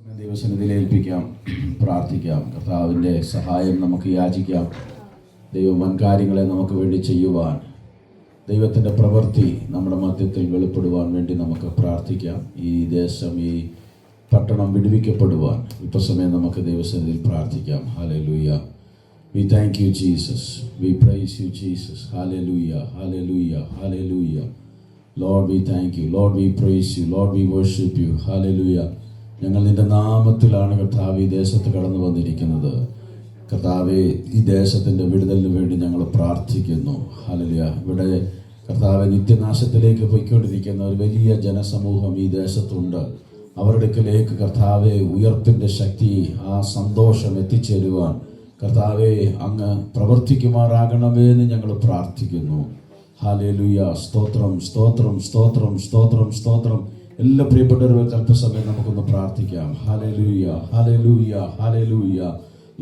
ദൈവസന്നിധിയിൽ ഏൽപ്പിക്കാം, പ്രാർത്ഥിക്കാം. കർത്താവിൻ്റെ സഹായം നമുക്ക് യാചിക്കാം. ദൈവം വൻകാര്യങ്ങളെ നമുക്ക് വേണ്ടി ചെയ്യുവാൻ, ദൈവത്തിൻ്റെ പ്രവൃത്തി നമ്മുടെ മധ്യത്തിൽ വെളിപ്പെടുവാൻ വേണ്ടി നമുക്ക് പ്രാർത്ഥിക്കാം. ഈ ദേശം, ഈ പട്ടണം വിടുവിക്കപ്പെടുവാൻ ഇപ്പസമയം നമുക്ക് ദൈവസന്നിധിയിൽ പ്രാർത്ഥിക്കാം. Hallelujah. We thank you, Jesus. We praise you, Jesus. Hallelujah. Hallelujah. Hallelujah. Lord, we thank you. Lord, we praise you. Lord, we worship you. Hallelujah. ഞങ്ങൾ നിന്റെ നാമത്തിലാണ് കർത്താവ് ഈ ദേശത്ത് കടന്നു വന്നിരിക്കുന്നത്. കർത്താവെ, ഈ ദേശത്തിൻ്റെ വിടുതലിന് വേണ്ടി ഞങ്ങൾ പ്രാർത്ഥിക്കുന്നു. ഹല്ലേലൂയ. ഇവിടെ കർത്താവെ, നിത്യനാശത്തിലേക്ക് പോയിക്കൊണ്ടിരിക്കുന്ന ഒരു വലിയ ജനസമൂഹം ഈ ദേശത്തുണ്ട്. അവരുടെ അടുക്കലേക്ക് കർത്താവെ ഉയർപ്പിൻ്റെ ശക്തി, ആ സന്തോഷം എത്തിച്ചേരുവാൻ കർത്താവെ അങ്ങ് പ്രവർത്തിക്കുമാറാകണമേ എന്ന് ഞങ്ങൾ പ്രാർത്ഥിക്കുന്നു. ഹല്ലേലൂയ. സ്തോത്രം, സ്തോത്രം, സ്തോത്രം, സ്തോത്രം, സ്തോത്രം. എല്ലാ പ്രിയപ്പെട്ടവരും അല്പസമയം നമുക്കൊന്ന് പ്രാർത്ഥിക്കാം. Hallelujah, hallelujah, hallelujah.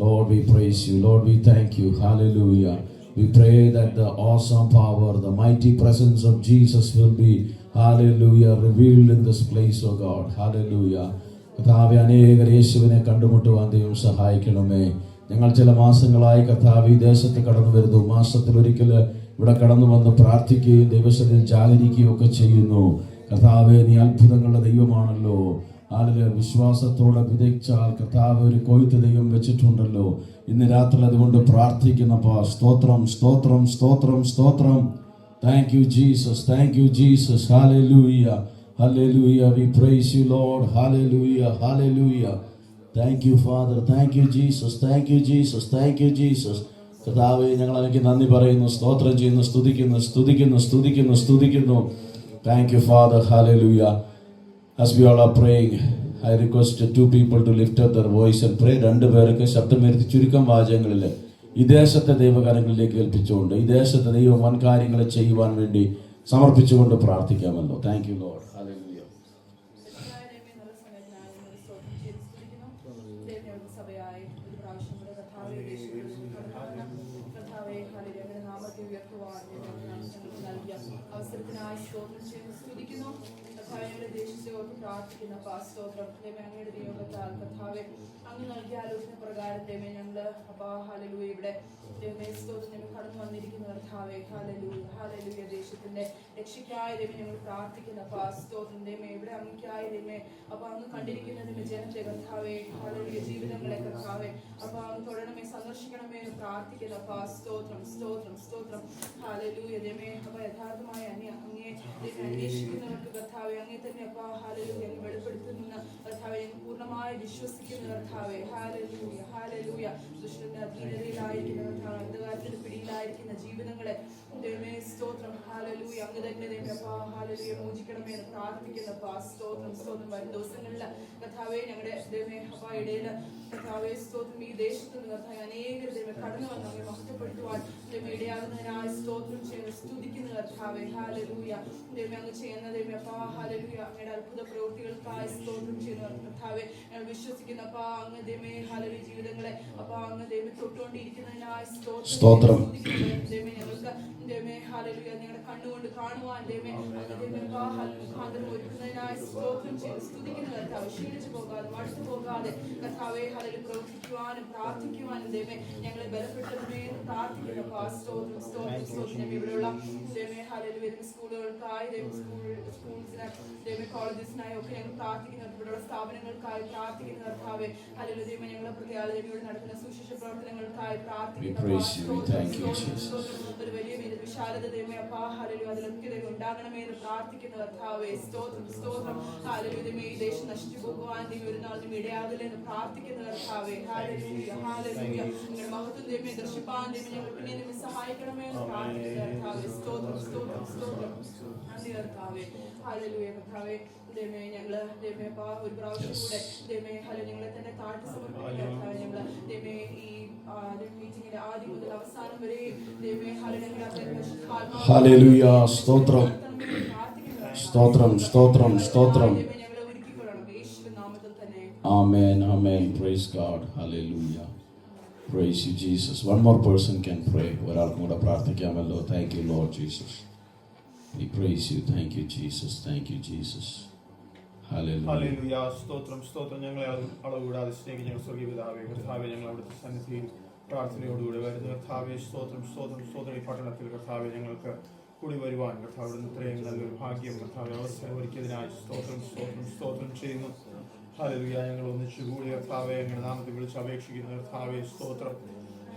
Lord, we praise you. Lord, we thank you. Hallelujah. We pray that the awesome power, the mighty presence of Jesus will be, hallelujah, revealed in this place, oh God. Hallelujah. കർത്താവേ, അനേകർ യേശുവിനെ കണ്ടുമുട്ടുവാൻ ദൈവം സഹായിക്കണമേ. ഞങ്ങൾ ചില മാസങ്ങളായി കർത്താവ് ഈ ദേശത്ത് കടന്നു വരുന്നു. മാസത്തിലൊരിക്കൽ ഇവിടെ കടന്നു വന്ന് പ്രാർത്ഥിക്കുകയും ദൈവസന്നിധിയിൽ ജാഗരിക്കുകയും ഒക്കെ ചെയ്യുന്നു. കർത്താവേ, നീ അത്ഭുതങ്ങളുടെ ദൈവമാണല്ലോ. ആളുകൾ വിശ്വാസത്തോടെ വിതച്ചാൽ കർത്താവ് ഒരു കൊയ്ത്ത് ദൈവം വെച്ചിട്ടുണ്ടല്ലോ. ഇന്ന് രാത്രി അതുകൊണ്ട് പ്രാർത്ഥിക്കുന്നപ്പാ. സ്തോത്രം, സ്തോത്രം, സ്തോത്രം, സ്തോത്രം. Thank you Jesus, thank you Jesus. Hallelujah, hallelujah. We praise you Lord. Hallelujah, hallelujah. Thank you father, thank you Jesus, thank you Jesus, thank you Jesus. കർത്താവേ, ഞങ്ങൾ എനിക്ക് നന്ദി പറയുന്നു, സ്തോത്രം ചെയ്യുന്നു, സ്തുതിക്കുന്നു, സ്തുതിക്കുന്നു, സ്തുതിക്കുന്നു, സ്തുതിക്കുന്നു. Thank you father. Hallelujah. As we all are praying, I request two people to lift up their voice and pray. രണ്ട് പേർക്ക് ശബ്ദമുയർത്തി ചുരുക്കം വാചകങ്ങളിൽ ഈ ദേശത്തെ ദൈവകാര്യങ്ങളിലേക്ക് ഏൽപ്പിച്ചുകൊണ്ട്, ഈ ദേശത്തെ ദൈവം വൻകാര്യങ്ങളെ ചെയ്യുവാൻ വേണ്ടി സമർപ്പിച്ചുകൊണ്ട് പ്രാർത്ഥിക്കാമല്ലോ. Thank you Lord. ഹല്ലേലൂയ. പ്രാർത്ഥിക്കുന്ന പാസ്തോത്രം ദൈവം അങ്ങയുടെ ദൈവത്താൽ കർത്താവേ അങ്ങ് നൽകിയ ആലോചന പ്രകാരം ദൈവം ഞങ്ങൾ ഹല്ലേലൂയ ഇവിടെ ദൈവമേ സ്തോത്രം ഞങ്ങൾ കടന്നു വന്നിരിക്കുന്ന കർത്താവേ. Hallelujah, hallelujah. ദേശത്തിന്റെ രക്ഷയ്ക്കായ ദൈവം ഞങ്ങൾ പ്രാർത്ഥിക്കുന്ന പാസ്തോത്രം ദൈവമേ ഇവിടെ അങ്ങയ്ക്കായ ദൈവമേ അങ്ങ് കണ്ടിരിക്കുന്ന ദൈവം ജനത്തെ കർത്താവേ. ഹല്ലേലൂയ. ജീവിതങ്ങളെ കർത്താവേ അങ്ങ് തൊടണമേ, സന്ദർശിക്കണമേ എന്ന് പ്രാർത്ഥിക്കുന്ന പാസ്തോത്രം, സ്തോത്രം, സ്തോത്രം. ഹല്ലേലൂയ. ദൈവമേ യഥാർത്ഥമായ അങ്ങേ ദൈവം അന്വേഷിക്കുന്നവർക്ക് കർത്താവേ അങ്ങേ തന്നെ ഹല്ലേലൂയ അങ്ങ് വെളിപ്പെടുത്തുന്ന കർത്താവേ ഞങ്ങൾ പൂർണ്ണമായി വിശ്വസിക്കുന്ന കർത്താവേ. Hallelujah, hallelujah. ദുഷ്ടന്റെ അധീനതയിലായിരിക്കുന്ന കർത്താവ്, അന്ധകാരത്തിന്റെ പിടിയിലായിരിക്കുന്ന ജീവിതങ്ങളെ ദൈവമേ സ്തോത്രം. ഹല്ലേലൂയ. അങ്ങ് തന്നെ ദൈവമേ ഹല്ലേലൂയ മോചിക്കണമേ എന്ന് പ്രാർത്ഥിക്കുന്ന സ്തോത്രം, സ്തോത്രം. വരും ദിവസങ്ങളിൽ കർത്താവേ ഞങ്ങളുടെ ദൈവമേ ഇടയിൽ കർത്താവേ സ്തോത്രം ഈ ദേശത്ത് നിന്ന് കർത്താവേ അനേകർ ദൈവമേ കടന്നു വന്ന് അങ്ങ് മഹത്വപ്പെടുത്തുവാൻ ദൈവമേ ഇടയാകുന്നതിനായി സ്തോത്രം ചെയ്യുന്ന സ്തുതിക്കുന്ന കർത്താവേ. ഹല്ലേലൂയ. ദൈവമേ അങ്ങ് ചെയ്യുന്ന ദൈവമേ ഹല്ലേലൂയ അങ്ങയുടെ അത്ഭുത പ്രവൃത്തികൾക്കായി സ്തോത്രം ചെയ്യുന്ന കർത്താവേ ഞങ്ങൾ വിശ്വസിക്കുന്ന അങ്ങ് ദൈവമേ ഹല്ലേലൂയ ജീവിതങ്ങളെ അങ്ങ് ദൈവമേ തൊട്ടുകൊണ്ടിരിക്കുന്നതിനായി സ്തോത്രം. ദൈവമേ ഞങ്ങൾക്ക് ദൈവമേ ഹല്ലേലൂയ ഞങ്ങളുടെ കണ്ണുകൊണ്ട് കാണുവാൻ ദൈവമേ മുഖാന്തരം ഒരുക്കുന്നതിനായി സ്തോത്രം ചെയ്ത് സ്തുതിക്കുന്ന കർത്താവ്. ക്ഷീണിച്ചു പോകാതെ, മടുത്തു പോകാതെ കർത്താവേ ഹല്ലേലൂയ പ്രവർത്തിക്കുവാനും പ്രാർത്ഥിക്കുവാനും ദൈവമേ ഞങ്ങളെ ബലപ്പെട്ടതിനെ പ്രാർത്ഥിക്കുന്ന സ്തോത്രം, സ്തോത്രം, സ്തോത്രം. ഇവിടെയുള്ള ദൈവമേ ഹല്ലേലൂയ സ്കൂളുകൾക്കായി സ്കൂൾസിന് ദൈവമേ കോളേജസിനായി ഒക്കെ ഞങ്ങൾ പ്രാർത്ഥിക്കുന്നത്, ഇവിടെയുള്ള സ്ഥാപനങ്ങൾക്കായി പ്രാർത്ഥിക്കുന്ന കർത്താവേ. ഹല്ലേലൂയ ദൈവമേ ഞങ്ങളെ പ്രത്യേകതയോടെ നടക്കുന്ന സുശേഷ പ്രവർത്തനങ്ങൾക്കായി പ്രാർത്ഥിക്കുന്ന ഒരു വലിയ വിശാലത ദൈവമേ ഹല്ലേലൂയ അതിലൊക്കെ ദൈവം ഉണ്ടാകണമേ എന്ന് പ്രാർത്ഥിക്കുന്ന കർത്താവേ. സ്തോത്രം, സ്തോത്രം. ഹല്ലേലൂയ ദൈവമേ ഈ ദേശം നശിച്ചു പോകുവാൻ ദൈവം ഒരു നാളിനും ഇടയാകില്ല എന്ന് പ്രാർത്ഥിക്കുന്ന കർത്താവേ. Hallelujah, hallelujah. നിങ്ങളുടെ മഹത്വം ദൈവമേ ദർശിപ്പാൻ ദൈവം ഞങ്ങൾ പിന്നെ ദൈവം സഹായിക്കണമേ എന്ന് പ്രാർത്ഥിക്കുന്ന കർത്താവേ. സ്തോത്രം, സ്തോത്രം, സ്തോത്രം. നന്ദി കർത്താവേ. ഹല്ലേലൂയ കർത്താവേ. ദൈവമേ ഞങ്ങള് ദൈവമേ ഒരു പ്രാവശ്യം കൂടെ ദൈവമേ ഹല്ലേലൂയ ഞങ്ങളെ തന്നെ താഴ്ത്തി സമർപ്പിക്കുന്ന കർത്താവേ. ഞങ്ങള് ദൈവമേ ഈ മീറ്റിംഗിന്റെ ആദ്യം മുതൽ അവസാനം വരെയും ദൈവമേ ഹല്ലേലൂയ. സ്തോത്രം, സ്തോത്രം, സ്തോത്രം, സ്തോത്രം. Amen, amen. Praise God. Hallelujah. Praise you, Jesus. One more person can pray. ഒരാൾക്കും കൂടെ പ്രാർത്ഥിക്കാമല്ലോ. Thank you, Lord Jesus. We praise you. Thank you, Jesus. Thank you, Jesus. Hallelujah. സ്തോത്രം സ്തോത്രം. ഞങ്ങളെ അളവുകൂടാതെ സ്നേഹിക്കുന്ന ഞങ്ങൾ സ്വർഗീയ പിതാവേ, കർത്താവേ, ഞങ്ങൾ അവിടുത്തെ സന്നിധിയിൽ പ്രാർത്ഥനയോടുകൂടി വരുന്ന കർത്താവേ, സ്തോത്രം സ്തോത്രം സ്തോത്രം. ഈ പട്ടണത്തിൽ കർത്താവേ ഞങ്ങൾക്ക് കൂടി വരുവാൻ കർത്താവ് ഇത്രയും നല്ലൊരു ഭാഗ്യം കർത്താവ് അവസരം ഒരുക്കിയതിനായി സ്തോത്രം സ്തോത്രം സ്തോത്രം ചെയ്യുന്നു. ഹല്ലേലൂയ. ഞങ്ങൾ ഒന്നിച്ചു കൂടി കർത്താവേ ഞങ്ങളുടെ നാമത്തിൽ വിളിച്ച് അപേക്ഷിക്കുന്ന കർത്താവേ, സ്തോത്രം.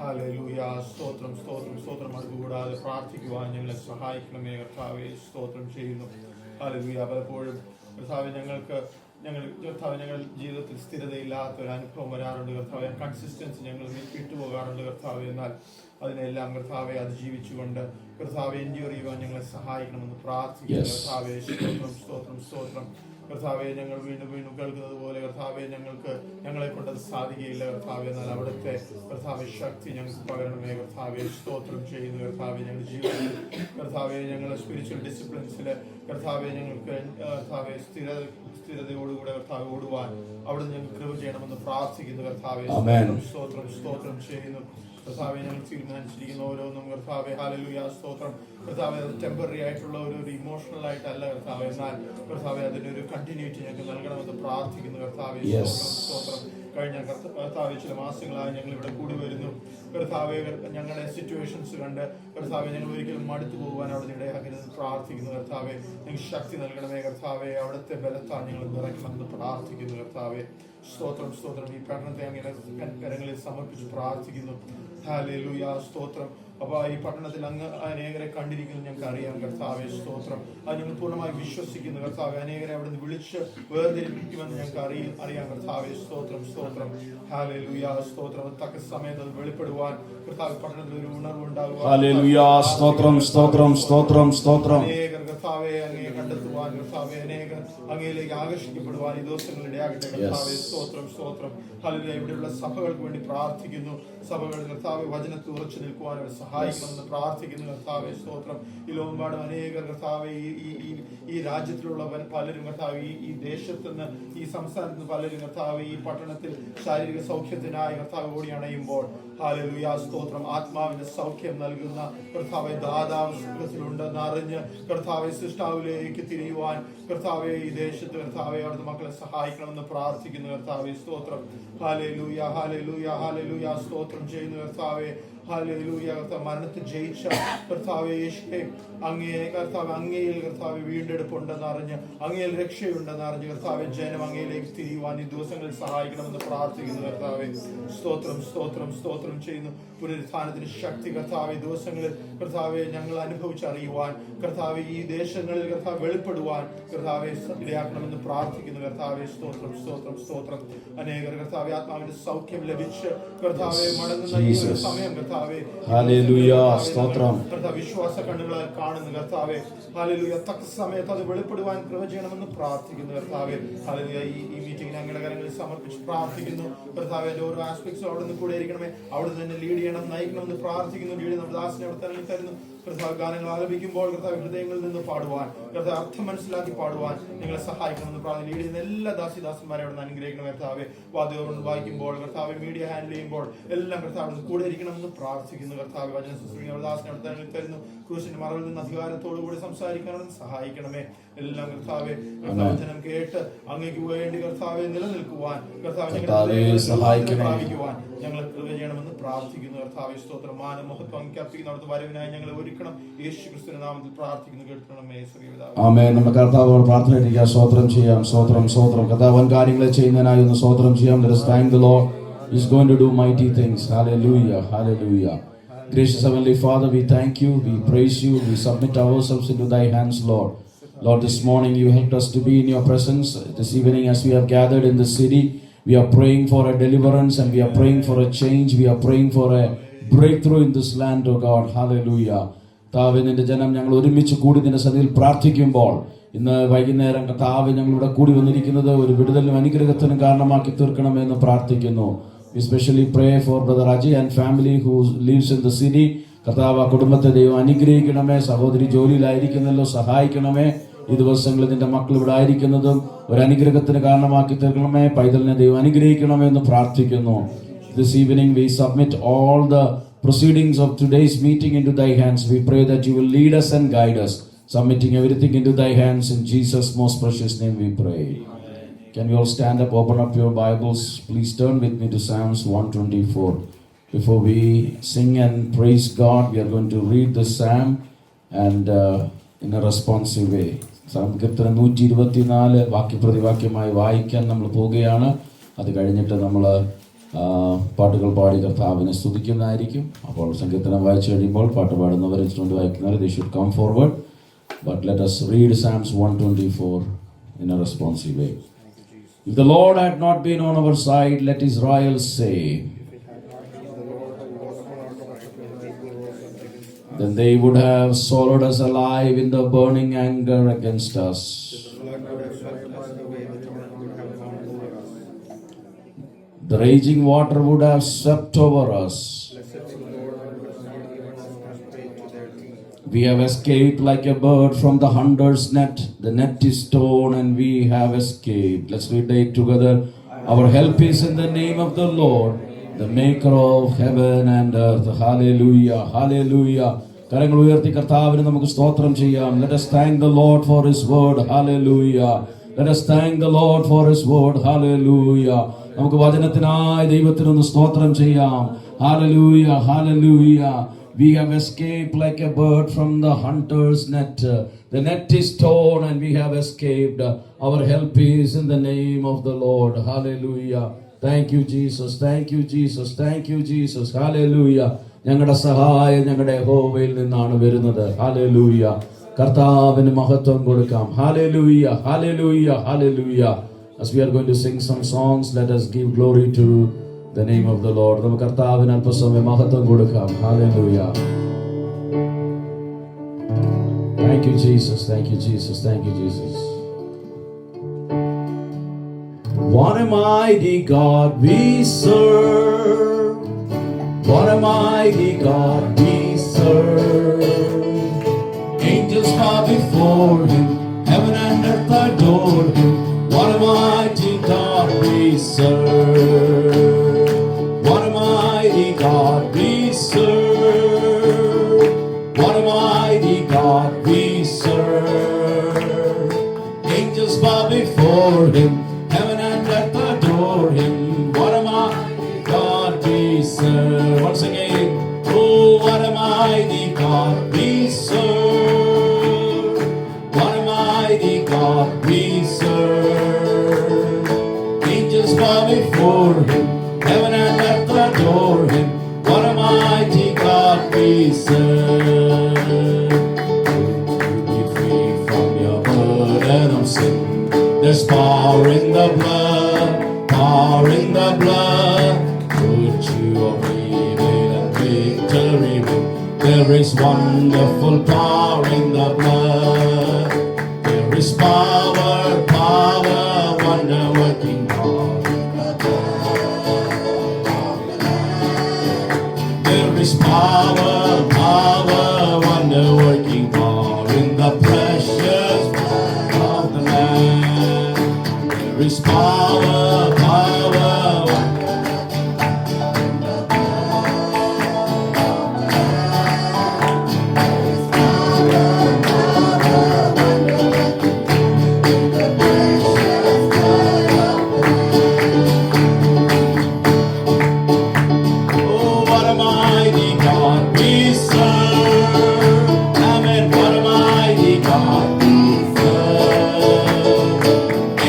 ഹല്ലേലൂയ. സ്തോത്രം സ്തോത്രം സ്തോത്രം. അതുകൂടാതെ പ്രാർത്ഥിക്കുവാൻ ഞങ്ങളെ സഹായിക്കണമേ കർത്താവേ, സ്തോത്രം ചെയ്യുന്നു. ഹല്ലേലൂയ. പലപ്പോഴും കർത്താവേ ഞങ്ങൾ ജീവിതത്തിൽ സ്ഥിരതയില്ലാത്ത ഒരു അനുഭവം വരാറുണ്ട് കർത്താവെ. കൺസിസ്റ്റൻസി ഞങ്ങൾ വിട്ടുപോകാറുണ്ട് കർത്താവെ. എന്നാൽ അതിനെല്ലാം കർത്താവെ അതിജീവിച്ചുകൊണ്ട് കർത്താവെ എൻഡ്യൂർ ചെയ്യുവാൻ ഞങ്ങളെ സഹായിക്കണമെന്ന് പ്രാർത്ഥിക്കുന്നു കർത്താവെ. സ്തോത്രം സ്തോത്രം സ്തോത്രം. കർത്താവെ, ഞങ്ങൾ വീണ്ടും വീണ്ടും കേൾക്കുന്നത് പോലെ കർത്താവെ ഞങ്ങളെ കൊണ്ട് അത് സാധിക്കുകയില്ല കർത്താവെ. എന്നാൽ അവിടുത്തെ കർത്താവെ ശക്തി ഞങ്ങൾക്ക് പകരണമേ കർത്താവെ. സ്തോത്രം ചെയ്യുന്നു കർത്താവെ. ഞങ്ങളുടെ ജീവിതത്തിൽ കർത്താവെ ഞങ്ങളുടെ സ്പിരിച്വൽ ഡിസിപ്ലിൻസിൽ കർത്താവെ ഞങ്ങൾക്ക് കർത്താവെ സ്ഥിരതയോടുകൂടെ കർത്താവ് ഓടുവാൻ അവിടുന്ന് ഞങ്ങൾക്ക് കൃപ ചെയ്യണമെന്ന് പ്രാർത്ഥിക്കുന്നു കർത്താവെ. സ്തോത്രം സ്തോത്രം ചെയ്യുന്നു കർത്താവെ. ഞങ്ങൾ തീരുമാനിച്ചിരിക്കുന്ന ഓരോന്നും കർത്താവെ ഹല്ലേലൂയ സ്തോത്രം. കർത്താവെ അത് ടെമ്പററി ആയിട്ടുള്ള ഒരു ഇമോഷണൽ ആയിട്ടല്ല കർത്താവെ, എന്നാൽ കർത്താവെ അതിനൊരു കണ്ടിന്യൂറ്റി ഞങ്ങൾക്ക് നൽകണമെന്ന് പ്രാർത്ഥിക്കുന്നു കർത്താവെ. സ്തോത്രം. കഴിഞ്ഞ കർത്താവെ ചില മാസങ്ങളായി ഞങ്ങൾ ഇവിടെ കൂടി വരുന്നു കർത്താവെ. ഞങ്ങളുടെ സിറ്റുവേഷൻസ് കണ്ട് കർത്താവെ ഞങ്ങൾ ഒരിക്കലും മടുത്തു പോകുവാൻ അവിടെ ഇടയാക്കരുതെന്ന് പ്രാർത്ഥിക്കുന്നു കർത്താവെ. ഞങ്ങൾക്ക് ശക്തി നൽകണമേ കർത്താവെ. അവിടുത്തെ ബലത്താൽ ഞങ്ങൾ നിറയ്ക്കണമെന്ന് പ്രാർത്ഥിക്കുന്നു കർത്താവെ. സ്തോത്രം സ്തോത്രം. ഈ പഠനത്തെ അങ്ങനെ കരങ്ങളിൽ സമർപ്പിച്ച് പ്രാർത്ഥിക്കുന്നു. ഹല്ലേലൂയ സ്തോത്രം. അപ്പൊ ഈ പട്ടണത്തിൽ അങ്ങ് അനേകരെ കണ്ടിരിക്കുന്നു ഞങ്ങൾക്ക് അറിയാം കർത്താവെ. സ്തോത്രം. അത് ഞങ്ങൾ പൂർണ്ണമായി വിശ്വസിക്കുന്നു കർത്താവെ. അനേകരെ അവിടെ നിന്ന് വിളിച്ച് വേർതിരിപ്പിക്കുമെന്ന് ഞങ്ങൾക്ക് അറിയാം കർത്താവെ. സ്തോത്രം സ്തോത്രം. ഹല്ലേലൂയ സ്തോത്രം. തക്ക സമയത്ത് അത് വെളിപ്പെടുവാൻ കർത്താവ് പട്ടണത്തിൽ ഒരു ഉണർവ് ഉണ്ടാകുവാൻ അനേകർ കർത്താവെ അങ്ങയെ കണ്ടെത്തുവാൻ കർത്താവെ അനേകർ അങ്ങയിലേക്ക് ആകർഷിക്കപ്പെടുവാൻ ഈ ദിവസങ്ങളിൽ ഇടയാകട്ടെ കർത്താവെ. സ്തോത്രം സ്തോത്രം. ഹല്ലേലൂയ. ഇവിടെയുള്ള സഭകൾക്ക് വേണ്ടി പ്രാർത്ഥിക്കുന്നു. സഭകൾ കർത്താവെ വചനത്തിൽ ഉറച്ചു നിൽക്കുവാൻ അവർ സഹായിക്കണമെന്ന് പ്രാർത്ഥിക്കുന്നു കർത്താവെ. സ്തോത്രം. ഈ ലോകമെമ്പാടും അനേകർ കർത്താവെ ഈ രാജ്യത്തിലുള്ള പലരും കർത്താവ് ഈ ദേശത്തുനിന്ന് ഈ സംസ്ഥാനത്ത് നിന്ന് പലരും കർത്താവ് ഈ പട്ടണത്തിൽ ശാരീരിക സൗഖ്യത്തിനായി കർത്താവ് ഓടി അണയുമ്പോൾ ഹല്ലേലൂയ സ്തോത്രം. ആത്മാവിന്റെ സൗഖ്യം നൽകുന്ന കർത്താവെ ദാതാവ് സ്വർഗ്ഗത്തിലുണ്ടെന്ന് അറിഞ്ഞ് കർത്താവെ സൃഷ്ടാവിലേക്ക് തിരിയുവാൻ കർത്താവെ ഈ ദേശത്ത് കർത്താവെ അവിടുത്തെ മക്കളെ സഹായിക്കണമെന്ന് പ്രാർത്ഥിക്കുന്നു കർത്താവെ. സ്തോത്രം. ഹല്ലേലൂയ ഹല്ലേലൂയ ഹല്ലേലൂയ സ്തോത്രം ചെയ്യുന്നു കർത്താവെ. ഹല്ലേലൂയ. കർത്താവ് മരണത്തെ ജയിച്ച കർത്താവെ യേശുവേ അങ്ങയെ കർത്താവ് അങ്ങയിൽ കർത്താവ് വീണ്ടെടുപ്പുണ്ടെന്ന് അറിഞ്ഞ് അങ്ങയിൽ രക്ഷയുണ്ടെന്ന് അറിഞ്ഞ് കർത്താവെ ജനം അങ്ങയിലേക്ക് തിരിയുവാൻ ഈ ദിവസങ്ങളിൽ സഹായിക്കണമെന്ന് പ്രാർത്ഥിക്കുന്നു കർത്താവെ. സ്തോത്രം സ്തോത്രം സ്തോത്രം ചെയ്യുന്നു. പുനരുത്ഥാനത്തിന് ശക്തി കർത്താവെ ദിവസങ്ങളിൽ കർത്താവെ ഞങ്ങൾ അനുഭവിച്ചറിയുവാൻ കർത്താവെ ഈ ദേശങ്ങളിൽ കർത്താവ് വെളിപ്പെടുവാൻ കർത്താവെ ഇടയാക്കണമെന്ന് പ്രാർത്ഥിക്കുന്നു കർത്താവെ. സ്തോത്രം സ്തോത്രം സ്തോത്രം. അനേകർ കർത്താവെ ആത്മാവിന്റെ സൗഖ്യം ലഭിച്ച് കർത്താവെ മടങ്ങുന്ന ഈ സമയം കർത്താവെ വിശ്വാസ കണ്ണുകളാൽ കാണുന്നു കർത്താവെ. ഹല്ലേലൂയ. തക്ക സമയത്ത് അത് വെളിപ്പെടുവാൻ കൃപ ചെയ്യണമെന്ന് പ്രാർത്ഥിക്കുന്നു കർത്താവെ. ഹല്ലേലൂയ. ഈ മീറ്റിംഗ് ഞങ്ങളുടെ കരങ്ങളിൽ സമർപ്പിച്ച് പ്രാർത്ഥിക്കുന്നു കർത്താവെ. ഓരോ ആസ്പെക്ട്സും അവിടെ നിന്ന് കൂടെ ഇരിക്കണമേ. അവിടെ തന്നെ ലീഡ് ചെയ്യണം, നയിക്കണമെന്ന് പ്രാർത്ഥിക്കുന്നു. ലീഡ് നമ്മുടെ ദാസിനെ അവിടെ തന്നെ തരുന്നു കർത്താവ്. ഗാനങ്ങൾ ആലപിക്കുമ്പോൾ കർത്താവ് ഹൃദയങ്ങളിൽ നിന്ന് പാടുവാൻ കർത്താവ് അർത്ഥം മനസ്സിലാക്കി പാടുവാൻ ഞങ്ങളെ സഹായിക്കണമെന്ന് പ്രാർത്ഥന. ലീഡ് ചെയ്യുന്ന എല്ലാ ദാസിദാസന്മാരെ അവിടെ നിന്ന് അനുഗ്രഹിക്കണം കർത്താവെ. വാദ്യോപകരണം വായിക്കുമ്പോൾ കർത്താവ് മീഡിയ ഹാൻഡിൽ ചെയ്യുമ്പോൾ എല്ലാം കർത്താവ് കൂടെ ഇരിക്കണമെന്ന് പ്രാർത്ഥിക്കുന്നു കർത്താവ്. വചന ശുശ്രൂഷ ദാസിനെ അവിടെ തന്നെ തരുന്നു. ക്രൂശിന്റെ മറവിൽ നിന്ന് അധികാരത്തോടു കൂടി സംസാരിക്കണമെന്ന് സഹായിക്കണമേ. എല്ലാം കർത്താവെ വചനം കേട്ട് അങ്ങേക്ക് വേണ്ടി കർത്താവെ നിലനിൽക്കുവാൻ കർത്താവ് പ്രാപിക്കുവാൻ ഞങ്ങളെ കൃപ ചെയ്യണമെന്ന് പ്രാർത്ഥിക്കുന്നു കർത്താവെ. സ്തോത്രം. മാനമഹത്വം അർപ്പിക്കുന്ന അവിടുത്തെ വരവിനായി ഞങ്ങളെ ഒരുക്കണം. യേശു ക്രിസ്തുവിന്റെ നാമത്തിൽ പ്രാർത്ഥിക്കുന്നു. കേൾക്കണമേ. ആമേൻ. നമ്മൾ കർത്താവോട് പ്രാർത്ഥനയിലേക്ക് സ്തോത്രം ചെയ്യാം. സ്തോത്രം സ്തോത്രം. കർത്താവ് കാര്യങ്ങളെ ചെയ്യുന്നതിനായി ഒന്ന് സ്തോത്രം ചെയ്യാം. Let us thank the Lord. He's going to do mighty things. Hallelujah. Hallelujah. Gracious Heavenly Father, we thank you, we praise you, we submit ourselves into thy hands, Lord. Lord, this morning you helped us to be in your presence. This evening as we have gathered in the city, we are praying for a deliverance and we are praying for a change. We are praying for a breakthrough in this land, oh God. Hallelujah. കർത്താവേ, നിന്റെ ജനം ഞങ്ങൾ ഒരുമിച്ച് കൂടി നിന്റെ സന്നിധിയിൽ പ്രാർത്ഥിക്കുമ്പോൾ ഇന്ന് വൈകുന്നേരം കർത്താവേ ഞങ്ങളിവിടെ കൂടി വന്നിരിക്കുന്നത് ഒരു വിടുതലിനും അനുഗ്രഹത്തിനും കാരണമാക്കി തീർക്കണമെന്ന് പ്രാർത്ഥിക്കുന്നു. We especially pray for Brother Ajay and family who lives in the city. കർത്താവ് കുടുംബത്തെ ദൈവം അനുഗ്രഹിക്കണമേ. സഹോദരി ജോലിയിലായിരിക്കുന്നല്ലോ, സഹായിക്കണമേ. ഈ ദിവസങ്ങളിൽ നിന്റെ മക്കൾ ഇവിടെ ആയിരിക്കുന്നതും ഒരു അനുഗ്രഹത്തിന് കാരണമാക്കി തീർക്കണമേ. പൈതലിനെ ദൈവം അനുഗ്രഹിക്കണമേ എന്ന് പ്രാർത്ഥിക്കുന്നു. This evening we submit all the proceedings of today's meeting into thy hands. We pray that you will lead us and guide us, submitting everything into thy hands. In Jesus' most precious name we pray. Can we all stand up, open up your Bibles? Please turn with me to Psalms 124. Before we sing and praise God, we are going to read the psalm and in a responsive way. സങ്കീർത്തനം 124 വാക്യപ്രതിവാക്യമായി വായിക്കാൻ നമ്മൾ പോവുകയാണ്. അത് കഴിഞ്ഞിട്ട് നമ്മൾ പാട്ടുകൾ പാടി കർത്താവിനെ സ്തുതിക്കുന്നതായിരിക്കും. അപ്പോൾ സങ്കീർത്തനം വായിച്ചു കഴിയുമ്പോൾ പാട്ട് പാടുന്നവർ, instrument വായിക്കുന്നവർ, they should come forward. But let us read Psalms 124 in a responsive way. If the Lord had not been on our side, let Israel say, then they would have swallowed us alive in the burning anger against us. The raging water would have swept over us. We have escaped like a bird from the hunter's net. The net is torn and we have escaped. Let's read it together. Our help is in the name of the Lord, the maker of heaven and earth. Hallelujah, hallelujah. കരങ്ങൾ ഉയർത്തി കർത്താവിന് നമുക്ക് സ്തോത്രം ചെയ്യാം. Let us thank the Lord for his word. Hallelujah. Let us thank the Lord for his word. Hallelujah. നമുക്ക് വചനത്തിനായി ദൈവത്തിനൊന്ന് സ്തോത്രം ചെയ്യാം. Hallelujah, hallelujah. We have escaped like a bird from the hunter's net. The net is torn and we have escaped. Our help is in the name of the Lord. Hallelujah. Thank you, Jesus. Thank you, Jesus. Thank you, Jesus. Hallelujah. ഞങ്ങളുടെ സഹായം ഞങ്ങളുടെ യഹോവയിൽ നിന്നാണ് വരുന്നത്. Hallelujah. കർത്താവിന് മഹത്വം കൊടുക്കാം. Hallelujah, hallelujah, hallelujah. As we are going to sing some songs, let us give glory to the name of the Lord. നമുക്ക് കർത്താവിന് അല്പസമയം മഹത്വം കൊടുക്കാം. Hallelujah. Thank you, Jesus. Thank you, Jesus. Thank you, Jesus. What a mighty God we serve. What a mighty God we serve. Angels bow before him, heaven and earth adore him. What a mighty God we serve. What a mighty God we serve. What a mighty God we serve. Angels bow before him, heaven and earth adore him. What a mighty God we serve. Once again, oh, what a mighty God we serve. What a mighty God we serve. Angels bow before him, heaven and earth adore him. What a mighty God we serve. Be free from your burden of sin. There's power in the blood, power in the blood. Put you of evil and victory win. There is wonderful power in the blood. There is power, power, wonder working power. There is power, power, wonder working power in the precious blood of the Lamb. There is power, power.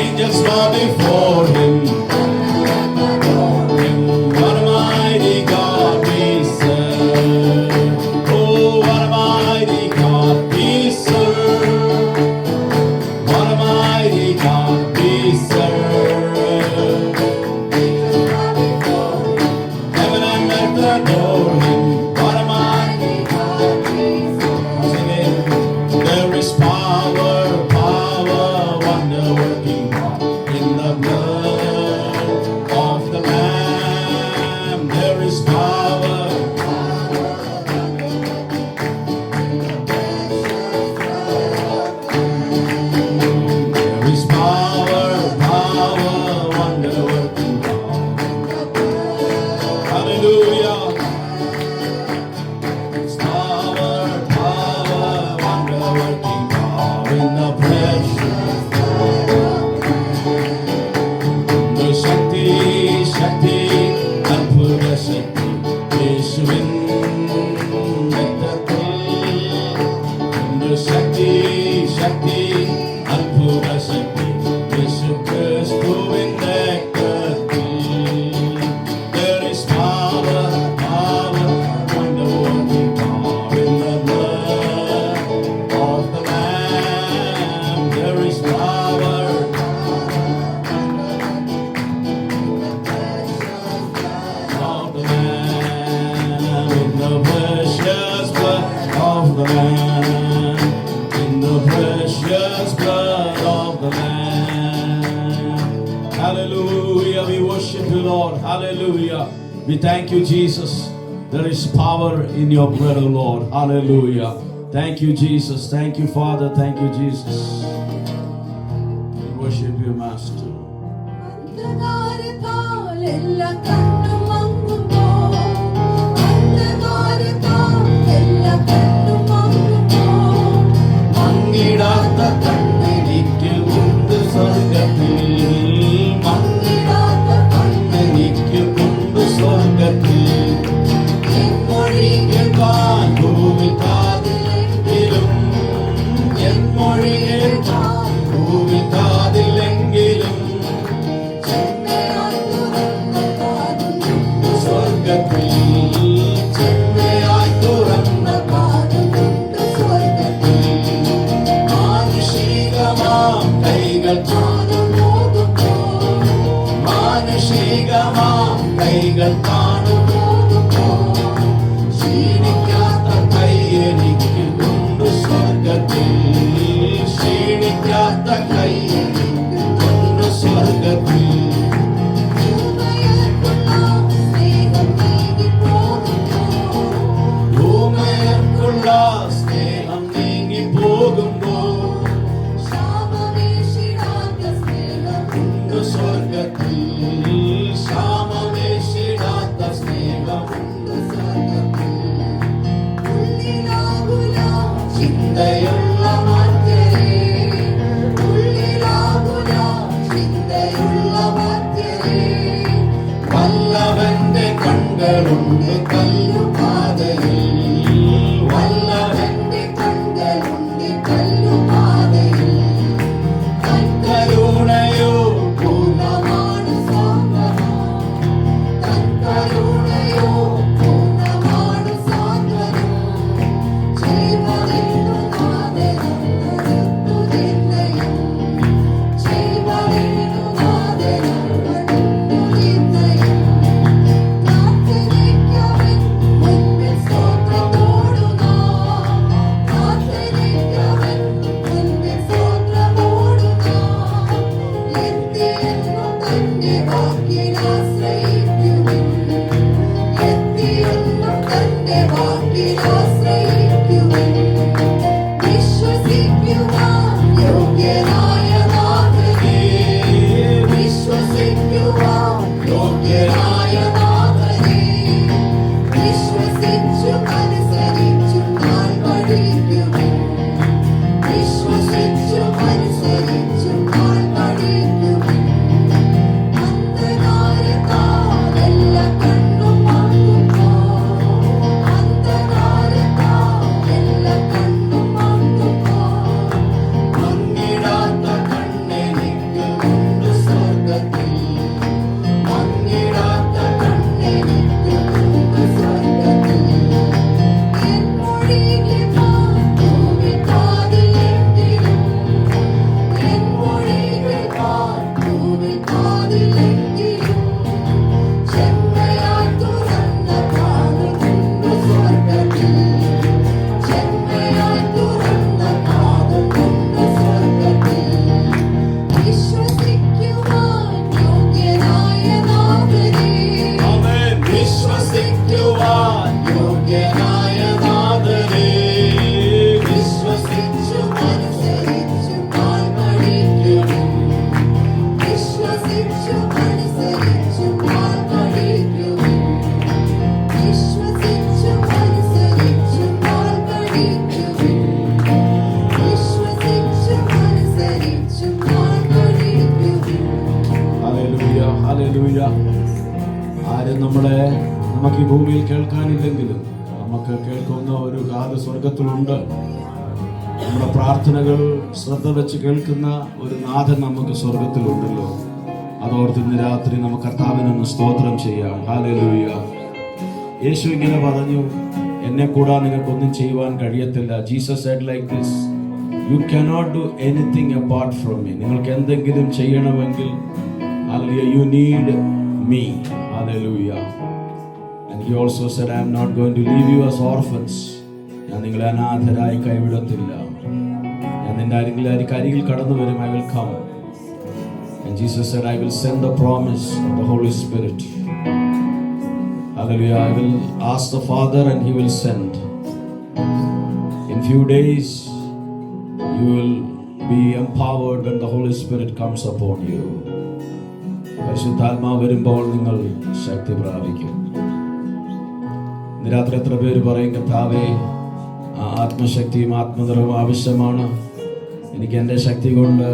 Angels bow before you, Lord. Hallelujah. We thank you, Jesus. There is power in your blood, O Lord. Hallelujah. Thank you, Jesus. Thank you, Father. Thank you, Jesus. We worship you, Master. മങ്ങിടാത്ത കണ്ണെനിക്ക് ഉണ്ട് സ്വർഗത്തിൽ, മങ്ങിടാത്ത കണ്ണെനിക്ക് ഉണ്ട് സ്വർഗത്തിൽ. മൊഴി കേൾക്കാൻ ഭൂമി കാതിലെങ്കിലും, N മൊഴി കേൾക്കാൻ ഭൂമി കാതിലെങ്കിലും, സ്വർഗത്തിൽ ചെന്നയായി തുറന്ന പാതമുണ്ട് സ്വർഗത്തിൽ. മാനുഷികമാം കൈകൾ കാണുമോതുമ്പോ, മാനുഷികമാം കൈകൾ കാണുമോതുമ്പോ, ക്ഷീണിക്കാത്ത കൈ എനിക്ക് ഉണ്ട് സ്വർഗത്തിൽ, ക്ഷീണിക്കാത്ത കൈ എനിക്ക് ഉണ്ട് സ്വർഗത്തിൽ. ഭൂമയർക്കുള്ള സ്നേഹം നീങ്ങി പോകുമ്പോ, ഉണ്ട് സ്വർഗത്തിൽ, ക്ഷാമമേശിടാത്ത സ്നേഹമുണ്ട് സ്വർഗത്തിൽ. ചിന്തയുള്ള മാറ്റരേ, ചിന്തയുള്ള മാറ്റരേ, വല്ലവന്റെ കണ്ണുകളുണ്ട് കല്ലുപാതയിൽ, വല്ലവന്റെ കണ്ണുകളുണ്ട് കല്ലുപാതയിൽ. കരുണയോ പൂർണ്ണമാണ് സാന്ത്വനം, കരുണയോ പൂർണ്ണമാണ് സാന്ത്വനം. നമുക്ക് ഈ ഭൂമിയിൽ കേൾക്കാനില്ലെങ്കിലും നമുക്ക് കേൾക്കുന്ന ഒരു കാത് സ്വർഗത്തിലുണ്ട്. നമ്മുടെ പ്രാർത്ഥനകൾ ശ്രദ്ധ വെച്ച് കേൾക്കുന്ന ഒരു നാഥൻ നമുക്ക് സ്വർഗത്തിലുണ്ടല്ലോ. അതോർത്ത് ഇന്ന് രാത്രി നമുക്ക് കർത്താവിനൊന്ന് സ്തോത്രം ചെയ്യാം. ഹല്ലേലൂയ. യേശു ഇങ്ങനെ പറഞ്ഞു, എന്നെ കൂടാതെ നിങ്ങൾക്കൊന്നും ചെയ്യുവാൻ കഴിയത്തില്ല. Jesus said like this, you cannot do anything apart from me. നിങ്ങൾക്ക് എന്തെങ്കിലും ചെയ്യണമെങ്കിൽ hallelujah, you need me. Hallelujah. And he also said, I am not going to leave you as orphans. ഞാൻ നിങ്ങളെ അനാഥരായി കൈവിടത്തില്ല. ഞാൻ നിന്റെ അരികിൽ കടന്നു വരും. I will come. And Jesus said, I will send the promise of the Holy Spirit. Hallelujah. I will ask the Father and He will send. In few days, you will be empowered when the Holy Spirit comes upon you. പരിശുദ്ധാത്മാവ് വരുമ്പോൾ നിങ്ങൾ ശക്തി പ്രാപിക്കും. ഇന്ന് രാത്രി എത്ര പേര് പറയും, കർത്താവേ, ആ ആത്മശക്തിയും ആത്മനിറവും ആവശ്യമാണ്. എനിക്ക് എൻ്റെ ശക്തി കൊണ്ട്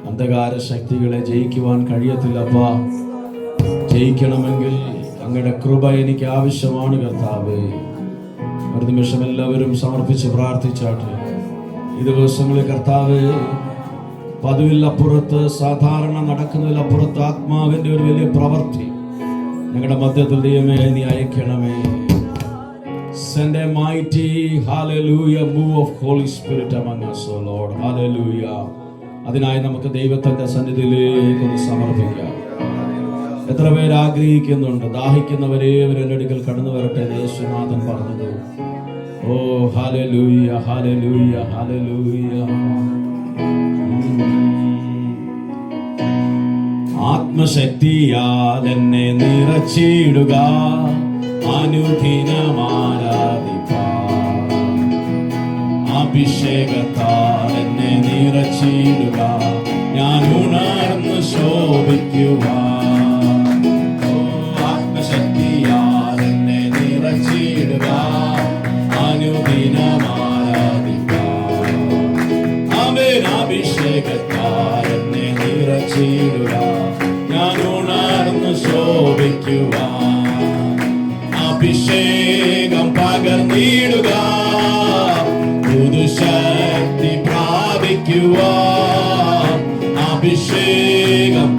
അന്ധകാര ശക്തികളെ ജയിക്കുവാൻ കഴിയത്തില്ലപ്പാ. ജയിക്കണമെങ്കിൽ അങ്ങയുടെ കൃപ എനിക്ക് ആവശ്യമാണ് കർത്താവേ. ഒരു നിമിഷം എല്ലാവരും സമർപ്പിച്ച് പ്രാർത്ഥിച്ചാട്ടെ. ഈ ദിവസങ്ങളിൽ കർത്താവേ, പതിവിലപ്പുറത്ത്, സാധാരണ നടക്കുന്നതിലപ്പുറത്ത് ആത്മാവിൻ്റെ ഒരു വലിയ പ്രവൃത്തി ഞങ്ങളുടെ മധ്യത്തിൽ ദൈവമേ നീ അയക്കണമേ. Send a mighty, hallelujah, move of Holy Spirit among us, O Lord. Hallelujah. അതിനായി നമുക്ക് ദൈവത്തിന്റെ സന്നിധിയിലേക്ക് ഒന്ന് സമർപ്പിക്കാം. എത്ര പേര് ആഗ്രഹിക്കുന്നുണ്ട്, ദാഹിക്കുന്നവരെ അവരുടെ അടുക്കൽ കടന്നു വരട്ടെ യേശുനാഥൻ പറഞ്ഞത്. ഓ ഹല്ലേലൂയ, ഹല്ലേലൂയ, ഹല്ലേലൂയ. ആത്മശക്തിയാൽ എന്നെ നിറച്ചിടുക, അനുദിനം ആരാധിപ്പാൻ. അഭിഷേകത്താൽ എന്നെ നിറച്ചിടുക, ഞാൻ ഉണർന്ന് ശോഭിക്കുവാൻ. ആത്മശക്തിയാൽ എന്നെ നിറച്ചിടുക, അനുദിനം ആരാധിപ്പാൻ. അവൻ അഭിഷേകത്താൽ എന്നെ നിറച്ചിടുക, ഞാൻ ഉണർന്ന് ശോഭിക്കുവാൻ. അഭിഷേകം പകർന്നിടുക, പുതുശക്തി പ്രാപിക്കുവാൻ. അഭിഷേകം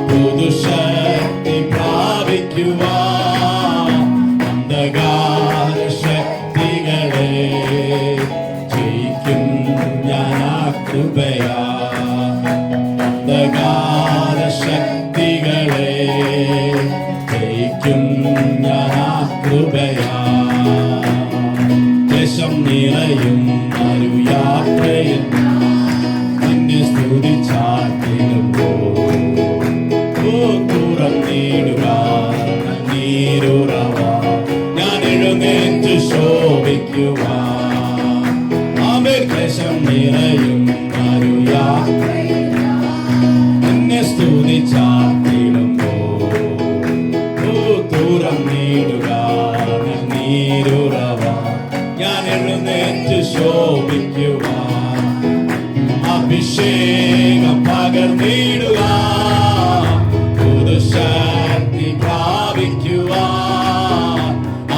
പുതുശക്തി പ്രാപിക്കുവാൻ. അന്ധകാര ശക്തികളെ ജയിക്കും ഞാൻ ആ കൃപയാ. അന്ധകാര ശക്തികളെ ജയിക്കും ഞാൻ ആ കൃപയാ. ക്ലേശം നിറയും ഒരു യാത്രയിൽ നിന്നെ സ്തുതിച്ചാട്ടിടുമ്പോൾ തുറന്നിടുക നീരുറവ, ഞാൻ എഴുന്നേറ്റ് ശോഭിക്കുവാൻ. അവൻ ക്ലേശം നിറയും ഒരു യാത്രയിൽ നിന്നെ സ്തുതിച്ചാട്ടിടുമ്പോൾ തുറന്നിടുക നീരുറവ, ഞാൻ എഴുന്നേറ്റ് ശോഭിക്കുവാൻ. അഭിഷേകം പകർന്നിടുക, പുതുശക്തി പ്രാപിക്കുവാൻ.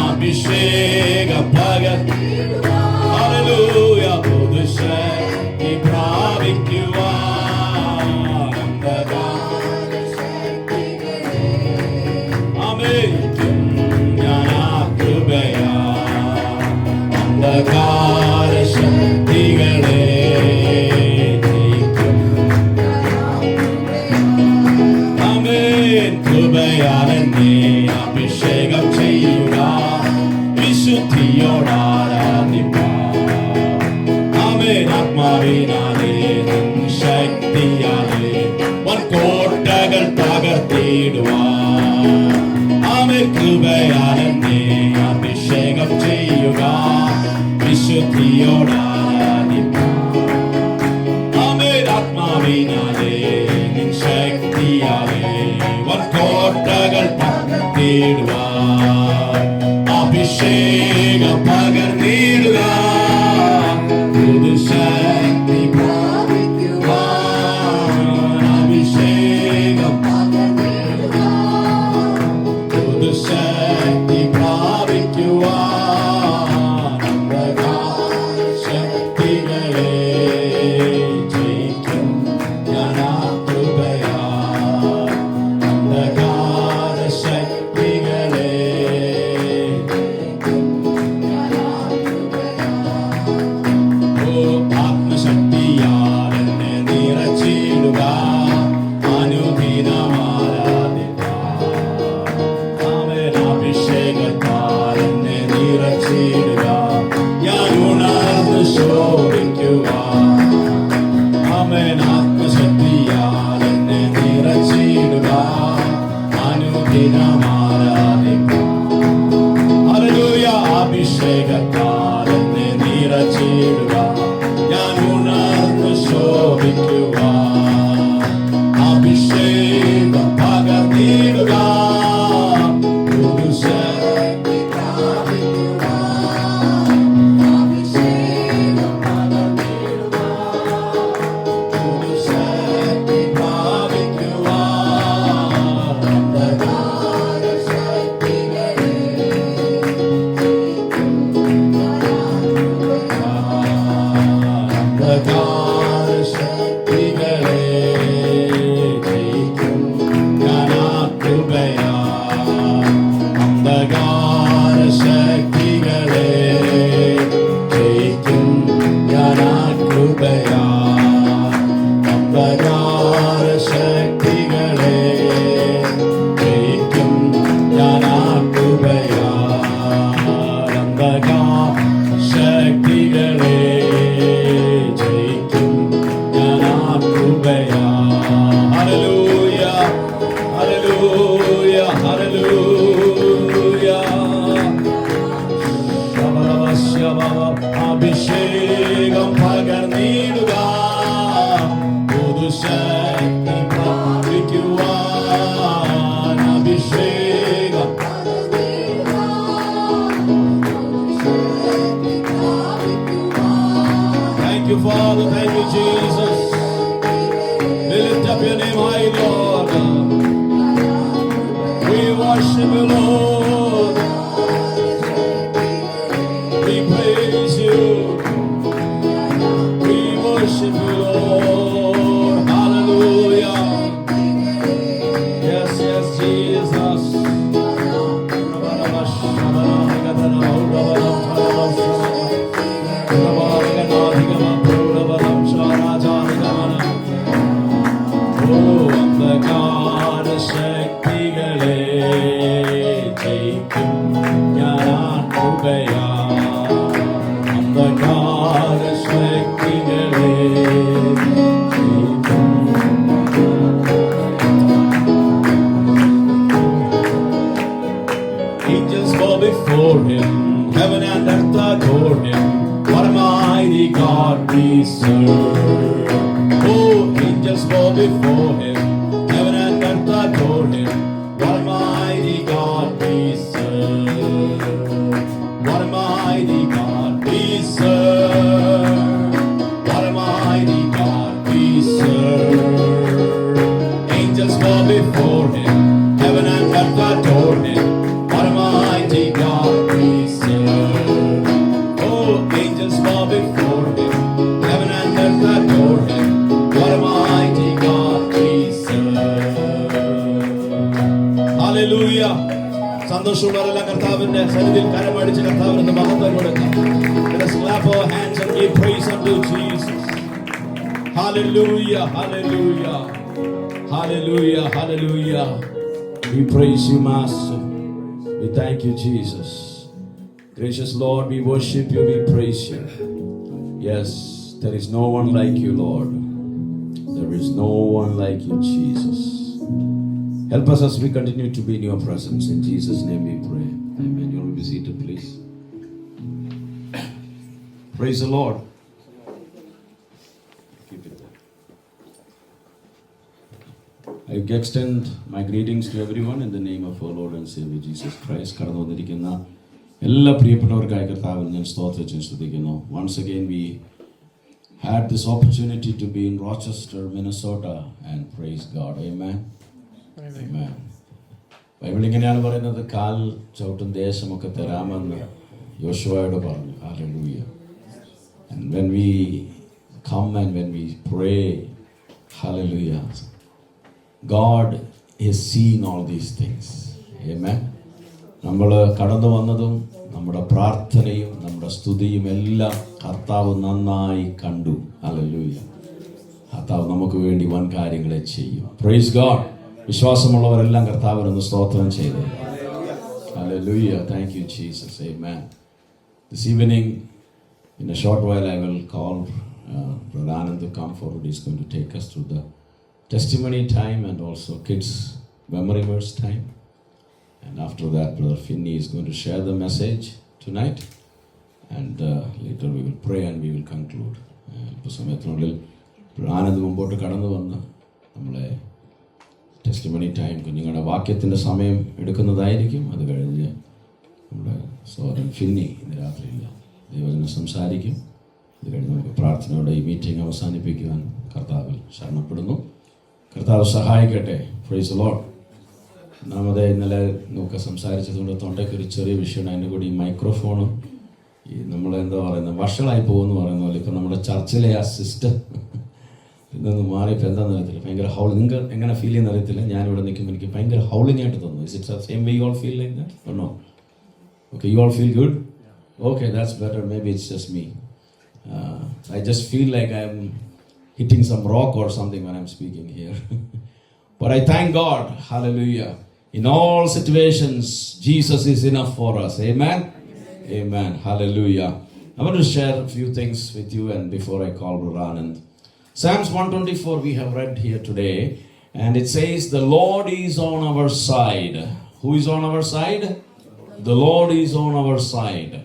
അഭിഷേകം പകർന്നിടുക, ഹല്ലേലൂയ, പുതുശക്തി പ്രാപിക്കുവാൻ. അമേരിക്കും ഞാൻ ആ കൃപയാ. അന്ധകാര ശക്തികളെ ജയിക്കും. ആമേൻ. കൃപയാൽ എന്നെ അഭിഷേകം ചെയ്യുക, വിശുദ്ധിയോടാരാധിപ്പാൻ. ആമേൻ. ആത്മാവിനാലേ നിൻ ശക്തിയാലേ വൻകോട്ടകൾ തകർത്തിടുവാൻ. ആമേൻ. കൃപയാൽ എന്നെ അഭിഷേകം ചെയ്യുക, വിശുദ്ധിയോടാരാധിപ്പാൻ. ആമേൻ. ആത്മാവിനാലേ നിൻ ശക്തിയാലേ വൻകോട്ടകൾ തകർത്തിടുവാൻ. അഭിഷേകം പകർന്നിടുക, പുതുശക്തി പ്രാപിക്കുവാൻ. അഭിഷേകം പുതുശക്തി പ്രാപിക്കുവാൻ. അന്ധകാര ശക്തികളെ ജയിക്കും ഞാൻ ആ കൃപയാ. അന്ധകാര ശക്തികളെ you, Jesus. We lift up your name high, Lord. We worship you, Lord. We praise you. We worship you, Lord. Hallelujah. Yes, yes, Jesus. ശക്തികളെ ജയിക്കും ഞാൻ കൃപയാ അന്ധകാര ശക്തികളെ ജയിക്കും. Angels go before him, heaven and earth adore him. What a mighty God we serve. Oh, angels go before him, heaven and earth adore him. What a mighty God we serve. What a mighty God we serve. What a mighty God we serve. Angels go before him, heaven and earth adore him. What a mighty God we serve. Oh, angels bow before him, heaven and earth adore him. What a mighty God we serve. Hallelujah. സന്തോഷമുള്ളവരെല്ലാം കർത്താവിന്റെ സന്നിധിയിൽ കരമടിച്ച് കർത്താവിന്റെ മഹത്വം കൊടുക്കാം. Let us clap our hands and give praise unto Jesus. Hallelujah, hallelujah, hallelujah, hallelujah. We praise you, Master. We thank you, Jesus. Gracious Lord, we worship you, we praise you. Yes, there is no one like you, Lord. There is no one like you, Jesus. Help us as we continue to be in your presence. In Jesus' name we pray. Amen. You will be seated, please. Praise the Lord. Keep it there. I extend my greetings to everyone in the name of our Lord and Savior Jesus Christ. കടന്നു വന്നിരിക്കുന്ന എല്ലാ പ്രിയപ്പെട്ടവർക്കായി കർത്താവിൽ ഞാൻ സ്തോത്രം സ്തുതിക്കുന്നു. Once again we had this opportunity to be in Rochester, Minnesota and praise God. Amen. Amen. Bible ഇങ്ങനെയാണ് പറയുന്നത്, കാൽ ചവിട്ടും ദേശമൊക്കെ തരാമെന്ന് യോശുവയോട് പറഞ്ഞു. Hallelujah. And when we come and when we pray, hallelujah, God is seeing all these things. Amen. നമ്മൾ കടന്നു വന്നതും നമ്മുടെ പ്രാർത്ഥനയും നമ്മുടെ സ്തുതിയും എല്ലാം കർത്താവ് നന്നായി കണ്ടു. ഹല്ലേലൂയ. കർത്താവ് നമുക്ക് വേണ്ടി വൻ കാര്യങ്ങളെ ചെയ്യും. Praise God. വിശ്വാസമുള്ളവരെല്ലാം കർത്താവിനൊന്ന് സ്തോത്രം ചെയ്തു. Hallelujah. Thank you Jesus. Amen. This evening, in a short while, I will call Brother Anand to come forward. He's going to take us through the testimony time and also kids memory verse time. And after that, Brother Finney is going to share the message tonight. And later we will pray and we will conclude. ഇപ്പോൾ സമയത്തിനുള്ളിൽ ആനന്ദ് മുമ്പോട്ട് കടന്നു വന്ന് നമ്മളെ testimony time കുഞ്ഞുങ്ങളുടെ വാക്യത്തിൻ്റെ സമയം എടുക്കുന്നതായിരിക്കും. അത് കഴിഞ്ഞ് നമ്മുടെ സഹോദരൻ ഫിന്നി ഇന്ന് രാത്രിയില്ല ദൈവജനം സംസാരിക്കും. അത് കഴിഞ്ഞ് നമുക്ക് പ്രാർത്ഥനയോടെ ഈ മീറ്റിംഗ് അവസാനിപ്പിക്കുവാൻ കർത്താവിൽ ശരണപ്പെടുന്നു. കർത്താവ് സഹായിക്കട്ടെ. Praise the Lord. ഒന്നാമത് ഇന്നലെ നമുക്ക് സംസാരിച്ചതുകൊണ്ട് തൊണ്ടയ്ക്ക് ഒരു ചെറിയ വിഷയമാണ്. അതിൻ്റെ കൂടി ഈ മൈക്രോഫോണും ഈ നമ്മളെന്താ പറയുന്നത് വഷളായി പോകുമെന്ന് പറയുന്ന പോലെ ഇപ്പം നമ്മുടെ ചർച്ചിലെ ആ സിസ്റ്റം ഇതൊന്നും മാറിയപ്പോൾ എന്താണെന്ന് അറിയത്തില്ല. ഭയങ്കര ഹൗൾ. നിങ്ങൾക്ക് എങ്ങനെ ഫീൽ ചെയ്യുന്ന അറിയത്തില്ല. ഞാനിവിടെ നിൽക്കുമ്പോൾ എനിക്ക് ഭയങ്കര ഹൗളിംഗ് ആയിട്ട് തോന്നുന്നു. Is it's same way you all feel like that or no? Okay, you all feel good? Okay, that's better. Maybe it's just me. I just feel like I'm hitting some rock or something when I'm speaking here. But I thank God. Hallelujah. In all situations, Jesus is enough for us. Amen? Amen. Hallelujah. I want to share a few things with you and before I call Brother Anand. Psalms 124 we have read here today, and it says, the Lord is on our side. Who is on our side? The Lord is on our side.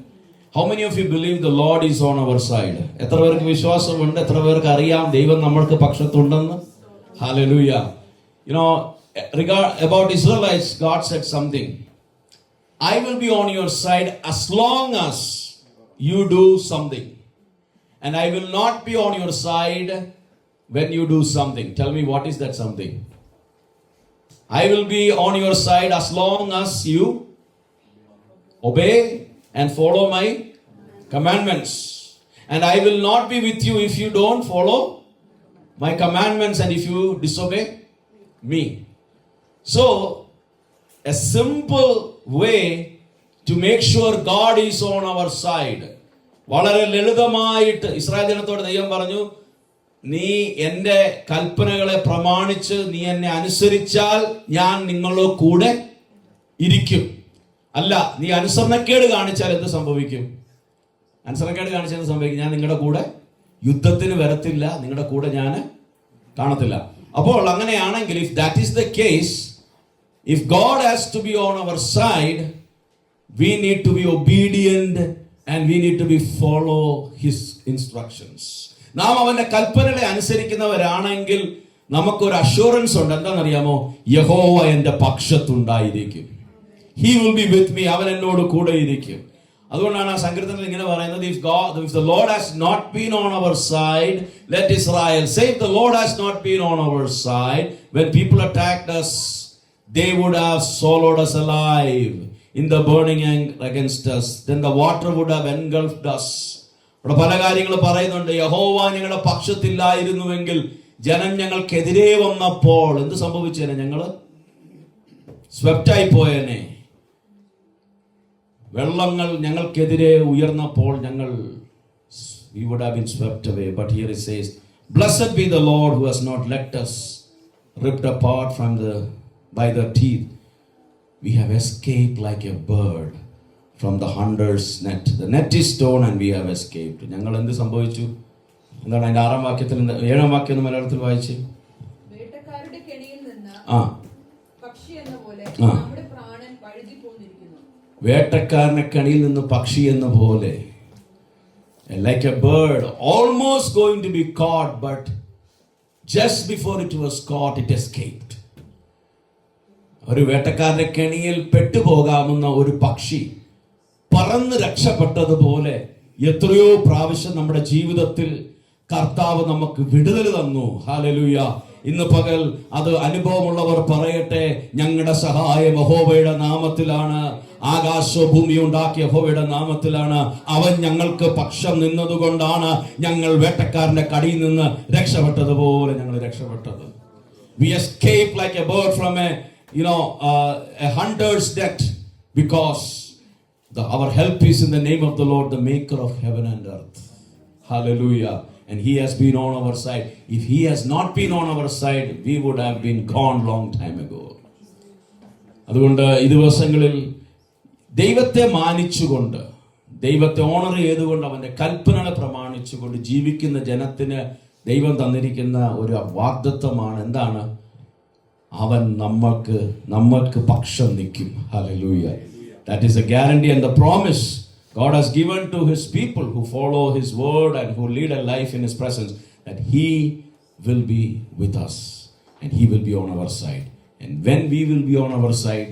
How many of you believe the Lord is on our side? എത്ര പേർക്ക് വിശ്വാസമുണ്ട്? എത്ര പേർക്ക് അറിയാം ദൈവം നമ്മൾക്ക് പക്ഷത്തുണ്ടെന്ന്? Hallelujah. You know, about Israelites, God said something. I will be on your side as long as you do something. and I will not be on your side when you do something. Tell me, what is that something? I will be on your side as long as you obey and follow my commandments. And I will not be with you if you don't follow my commandments and if you disobey me. So, a simple way to make sure God is on our side. വളരെ ലളിതമായിട്ട് Israel ജനത്തോട് ദൈവം പറഞ്ഞു, നീ എൻ്റെ കൽപ്പനകളെ പ്രമാണിച്ച് നീ എന്നെ അനുസരിച്ചാൽ ഞാൻ നിങ്ങളുടെ കൂടെ ഇരിക്കും. അല്ല, നീ അനുസരണക്കേട് കാണിച്ചാൽ എന്ത് സംഭവിക്കും? അനുസരണക്കേട് കാണിച്ചാൽ എന്ത് സംഭവിക്കും? ഞാൻ നിങ്ങളുടെ കൂടെ യുദ്ധത്തിന് വരത്തില്ല, നിങ്ങളുടെ കൂടെ ഞാൻ കാണത്തില്ല. അപ്പോൾ അങ്ങനെയാണെങ്കിൽ, if that is the case, if God has to be on our side, we need to be obedient and we need to be follow his instructions. നാം അവന്റെ കൽപ്പനകളെ അനുസരിക്കുന്നവരാണെങ്കിൽ നമുക്കൊരു അഷ്യൂറൻസ് ഉണ്ട്. എന്താണെന്നറിയാമോ? യഹോവ എൻ്റെ പക്ഷത്തുണ്ടായിരിക്കും. He will be with me. അവൻ എന്നോട് കൂടെ ഇരിക്കും. അതുകൊണ്ടാണ് ആ സങ്കീർത്തനത്തിൽ ഇങ്ങനെ പറയുന്നത്, if the Lord has not been on our side, let Israel say, if the Lord has not been on our side, when people attacked us, they would have swallowed us alive in the burning against us. Then the water would have engulfed us. ഇവിടെ പല കാര്യങ്ങൾ പറയുന്നുണ്ട്. യഹോവ ഞങ്ങളുടെ പക്ഷത്തില്ലായിരുന്നുവെങ്കിൽ ജനം ഞങ്ങൾക്കെതിരെ വന്നപ്പോൾ എന്ത് സംഭവിച്ചേനെ? ഞങ്ങള് സ്വെപ്റ്റായി പോയേനെ. വെള്ളങ്ങൾ ഞങ്ങൾക്കെതിരെ ഉയർന്നപ്പോൾ ഞങ്ങൾ we would have been swept away. But here it says, blessed be the Lord who has not let us ripped apart by the teeth. We have escaped like a bird from the hunter's net. The net is torn and we have escaped. ഞങ്ങൾ എന്ത് സംഭവിച്ചു? എന്താണ് അതിന്റെ 6-ാം വാക്യത്തിൽ? 7-ാം വാക്യം മലയാളത്തിൽ വായിച്ച്. വേട്ടക്കാരുടെ കെണിയിൽ നിന്ന് പക്ഷി എന്ന പോലെ നമ്മുടെ പ്രാണൻ വഴുതി പോന്നിരിക്കുന്നു. വേട്ടക്കാരന്റെ കെണിയിൽ നിന്ന് പക്ഷി എന്ന പോലെ, like a bird almost going to be caught, but just before it was caught it escaped. ഒരു വേട്ടക്കാരന്റെ കെണിയിൽ പെട്ടുപോകാവുന്ന ഒരു പക്ഷി പറന്ന് രക്ഷപ്പെട്ടതുപോലെ എത്രയോ പ്രാവശ്യം നമ്മുടെ ജീവിതത്തിൽ കർത്താവ് നമുക്ക് വിടുതൽ തന്നു. ഹല്ലേലൂയ. ഇന്ന് പകൽ അത് അനുഭവമുള്ളവർ പറയട്ടെ, ഞങ്ങളുടെ സഹായം യഹോവയുടെ നാമത്തിലാണ്, ആകാശവും ഭൂമിയും ഉണ്ടാക്കിയ യഹോവയുടെ നാമത്തിലാണ്. അവൻ ഞങ്ങൾക്ക് പക്ഷം നിന്നതുകൊണ്ടാണ് ഞങ്ങൾ വേട്ടക്കാരന്റെ കടിയിൽ നിന്ന് രക്ഷപ്പെട്ടതുപോലെ ഞങ്ങൾ രക്ഷപ്പെട്ടത്. We escape like a bird from a hunter's net, because our help is in the name of the Lord, the maker of heaven and earth. Hallelujah. And he has been on our side. If he has not been on our side, we would have been gone long time ago. അതുകൊണ്ട് ഈ ദിവസങ്ങളിൽ ദൈവത്തെ മാനിച്ചുകൊണ്ട്, ദൈവത്തെ owner ചെയ്തുകൊണ്ട്, അവന്റെ കൽപ്പനകളെ പ്രമാണിച്ചുകൊണ്ട് ജീവിക്കുന്ന ജനത്തിന് ദൈവം തന്നിരിക്കുന്ന ഒരു വാഗ്ദത്തമാണ്. എന്താണ്? അവൻ നമ്മൾക്ക് പക്ഷം നിൽക്കും. Hallelujah. That is a guarantee and the promise God has given to his people who follow his word and who lead a life in his presence, that he will be with us and he will be on our side. And when we will be on our side,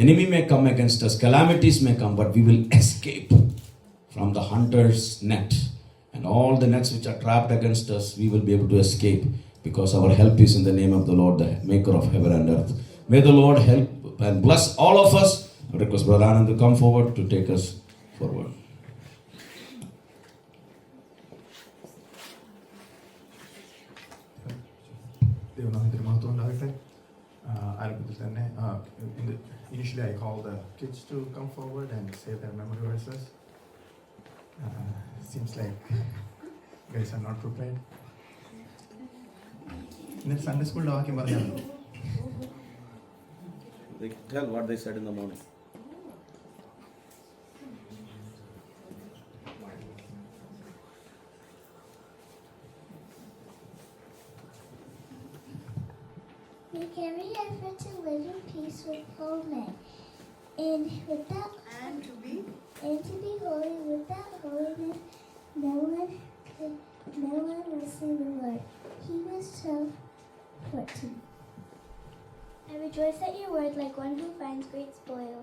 enemy may come against us, calamities may come, but we will escape from the hunter's net. And all the nets which are trapped against us, we will be able to escape, because our help is in the name of the Lord, the maker of heaven and earth. May the Lord help and bless all of us. I request Brother Anand to come forward to take us forward. ദൈവനാമത്തിന് മഹത്വം ഉണ്ടാകട്ടെ. ആരംഭത്തിൽ തന്നെ initially I called the kids to come forward and say their memory verses. Seems like guys are not prepared. ഇന്നത്തെ Sunday സ്കൂളിന്റെ വാക്യം പറയാമോ? They tell what they said in the morning. Make every effort to live in peace with all men, and to be holy. Without holiness, no one will see the Lord. Hebrews 12:14. I rejoice at your word like one who finds great spoil.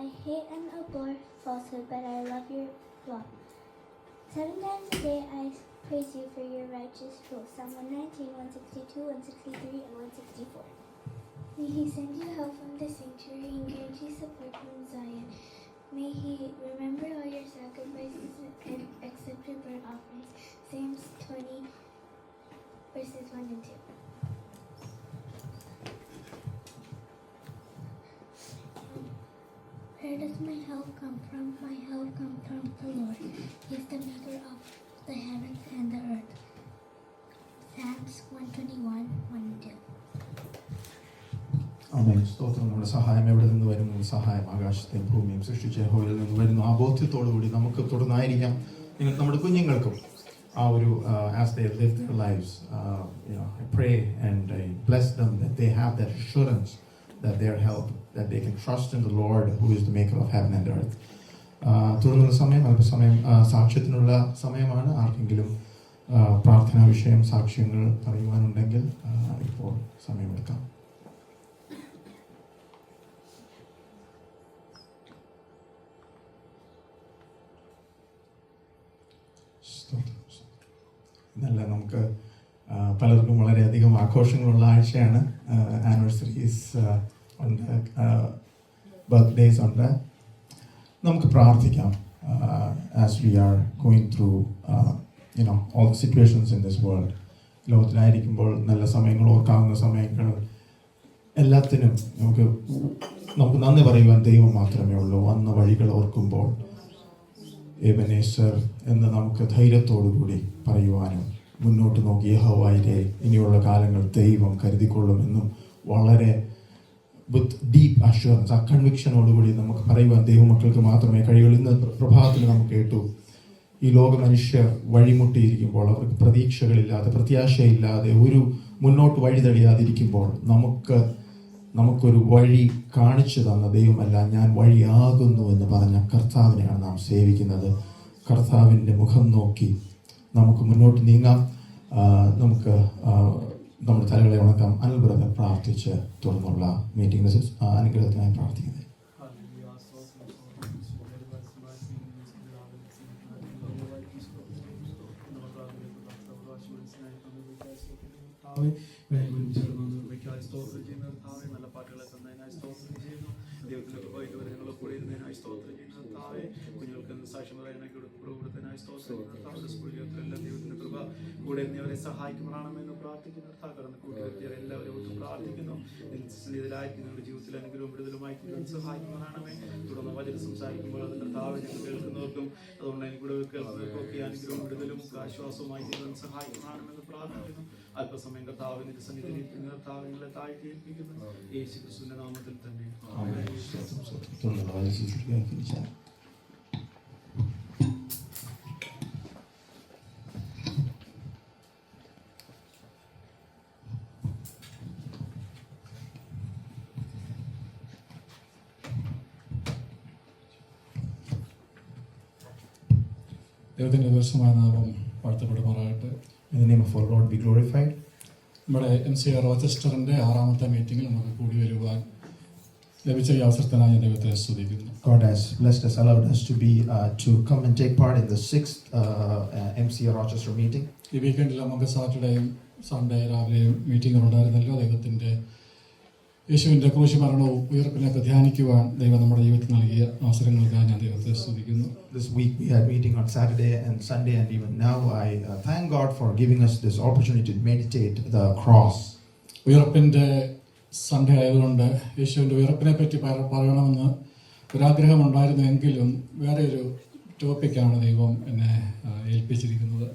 I hate and abhor falsehood, but I love your law. 7 times a day I praise you for your righteous truth. Psalm 119, 162, 163, and 164. May he send you help from the sanctuary and grant you support from Zion. May he remember all your sacrifices and accept your burnt offerings. Psalms 20, verses 1 and 2. Where does my help come from? My help comes from the Lord. He is the maker of the heavens and the earth. Psalms 121, 1 and 2. ആമേൻ. സ്തോത്രം. നമ്മുടെ സഹായം എവിടെ നിന്ന് വരുന്നു? സഹായം ആകാശത്തെയും ഭൂമിയും സൃഷ്ടിച്ച യഹോവയിൽ നിന്ന് വരുന്നു. ആ ബോധ്യത്തോടുകൂടി നമുക്ക് തുടർന്നായിരിക്കാം നമ്മുടെ കുഞ്ഞുങ്ങൾക്കും ആ ഒരു as they live their lives, I pray and I bless them that they have that assurance that their help, that they can trust in the Lord who is the maker of heaven and earth. തുടർന്നുള്ള സമയം അല്പസമയം സാക്ഷ്യത്തിനുള്ള സമയമാണ്. ആർക്കെങ്കിലും പ്രാർത്ഥനാ വിഷയം സാക്ഷ്യങ്ങൾ പറയുവാനുണ്ടെങ്കിൽ ഇപ്പോൾ സമയമെടുക്കാം. ഇന്നല്ല നമുക്ക് പലർക്കും വളരെയധികം ആഘോഷങ്ങളുള്ള ആഴ്ചയാണ്. ആനിവേഴ്സറീസ് ഉണ്ട്, ബർത്ത്ഡേയ്സ് ഉണ്ട്. നമുക്ക് പ്രാർത്ഥിക്കാം as we are going through all the situations in this world. ലോകത്തിലായിരിക്കുമ്പോൾ നല്ല സമയങ്ങൾ, ഓർക്കാവുന്ന സമയങ്ങൾ, എല്ലാത്തിനും നമുക്ക് നന്ദി പറയുവാൻ ദൈവം മാത്രമേ ഉള്ളൂ. വന്ന വഴികൾ ഓർക്കുമ്പോൾ എബനേസർ എന്ന് നമുക്ക് ധൈര്യത്തോടുകൂടി പറയുവാനും മുന്നോട്ട് നോക്കി യഹോവയിലെ ഇനിയുള്ള കാലങ്ങൾ ദൈവം കരുതിക്കൊള്ളുമെന്നും വളരെ വിത്ത് ഡീപ്പ് അഷ്വറൻസ്, ആ കൺവിക്ഷനോടുകൂടി നമുക്ക് പറയുവാൻ ദൈവമക്കൾക്ക് മാത്രമേ കഴിയുള്ളൂ. ഇന്ന് പ്രഭാതത്തിൽ നമുക്ക് കേട്ടു, ഈ ലോക മനുഷ്യർ വഴിമുട്ടിയിരിക്കുമ്പോൾ, അവർക്ക് പ്രതീക്ഷകളില്ലാതെ, പ്രത്യാശയില്ലാതെ, ഒരു മുന്നോട്ട് വഴി തെളിയാതിരിക്കുമ്പോൾ നമുക്കൊരു വഴി കാണിച്ചു തന്ന ദൈവമല്ല, ഞാൻ വഴിയാകുന്നു എന്ന് പറഞ്ഞ കർത്താവിനെയാണ് നാം സേവിക്കുന്നത്. കർത്താവിൻ്റെ മുഖം നോക്കി നമുക്ക് മുന്നോട്ട് നീങ്ങാം. നമുക്ക് നമ്മുടെ തലകളെ ഉണക്കാം. അത്ഭുതം പ്രാർത്ഥിച്ച് തുടർന്നുള്ള മീറ്റിംഗ് അനുഗ്രഹത്തിനായി പ്രാർത്ഥിക്കുന്നത്. നല്ല പാട്ടുകളെ തന്നതിനായി സ്തോത്രം ചെയ്യുന്നു. ദൈവത്തിന്റെ കൃപയുടെ കൂടെ ഇരുന്നതിനായി സ്തോത്രം ചെയ്യുന്നു. കുഞ്ഞുങ്ങൾക്ക് സാക്ഷ്യം പറയാനായി കൊടുത്തതിനായി സ്തോത്രം ചെയ്യുന്നു. സ്കൂൾ ജീവിതത്തിലെല്ലാം ദൈവത്തിന്റെ കൃപ കൂടെ അവരെ സഹായിക്കുമാറാണെന്ന് പ്രാർത്ഥിക്കുന്നു. കടന്ന് കൂട്ടുകെട്ടിയവരെ എല്ലാവരും പ്രാർത്ഥിക്കുന്നു. ഇതിലായിരിക്കും നിങ്ങളുടെ ജീവിതത്തിൽ അനുഗ്രഹവും വിടുതലുമായി സഹായിക്കുമാറാണമേ. തുടർന്ന് വചനം സംസാരിക്കുമ്പോൾ അതിന്റെ താഴെ ഞങ്ങൾ കേൾക്കുന്നവർക്കും അതുകൊണ്ട് എനിക്കൂടെ കേൾക്കുന്നവർക്കും ഒക്കെ അനുഗ്രഹവും വിടുതലും ആശ്വാസവുമായി തീരുവാൻ സഹായിക്കുമാറാണെന്ന് പ്രാർത്ഥിക്കുന്നു. അല്പസമയം കർത്താവിന്റെ സന്നിധിയിൽ കർത്താവിനെ താഴ്ത്തി ഏൽപ്പിക്കുന്നു. യേശു ക്രിസ്തുവിന്റെ നാമത്തിൽ തന്നെ. ദൈവത്തിൻ്റെ ദിവസമായ നാമം വാഴ്ത്തപ്പെടുമാറാകട്ടെ. In the name of our Lord be glorified. നമ്മുടെ MCR റോച്ചസ്റ്ററിൻ്റെ 6ാമത്തെ മീറ്റിംഗിൽ നമുക്ക് കൂടി വരുവാൻ ലഭിച്ച ഈ അവസരത്തിനായി ഞാൻ ദൈവത്തെ സ്തുതിക്കുന്നു. God has blessed us, allowed us to come and take part in the 6th MCR Rochester meeting. ഈ വീക്കെൻഡിൽ നമുക്ക് സാറ്റർഡേയും സൺഡേ രാവിലെയും മീറ്റിംഗുകൾ ഉണ്ടായിരുന്നല്ലോ. ദൈവത്തിൻ്റെ യേശുവിൻ്റെ ക്രൂശ് മരണവും ഉയർപ്പിനൊക്കെ ധ്യാനിക്കുവാൻ ദൈവം നമ്മുടെ ജീവിതത്തിൽ നൽകിയ അവസരങ്ങൾക്കായി ഞാൻ ദൈവത്തെ സ്തുതിക്കുന്നു. This week we had meeting on Saturday and Sunday, and even now I thank God for giving us this opportunity to meditate the cross. ഉയർപ്പിൻ്റെ സൺഡേ ആയതുകൊണ്ട് യേശുവിൻ്റെ ഉയർപ്പിനെ പറ്റി പറയണമെന്ന് ഒരാഗ്രഹം ഉണ്ടായിരുന്നെങ്കിലും വേറെ ഒരു ടോപ്പിക്കാണ് ദൈവം എന്നെ ഏൽപ്പിച്ചിരിക്കുന്നത്.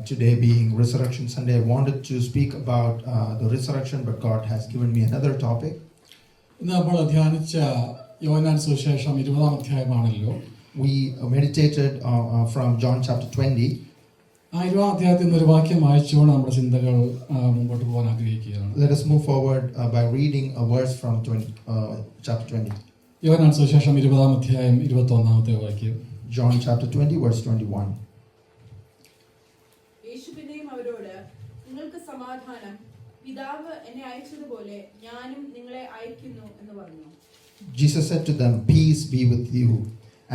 Today being Resurrection Sunday, I wanted to speak about the resurrection, but God has given me another topic. ഇന്ന് നമ്മൾ ധ്യാനിച്ച യോഹന്നാൻ സുവിശേഷം 20-ാം അധ്യായമാണല്ലോ. We meditated from John chapter 20. ആ 20-ാം അധ്യായത്തിൽ നിന്ന് ഒരു വാക്യം വായിച്ചുകൊണ്ട് നമ്മുടെ ചിന്തകൾ മുമ്പോട്ട് പോകാൻ ആഗ്രഹിക്കുകയാണ്. Let us move forward by reading a verse from chapter 20. യോഹന്നാൻ സുവിശേഷം 20-ാം അധ്യായം 21-ാമത്തെ വാക്യം. John chapter 20 verse 21. നിങ്ങൾക്ക് സമാധാനം, പിതാവ് എന്നെ അയച്ചതുപോലെ ഞാനും നിങ്ങളെ അയക്കുന്നു എന്ന് പറഞ്ഞു. Jesus said to them, "Peace be with you.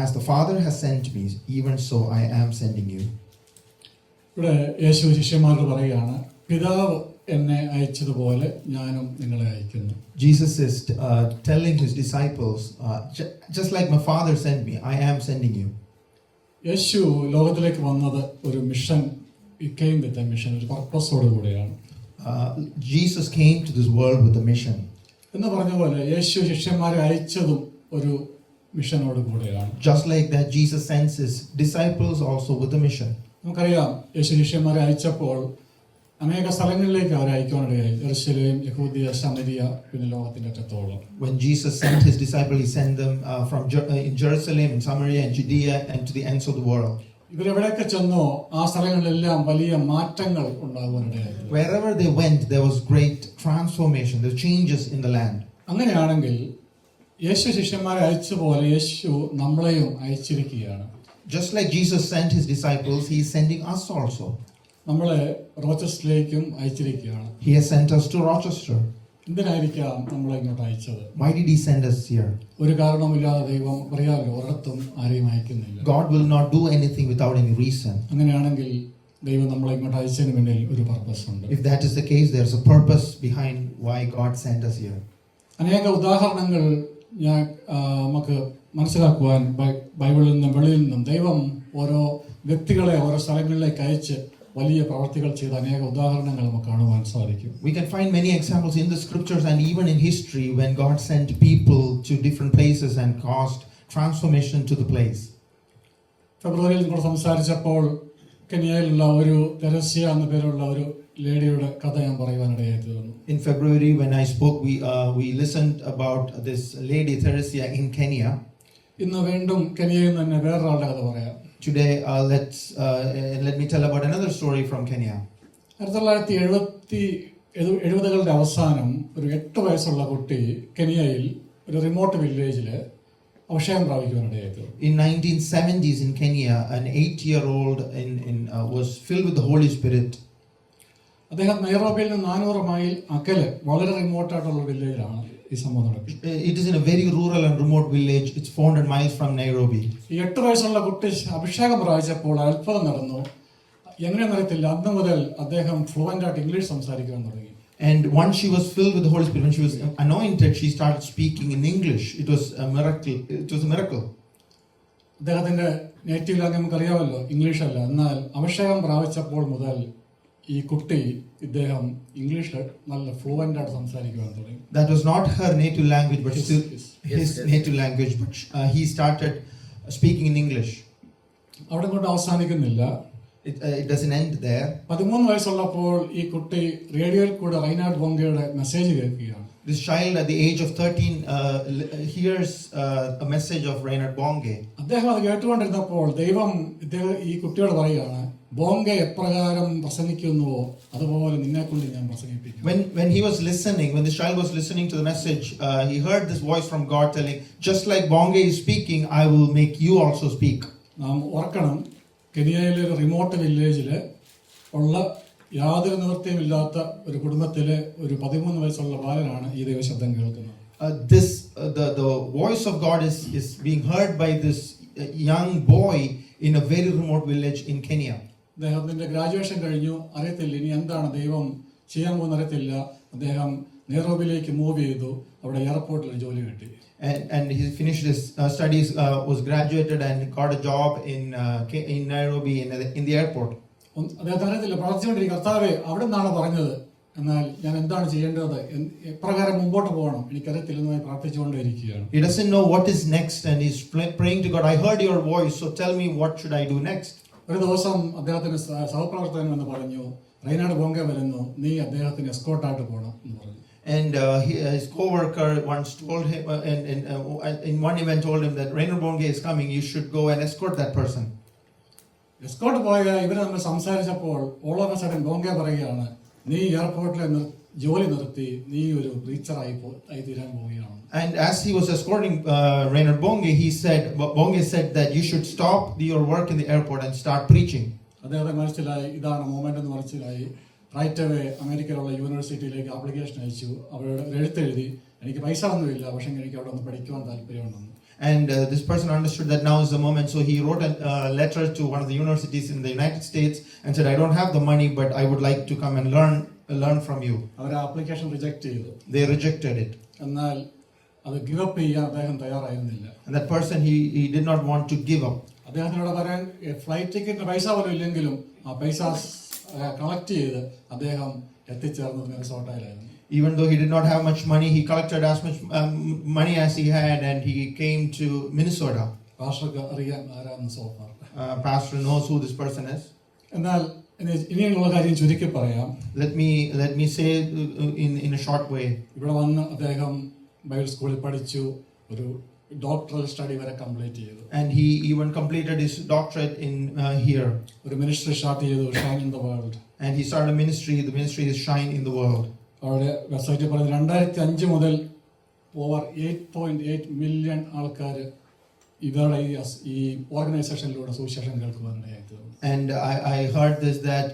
As the Father has sent me, even so I am sending you." ഇവിടെ യേശു ശിഷ്യന്മാരോട് പറയുകയാണ്, പിതാവ് എന്നെ അയച്ചതുപോലെ ഞാനും നിങ്ങളെ അയക്കുന്നു. Jesus is telling his disciples, just like my Father sent me, I am sending you. യേശു ലോകത്തിലേക്ക് വന്നത് ഒരു mission, came with a mission, ഒരു പർപ്പസോട് കൂടെയാണ്. Jesus came to this world with a mission. എന്ന് പറഞ്ഞ പോലെ യേശു ശിഷ്യന്മാരെ അയച്ചതും ഒരു മിഷനോട് കൂടെയാണ്. Just like that, Jesus sends his disciples also with a mission. നമുക്കറിയാം, യേശു ശിഷ്യന്മാരെ അയച്ചപ്പോൾ അനേക സ്ഥലങ്ങളിലേക്ക് അവരെ അയക്കാനിടയായി. യെരുശലേം, യഹൂദിയ, ശമരിയ, പിന്നെ ലോകത്തിന്റെ അറ്റത്തോളം. When Jesus sent his disciples, he sent them in Jerusalem, in Samaria, and Judea, and to the ends of the world. ഇവരെവിടെയൊക്കെ ചെന്നോ ആ സ്ഥലങ്ങളിലെല്ലാം വലിയ മാറ്റങ്ങൾ ഉണ്ടാകുവാനിടയായി. Wherever they went, there was great transformation, there were changes in the land. അങ്ങനെയാണെങ്കിൽ യേശു ശിഷ്യന്മാരെ അയച്ച പോലെ യേശു നമ്മളെയും അയച്ചിരിക്കുകയാണ്. Just like Jesus sent his disciples, he is sending us also. നമ്മളെ റോച്ചസ്റ്ററിലേക്കും അയച്ചിരിക്കുകയാണ്. He has sent us to Rochester. എന്തിനായിരിക്കാം നമ്മളെ ഇങ്ങോട്ട് അയച്ചത്? Why did he send us here? ഒരു കാരണവുമില്ലാതെ ദൈവം പറയാമല്ലോ, ഒരിടത്തും ആരെയും അയക്കുന്നില്ല. God will not do anything without any reason. അങ്ങനെയാണെങ്കിൽ ദൈവം നമ്മളെ ഇങ്ങോട്ട് അയച്ചതിന് പിന്നിൽ ഒരു പർപ്പസ് ഉണ്ട്. If that is the case, there is a purpose behind why God sent us here. അനേക ഉദാഹരണങ്ങൾ നമുക്ക് മനസ്സിലാക്കുവാൻ ബൈബിളിൽ നിന്നും വെളിയിൽ നിന്നും ദൈവം ഓരോ വ്യക്തികളെ ഓരോ സ്ഥലങ്ങളിലേക്ക് അയച്ച് വലിയ പ്രവർത്തികൾ ചെയ്ത അനേക ഉദാഹരണങ്ങൾ നമുക്ക് കാണുവാൻ സാധിക്കും. We can find many examples in the scriptures and even in history when God sent people to different places and caused transformation to the place. ഫെബ്രുവരിയിൽ നിങ്ങൾ സംസാരിച്ചപ്പോൾ കെനിയയിലുള്ള ഒരു തെരേസ്യ എന്ന പേരുള്ള ഒരു ലേഡിയുടെ കഥ ഞാൻ പറയുവാനിടയായി തീർന്നു. In February when I spoke, we listened about this lady Theresia in Kenya. ഇന്ന് വീണ്ടും കെനിയയിൽ നിന്ന് തന്നെ വേറൊരാളുടെ കഥ പറയാം. Today let me tell about another story from Kenya. 1970-കളുടെ അവസാനം ഒരു 8 വയസ്സുള്ള കുട്ടി കെനിയയിൽ ഒരു റിമോട്ട് വില്ലേജിൽ അഭിഷേകം പ്രാപിക്കുവാനിടയായി. In 1970s in Kenya, an 8-year-old was filled with the Holy Spirit. അദ്ദേഹം നൈറോബിയിൽ നിന്ന് 400 മൈൽ അകലെ വളരെ റിമോട്ടായിട്ടുള്ള വില്ലേജിലാണ് ഈ സംഭവം നടക്കുന്നത്. It is in a very rural and remote village. It's 400 miles from Nairobi. ഈ 8 വയസ്സുള്ള കുട്ടി അഭിഷേകം പ്രാപിച്ചപ്പോൾ അത്ഭുതം നടന്നു. എങ്ങനെയെന്നറിയത്തില്ല, അന്ന് മുതൽ അദ്ദേഹം ഫ്ലുവൻ്റ് ആയിട്ട് ഇംഗ്ലീഷ് സംസാരിക്കാൻ തുടങ്ങി. And once she was filled with the Holy Spirit, when she was anointed, she started speaking in English. It was a miracle. It was a miracle. അദ്ദേഹത്തിന്റെ നേറ്റീവ് ലാംഗ്വേജ് നമുക്കറിയാമല്ലോ, ഇംഗ്ലീഷ് അല്ല. എന്നാൽ അഭിഷേകം പ്രാപിച്ചപ്പോൾ മുതൽ ഈ കുട്ടി ഇദ്ദേഹം ഇംഗ്ലീഷിൽ നല്ല ഫ്ലുവൻ്റ് ആയിട്ട് സംസാരിക്കുവാൻ തുടങ്ങി. That was not her native language, but still his native language. But he started speaking in English. അവിടെ കൊണ്ട് അവസാനിക്കുന്നില്ല. It doesn't end there. 13 വയസ്സുള്ളപ്പോൾ ഈ കുട്ടി റേഡിയോയിൽ കൂടെ റൈനാർഡ് ബോങ്കയുടെ മെസ്സേജ് കേൾക്കുകയാണ്. This child at the age of 13 hears a message of Reinhard Bonke. അദ്ദേഹം അത് കേട്ടുകൊണ്ടിരുന്നപ്പോൾ ദൈവം ഈ കുട്ടിയോട് പറയുകയാണ്, ബോങ്കെ എപ്രകാരം പ്രസംഗിക്കുന്നുവോ അതുപോലെ നിന്നെക്കൊണ്ട് ഞാൻ പ്രസംഗിപ്പിക്കും. When he was listening, when the child was listening to the message, he heard this voice from God telling, just like Bonke is speaking, I will make you also speak. നാം ഓർക്കണം, കെനിയയിലെ ഒരു റിമോട്ട് വില്ലേജിൽ ഉള്ള യാതൊരു നിവൃത്തിയുമില്ലാത്ത ഒരു കുടുംബത്തിലെ ഒരു 13 വയസ്സുള്ള ബാലനാണ് ഈ ദൈവശബ്ദം കേൾക്കുന്നത്. The voice of God is being heard by this young boy in a very remote village in Kenya. അദ്ദേഹത്തിന്റെ ഗ്രാജുവേഷൻ കഴിഞ്ഞു. അറിയത്തില്ല ഇനി എന്താണ് ദൈവം ചെയ്യാൻ പോകുന്ന അറിയത്തില്ല. അദ്ദേഹം നെയ്റോബിയിലേക്ക് മൂവ് ചെയ്തു. അവിടെ എയർപോർട്ടിൽ ജോലി കിട്ടി. And he finished his studies, was graduated and got a job in Nairobi in the airport. അദ്ദേഹത്തിന് അറിയത്തില്ല, പ്രാർത്ഥിച്ചുകൊണ്ടിരിക്കും, കർത്താവേ അവിടെ നിന്നാണ് പറഞ്ഞത്, എന്നാൽ ഞാൻ എന്താണ് ചെയ്യേണ്ടത്, എപ്രകാരം മുമ്പോട്ട് പോകണം എനിക്കറിയത്തില്ലെന്ന് പ്രാർത്ഥിച്ചുകൊണ്ടിരിക്കുകയാണ്. He doesn't know what is next and he's praying to God, I heard your voice, so tell me what should I do next. ഒരു ദിവസം അദ്ദേഹത്തിന് സഹപ്രവർത്തകൻ എന്ന് പറഞ്ഞു, റൈനാർഡ് ബോങ്കെ വരുന്നു, നീ അദ്ദേഹത്തിന് എസ്കോർട്ടായിട്ട് പോകണം എന്ന് പറഞ്ഞു. And his co-worker once told him, in one event told him that Reinhard Bonke is coming, you should go and escort that person. Escort പോയ ഇവർ തമ്മിൽ സംസാരിച്ചപ്പോൾ ഓൾ ഓഫ് എ സഡൻ ബോങ്കെ പറയുകയാണ്, നീ എയർപോർട്ടിലെ ജോലി നിർത്തി നീ ഒരു ടീച്ചറായി തീരാൻ പോവുകയാണ്. And as he was escorting Reinhard Bonke, Bonke said that you should stop your work in the airport and start preaching. അദ്ദേഹത്തെ മനസ്സിലായി, ഇതാണ് മൊമെന്റ് എന്ന് മനസ്സിലായി. റൈറ്റ് അവേ അമേരിക്കയിലുള്ള യൂണിവേഴ്സിറ്റിയിലേക്ക് ആപ്ലിക്കേഷൻ അയച്ചു. അവരുടെ എഴുത്തെഴുതി, എനിക്ക് പൈസ ഒന്നുമില്ല, പക്ഷെ എനിക്ക് അവിടെ ഒന്ന് പഠിക്കുവാൻ താല്പര്യമുണ്ടെന്ന്. And this person understood that now is the moment. So he wrote a letter to one of the universities in the United States and said, I don't have the money, but I would like to come and learn from you. അവർ application reject ചെയ്തു. They rejected it. എന്നാൽ അത് give up ചെയ്യാൻ അദ്ദേഹം തയ്യാറായിരുന്നില്ല. And that person, he did not want to give up. അദ്ദേഹത്തിനോട് പറയാൻ flight ടിക്കറ്റിന് പൈസ പോലും ഇല്ലെങ്കിലും ആ പൈസ കളക്ട് ചെയ്ത് അദ്ദേഹം എത്തിച്ചേർന്നത് മിനസോട്ടയിലായിരുന്നു. Even though he did not have much money, he collected as much money as he had, and he came to Minnesota. പാസ്റ്റർക്ക് അറിയാൻ ആരാന്ന് so far. Pastor knows who this person is. എന്നാൽ ഇനിയുള്ള കാര്യം ചുരുക്കി പറയാം. Let me say in a short way. ഇവിടെ വന്ന് അദ്ദേഹം ബൈബിൾ സ്കൂളിൽ പഠിച്ചു, ഒരു ഡോക്ടറൽ സ്റ്റഡി വരെ കംപ്ലീറ്റ് ചെയ്തു. And he even completed his doctorate in here. ഒരു മിനിസ്ട്രി സ്റ്റാർട്ട് ചെയ്തു, Shine in the world. And he started a ministry. The ministry is Shine in the World. അവരുടെ വെബ്സൈറ്റിൽ പറയുന്നത് 2005 മുതൽ ഓവർ 8.8 മില്യൺ ആൾക്കാർ ഇവരുടെ ഈ ഓർഗനൈസേഷനിലൂടെ സുവിശേഷം കേൾക്കുവാനിടയായി തീർന്നു. And I heard this that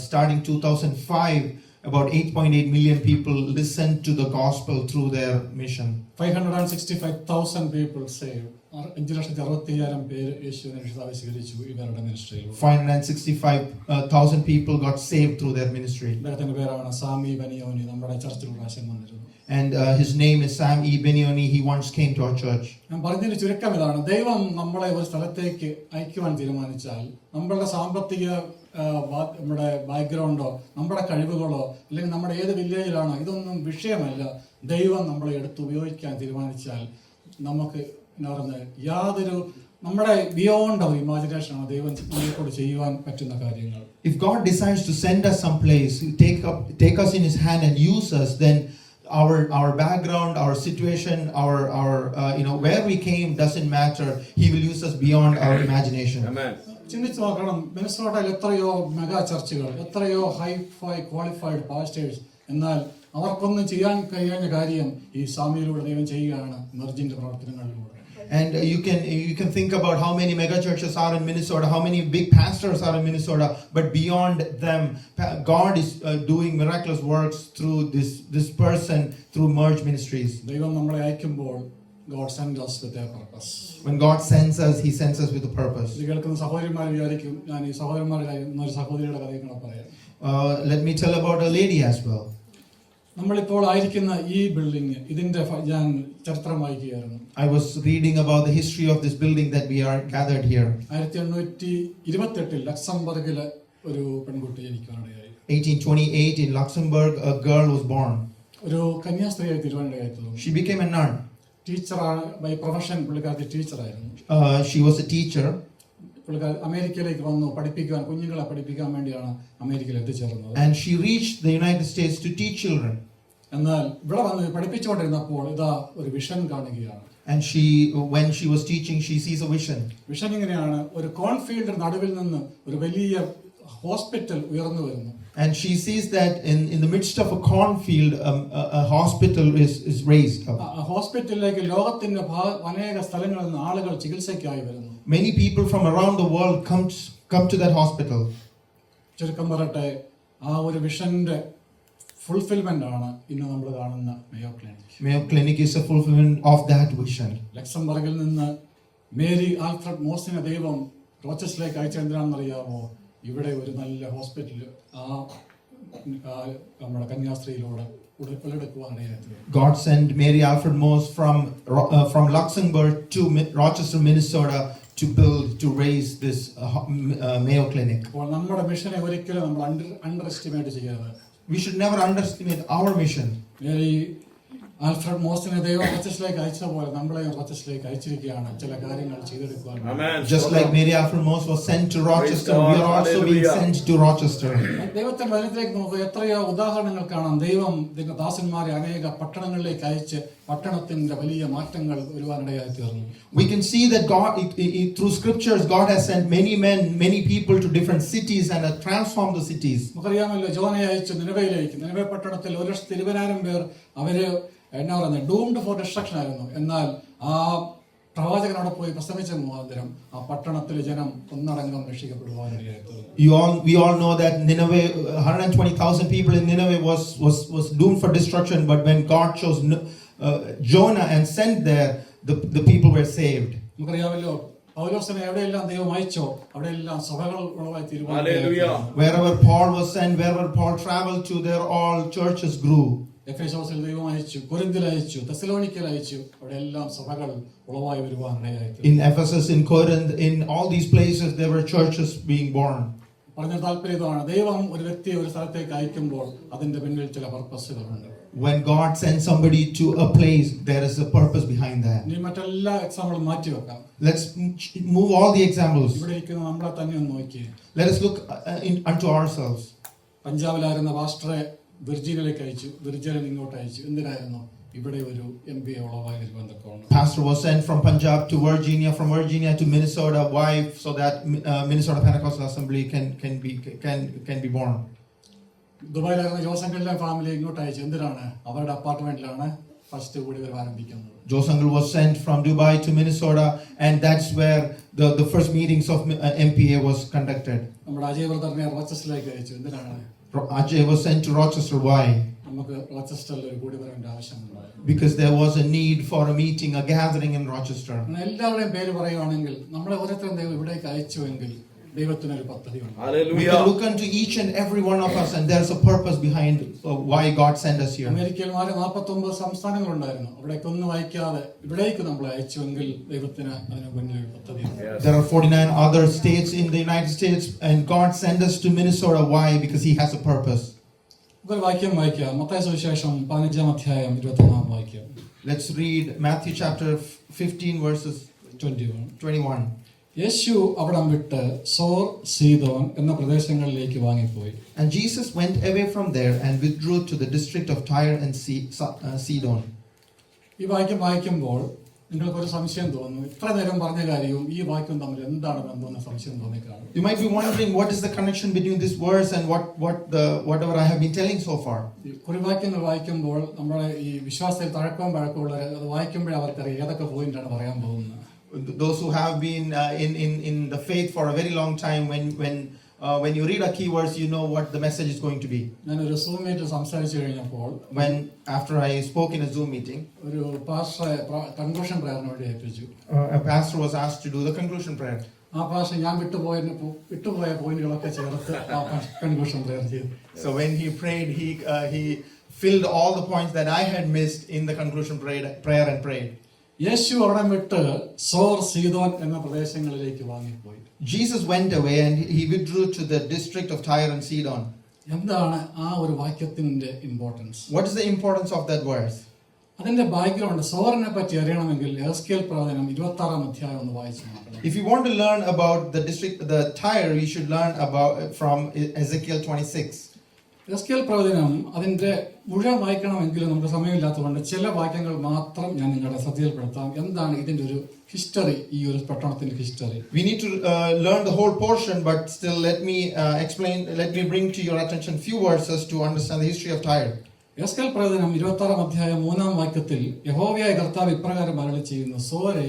starting 2005, about 8.8 million people listened to the gospel through their mission. 565,000 people saved. 5,65,000 പേര് യേശുവിനെ രക്ഷിതാവായി സ്വീകരിച്ചു ഇവരുടെ മിനിസ്ട്രിയിൽ. 565,000 people got saved through their ministry. അദ്ദേഹത്തിന്റെ പേരാണ് സാമി ബനിയോനി. നമ്മുടെ ചർച്ചിൽ പ്രാവശ്യം വന്നിരുന്നു. And his name is Sam E. Benioni. He once came to our church. ഞാൻ പറഞ്ഞതിന്റെ ചുരുക്കം ഇതാണ്, ദൈവം നമ്മളെ ഒരു സ്ഥലത്തേക്ക് അയക്കുവാൻ തീരുമാനിച്ചാൽ നമ്മളുടെ സാമ്പത്തിക നമ്മുടെ ബാക്ക്ഗ്രൗണ്ടോ നമ്മുടെ കഴിവുകളോ അല്ലെങ്കിൽ നമ്മുടെ ഏത് വില്ലേജിലാണോ ഇതൊന്നും വിഷയമല്ല. ദൈവം നമ്മളെ എടുത്ത് ഉപയോഗിക്കാൻ തീരുമാനിച്ചാൽ നമുക്ക് എന്താ പറയുന്നത് യാതൊരു നമ്മുടെ ബിയോണ്ട് അവർ ഇമാജിനേഷനാണ് ദൈവം നമ്മളെക്കൂടെ ചെയ്യുവാൻ പറ്റുന്ന കാര്യങ്ങൾ. If God decides to send us someplace, take us in His hand and use us, then our background, our situation, our where we came doesn't matter. He will use us beyond our imagination. Amen. ചിന്തിച്ചു നോക്കണം, മിനസോട്ടയിൽ എത്രയോ mega ചർച്ചുകൾ, എത്രയോ hi-fi qualified pastors, എന്നാൽ അവർക്കൊന്നും ചെയ്യാൻ കഴിയാത്ത കാര്യം ഈ സാമിയിലൂടെ ദൈവം ചെയ്യുകയാണ് മെർജിന്റെ പ്രവർത്തനങ്ങളിലൂടെ. And you can think about how many mega churches are in Minnesota, how many big pastors are in Minnesota, but beyond them, God is doing miraculous works through this person, through Merge Ministries. ദൈവം നമ്മളെ അയക്കുമ്പോൾ God sends us with a purpose. When God sends us, He sends us with a purpose. ഇത് കേൾക്കുന്ന സഹോദരിമാർ വിചാരിക്കും ഞാൻ ഈ സഹോദരന്മാരുടെ ഒരു സഹോദരിയുടെ കഥ പറയാം. Let me tell about a lady as well. നമ്മളിപ്പോൾ ആയിരിക്കുന്ന ഈ ബിൽഡിംഗ്, ഇതിന്റെ ഞാൻ ചരിത്രം വായിക്കുകയായിരുന്നു. I was reading about the history of this building that we are gathered here. 1828 ലക്സംബർഗിലെ ഒരു പെൺകുട്ടി ജനിക്കാനിടയായി. 1828 in Luxembourg, a girl was born. ഒരു കന്യാസ്ത്രീയായി തീരുവാനിടയായി. She became a nun. ടീച്ചറാണ് ബൈ പ്രൊഫഷൻ, പുള്ളിക്കാരത്തി ടീച്ചറായിരുന്നു. She was a teacher. പുള്ളിക്കാർ അമേരിക്കയിലേക്ക് വന്നു പഠിപ്പിക്കാൻ, കുഞ്ഞുങ്ങളെ പഠിപ്പിക്കാൻ വേണ്ടിയാണ് അമേരിക്കയിൽ എത്തിച്ചേർന്നത്. And she reached the United States to teach children. എന്നാൽ ഇവിടെ വന്ന് പഠിപ്പിച്ചുകൊണ്ടിരുന്നപ്പോൾ ഇതാ ഒരു വിഷൻ കാണുകയാണ്. And when she was teaching, she sees a vision. Vision ഇങ്ങനെയാണ്, ഒരു കോൺഫീൽഡ് നടുവിൽ നിന്ന് ഒരു വലിയ ഹോസ്പിറ്റൽ ഉയർന്നു വരുന്നു. And she sees that in the midst of a cornfield, a hospital is raised up. ആ ഹോസ്പിറ്റലിലേക്ക് ലോകത്തിന്റെ അനേക സ്ഥലങ്ങളിൽ നിന്ന് ആളുകൾ ചികിത്സയ്ക്കായി വരുന്നു. Many people from around the world come to that hospital. ചുരുക്കം പറയട്ടെ, ആ ഒരു വിഷന്റെ ഫുൾഫിൽമെന്റ് ആണ് ഇന്ന് നമ്മൾ കാണുന്ന Mayo clinic. Mayo Clinic is a fulfillment of that vision. ലക്സംബർഗിൽ നിന്ന് മേരി ആൽഫ്രഡ് മോസിനെ ദൈവം റോച്ചസിലേക്ക് അയച്ചെന്തിനാണെന്നറിയാമോ? ഇവിടെ ഒരു നല്ല ഹോസ്പിറ്റൽ നമ്മുടെ കന്യാസ്ത്രീയിലൂടെ ഉടലെടുക്കുവാനിടയായി. God sent Mary Alfred Moss from Luxembourg to Rochester, Minnesota to raise this Mayo Clinic. അപ്പോൾ നമ്മുടെ മിഷനെ ഒരിക്കലും നമ്മൾ അണ്ടർ എസ്റ്റിമേറ്റ് ചെയ്യരുത്. We should never underestimate our mission. Mary Alfred മോസിനെ ദൈവം റോച്ചസിലേക്ക് അയച്ചതുപോലെ നമ്മളെയും റോച്ചസിലേക്ക് അയച്ചിരിക്കുകയാണ് ചില കാര്യങ്ങൾ ചെയ്തെടുക്കുവാൻ. Just like Mary Alfred Moss was sent to Rochester, we are also being sent to Rochester. ദൈവത്തിന്റെ വചനത്തിലേക്ക് നമുക്ക് എത്രയോ ഉദാഹരണങ്ങൾ കാണാം. ദൈവം ഇതിന്റെ ദാസന്മാരെ അനേക പട്ടണങ്ങളിലേക്ക് അയച്ച് പട്ടണത്തിന്റെ വലിയ മാറ്റങ്ങൾ വരുവാനിടയായി തീർന്നു. We can see that God, through scriptures, God has sent many men, many people to different cities and has transformed the cities. നമുക്കറിയാമല്ലോ, ജോനയെ അയച്ചു നിനവയിലേക്ക്. നിനവെ പട്ടണത്തിൽ 120,000 പേർ അവര് എന്നാ പറയുന്നത് ഡൂംഡ് ഫോർ ഡിസ്ട്രക്ഷൻ ആയിരുന്നു. എന്നാൽ ആ പ്രവാചകൻ അവിടെ പോയി പ്രസംഗിച്ച മുഖാന്തരം ആ പട്ടണത്തിലെ ജനം ഒന്നടങ്കം രക്ഷിക്കപ്പെടുവാനിടയായി തീർന്നു. We all know that Nineveh, 120,000 people in Nineveh was doomed for destruction, but when God chose Jonah and sent there, the people were saved. നമുക്കറിയാമല്ലോ പൗലോസിനെ എവിടെയെല്ലാം ദൈവം അയച്ചോ അവിടെയെല്ലാം സഭകൾ ഉളവായി Hallelujah. Wherever Paul was sent, wherever Paul traveled to, there all churches grew. എഫേസോസിൽ ദൈവം അയച്ചു, കൊരിന്തിൽ അയച്ചു, തെസ്സലോനിക്കയിൽ അയച്ചു, അവിടെയെല്ലാം സഭകൾ ഉളവായി വരുവാൻ ഇടയായി. In Ephesus, in Corinth, in all these places, there were churches being born. പറഞ്ഞ താല്പര്യം ഇതാണ്, ദൈവം ഒരു വ്യക്തിയെ ഒരു സ്ഥലത്തേക്ക് അയക്കുമ്പോൾ അതിന്റെ പിന്നിൽ ചില പർപ്പസുകളുണ്ട്. When God sends somebody to a place, there is a purpose behind that. ഇനി മറ്റെല്ലാ എക്സാമ്പിളും മാറ്റി വെക്കാം. Let's move all the examples. ഇവിടെ ഇരിക്കുന്ന നമ്മളെ തന്നെ ഒന്ന് നോക്കിയേ. Let us look unto ourselves. പഞ്ചാബിലായിരുന്ന പാസ്റ്ററെ വിർജീനിയയിലേക്ക് അയച്ചു, വിർജീനിയയിൽ ഇങ്ങോട്ട് അയച്ചു. എന്തിനായിരുന്നു? ഇവിടെ ഒരു MBA ഉളവായി വരുവാൻ തക്കവണ്ണം. Pastor was sent from Punjab to Virginia, from Virginia to Minnesota. Why? So that Minnesota Pentecostal Assembly can be born. ദുബായിലായിരുന്ന ജോസങ്കലിന്റെ ഫാമിലി ഇങ്ങോട്ട് അയച്ചു. എന്തിനാണ്? അവരുടെ അപ്പാർട്ട്മെന്റിലാണ് ഫസ്റ്റ് കൂടി വരെ ആരംഭിക്കുന്നത്. Josangal was sent from Dubai to Minnesota, and that's where the first meetings of MPA was conducted. നമ്മുടെ അജയ് ബ്രദറിനെ റോച്ചസ്റ്ററിലേക്ക് അയച്ചു. എന്തിനാണ്? Ajay was sent to Rochester. Why? നമുക്ക് റോച്ചസ്റ്ററിൽ ഒരു കൂടി വരേണ്ട ആവശ്യമുണ്ടായി. Because there was a need for a meeting, a gathering in Rochester. എല്ലാവരുടെയും പേര് പറയുവാണെങ്കിൽ നമ്മളെ ഓരോരുത്തരും ദൈവം ഇവിടേക്ക് അയച്ചുവെങ്കിൽ ദൈവത്തിനൊരു പദ്ധതിയുണ്ട്. We can look into each and every one of us, and there's a purpose behind why God sent us here. അമേരിക്കയിൽ 49 സംസ്ഥാനങ്ങളുണ്ടായിരുന്നു. അവിടേക്കൊന്നും അയക്കാതെ ഇവിടേക്ക് നമ്മളെ അയച്ചുവെങ്കിൽ ദൈവത്തിന് അതിന് മുന്നിൽ പദ്ധതിയുണ്ട്. There are 49 other states in the United States, and God sent us to Minnesota. Why? Because He has a purpose. ഒരു വാക്യം വായിക്കാം. മത്തായി സുവിശേഷം 15-ാം അധ്യായം 21-ാം വാക്യം. Let's read Matthew chapter 15 verses 21. യേശു അവിടം വിട്ട് സോർ, സീദോൻ എന്ന പ്രദേശങ്ങളിലേക്ക് വാങ്ങിപ്പോയി. And Jesus went away from there and withdrew to the district of Tyre and Sidon. ഈ വാക്യം വായിക്കുമ്പോൾ നിങ്ങൾക്കൊരു സംശയം തോന്നുന്നു. ഇത്ര നേരം പറഞ്ഞ കാര്യവും ഈ വാക്യം തമ്മിൽ എന്താണ് ബന്ധമെന്ന് സംശയം തോന്നിക്കാണും. You might be wondering what is the connection between this verse and whatever I have been telling so far. കുറിവാക്യങ്ങൾ വായിക്കുമ്പോൾ നമ്മുടെ ഈ വിശ്വാസത്തിൽ തഴക്കവും പഴക്കമുള്ളവർ അത് വായിക്കുമ്പോഴേ അവർക്കറിയാം ഏതൊക്കെ പോയിന്റാണ് പറയാൻ പോകുന്നത്. Those who have been in the faith for a very long time, when you read a key verse, you know what the message is going to be. ഞാൻ ഒരു Zoom മീറ്റിൽ സംസാരിച്ചു കഴിഞ്ഞപ്പോൾ After I spoke in a Zoom meeting, ഒരു പാസ്റ്ററെ conclusion പ്രയറിന് വേണ്ടി ഏൽപ്പിച്ചു. A pastor was asked to do the conclusion prayer. ആ പാസ്റ്റർ ഞാൻ വിട്ടുപോയ പോയിന്റുകളൊക്കെ ചേർത്ത് ആ കൺക്ലൂഷൻ പ്രയർ ചെയ്തു. So when he prayed, he filled all the points that I had missed in the conclusion prayer and prayed. യേശു അവിടെ വിട്ട് സോർ, സീദോൻ എന്ന പ്രദേശങ്ങളിലേക്ക് വാങ്ങിപ്പോയി. Jesus went away and he withdrew to the district of Tyre and Sidon. എന്താണ് ആ ഒരു വാക്യത്തിന്റെ importance? What is the importance of that verse? അതിന്റെ background സോറിനെ പറ്റി അറിയണമെങ്കിൽ എസ്കേൽ പ്രവചനം 26-ാം അധ്യായം ഒന്ന് വായിച്ചു നോക്കണം. If you want to learn about the Tyre, you should learn from Ezekiel 26. Ezekiel പ്രവചനം അതിന്റെ മുഴുവൻ വായിക്കണമെങ്കിലും നമുക്ക് സമയമില്ലാത്തതുകൊണ്ട് ചില വാക്യങ്ങൾ മാത്രം ഞാൻ നിങ്ങളുടെ ശ്രദ്ധയിൽപ്പെടുത്താം. എന്താണ് ഇതിന്റെ ഒരു ഹിസ്റ്ററി, ഈ ഒരു പട്ടണത്തിന്റെ history? We need to learn the whole portion, but still let me bring to your attention few verses to understand the history of Tyre. Ezekiel പ്രവചനം 26-ാം അധ്യായം 3-ാം വാക്യത്തിൽ യഹോവയായ കർത്താവ് ഇപ്രകാരം അരുളി ചെയ്യുന്നു, സോരെ,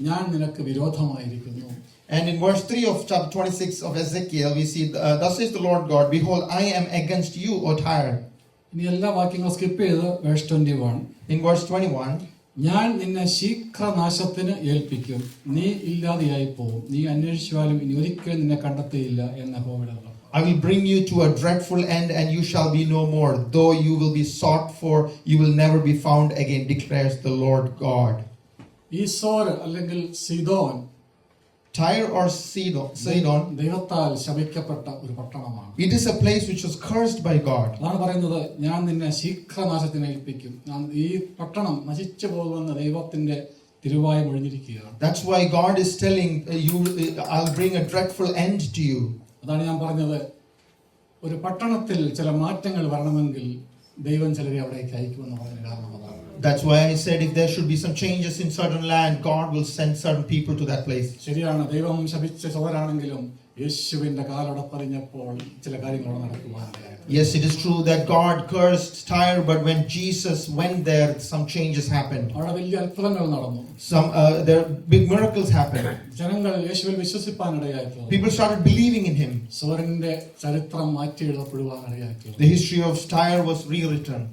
ഞാൻ നിനക്ക് വിരോധമായിരിക്കുന്നു. And in verse 3 of chapter 26 of Ezekiel, we see, thus says the Lord God, behold, I am against you, O Tyre. ഇനി എല്ലാ വാക്യങ്ങളും സ്കിപ്പ് ചെയ്ത് verse 21. In verse 21, ഞാൻ നിന്നെ ശീഘ്രനാശത്തിന് ഏൽപ്പിക്കും, നീ ഇല്ലാതെയായി പോവും, നീ അന്വേഷിച്ചാലും ഇനി ഒരിക്കലും നിന്നെ കണ്ടെത്തിയില്ല എന്ന യഹോവയുടെ വാക്ക്. I will bring you to a dreadful end, and you shall be no more. Though you will be sought for, you will never be found again, declares the Lord God. ഈ സോർ അല്ലെങ്കിൽ സീദോൻ, Tyre or Sidon, ദൈവത്താൽ ശപിക്കപ്പെട്ട ഒരു പട്ടണമാണ്. it is a place which was cursed by God. അതാണ് പറയുന്നത്, ഞാൻ നിന്നെ ശീഘ്രനാശത്തിന് ഏൽപ്പിക്കും. ഈ പട്ടണം നശിച്ചു പോകുമെന്ന് ദൈവത്തിന്റെ തിരുവായ ഒഴിഞ്ഞിരിക്കുകയാണ്. That's why God is telling you, I'll bring a dreadful end to you. അതാണ് ഞാൻ പറഞ്ഞത്, ഒരു പട്ടണത്തിൽ ചില മാറ്റങ്ങൾ വരണമെങ്കിൽ ദൈവം ചിലരെ അവിടേക്ക് അയക്കുമെന്ന് പറഞ്ഞ കാരണം അതാണ്. That's why I said if there should be some changes in certain land, God will send certain people to that place. ശരിയാണ്, ദൈവം ശപിച്ച സോരാണെങ്കിലും യേശുവിന്റെ കാലടപ്പറിഞ്ഞപ്പോൾ ചില കാര്യങ്ങൾ നടക്കുവാനായിരുന്നു. Yes, it is true that God cursed Tyre, but when Jesus went there, some changes happened. അവിടെ വലിയ അത്ഭുതങ്ങൾ നടന്നു. There big miracles happened. ജനങ്ങൾ യേശുവിൽ വിശ്വസിപ്പാനിടയായി. People started believing in Him. സോറിന്റെ ചരിത്രം മാറ്റി എഴുതപ്പെടുവാനിടയായി. The history of Tyre was rewritten.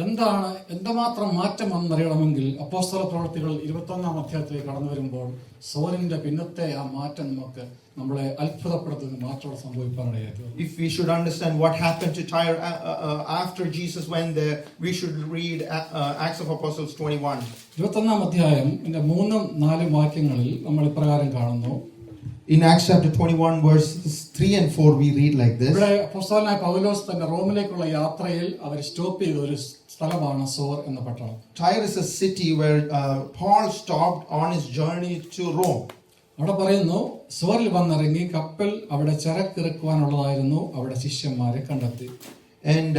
എന്താണ് എന്തുമാത്രം മാറ്റം വന്നറിയണമെങ്കിൽ അപ്പോസ്തല പ്രവൃത്തികൾ 21-ാം അധ്യായത്തിലേക്ക് കടന്നു വരുമ്പോൾ സോറിന്റെ പിന്നത്തെ ആ മാറ്റം നമ്മളെ അത്ഭുതപ്പെടുത്തുന്ന മാറ്റം സംഭവിക്കാനിടയായിരുന്നു. If we should understand what happened to Tyre after Jesus went there, we should read Acts of Apostles 21. 21-ാം അധ്യായം 3-4 വാക്യങ്ങളിൽ നമ്മൾ ഇപ്രകാരം കാണുന്നു. In Acts chapter 21 verses 3 and 4 we read like this. ഇവിടെ അപ്പോസ്തലനായ പൗലോസ് തന്റെ റോമിലേക്കുള്ള യാത്രയിൽ അവർ സ്റ്റോപ്പ് ചെയ്ത ഒരു സ്ഥലമാണ് സോർ എന്ന പട്ടണം. Tyre is a city where Paul stopped on his journey to Rome. അവിടെ പറയുന്നു, സോറിൽ വന്നിറങ്ങി കപ്പൽ അവിടെ ചരക്കിറക്കുവാനുള്ളതായിരുന്നു. അവിടെ ശിഷ്യന്മാരെ കണ്ടെത്തി. And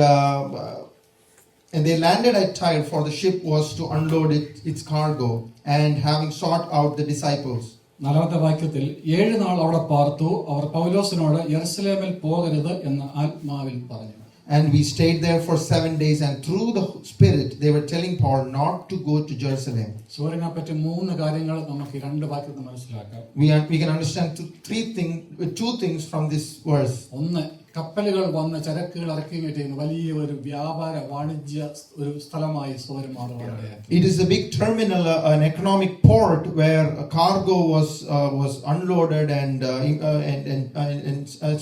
they landed at Tyre, for the ship was to unload its cargo, and having sought out the disciples. 4-ാമത്തെ വാക്യത്തിൽ 7 നാൾ അവിടെ പാർത്തു. അവർ പൗലോസിനോട് യെരുശലേമിൽ പോകരുത് എന്ന് ആത്മാവിൽ പറഞ്ഞു. And we stayed there for 7 days, and through the Spirit they were telling Paul not to go to Jerusalem. സോറിനെ പറ്റി 3 കാര്യങ്ങൾ നമുക്ക് 2 വാക്യത്തിൽ മനസ്സിലാക്കാം. We can understand two things from this verse. ഒന്ന്, കപ്പലുകൾ വന്ന് ചരക്കുകൾ ഇറക്കി കയറ്റുന്ന വലിയ ഒരു വ്യാപാര വാണിജ്യ ഒരു സ്ഥലമായി സോർ മാറുകയാണ്. It is a big terminal, an economic port where a cargo was unloaded and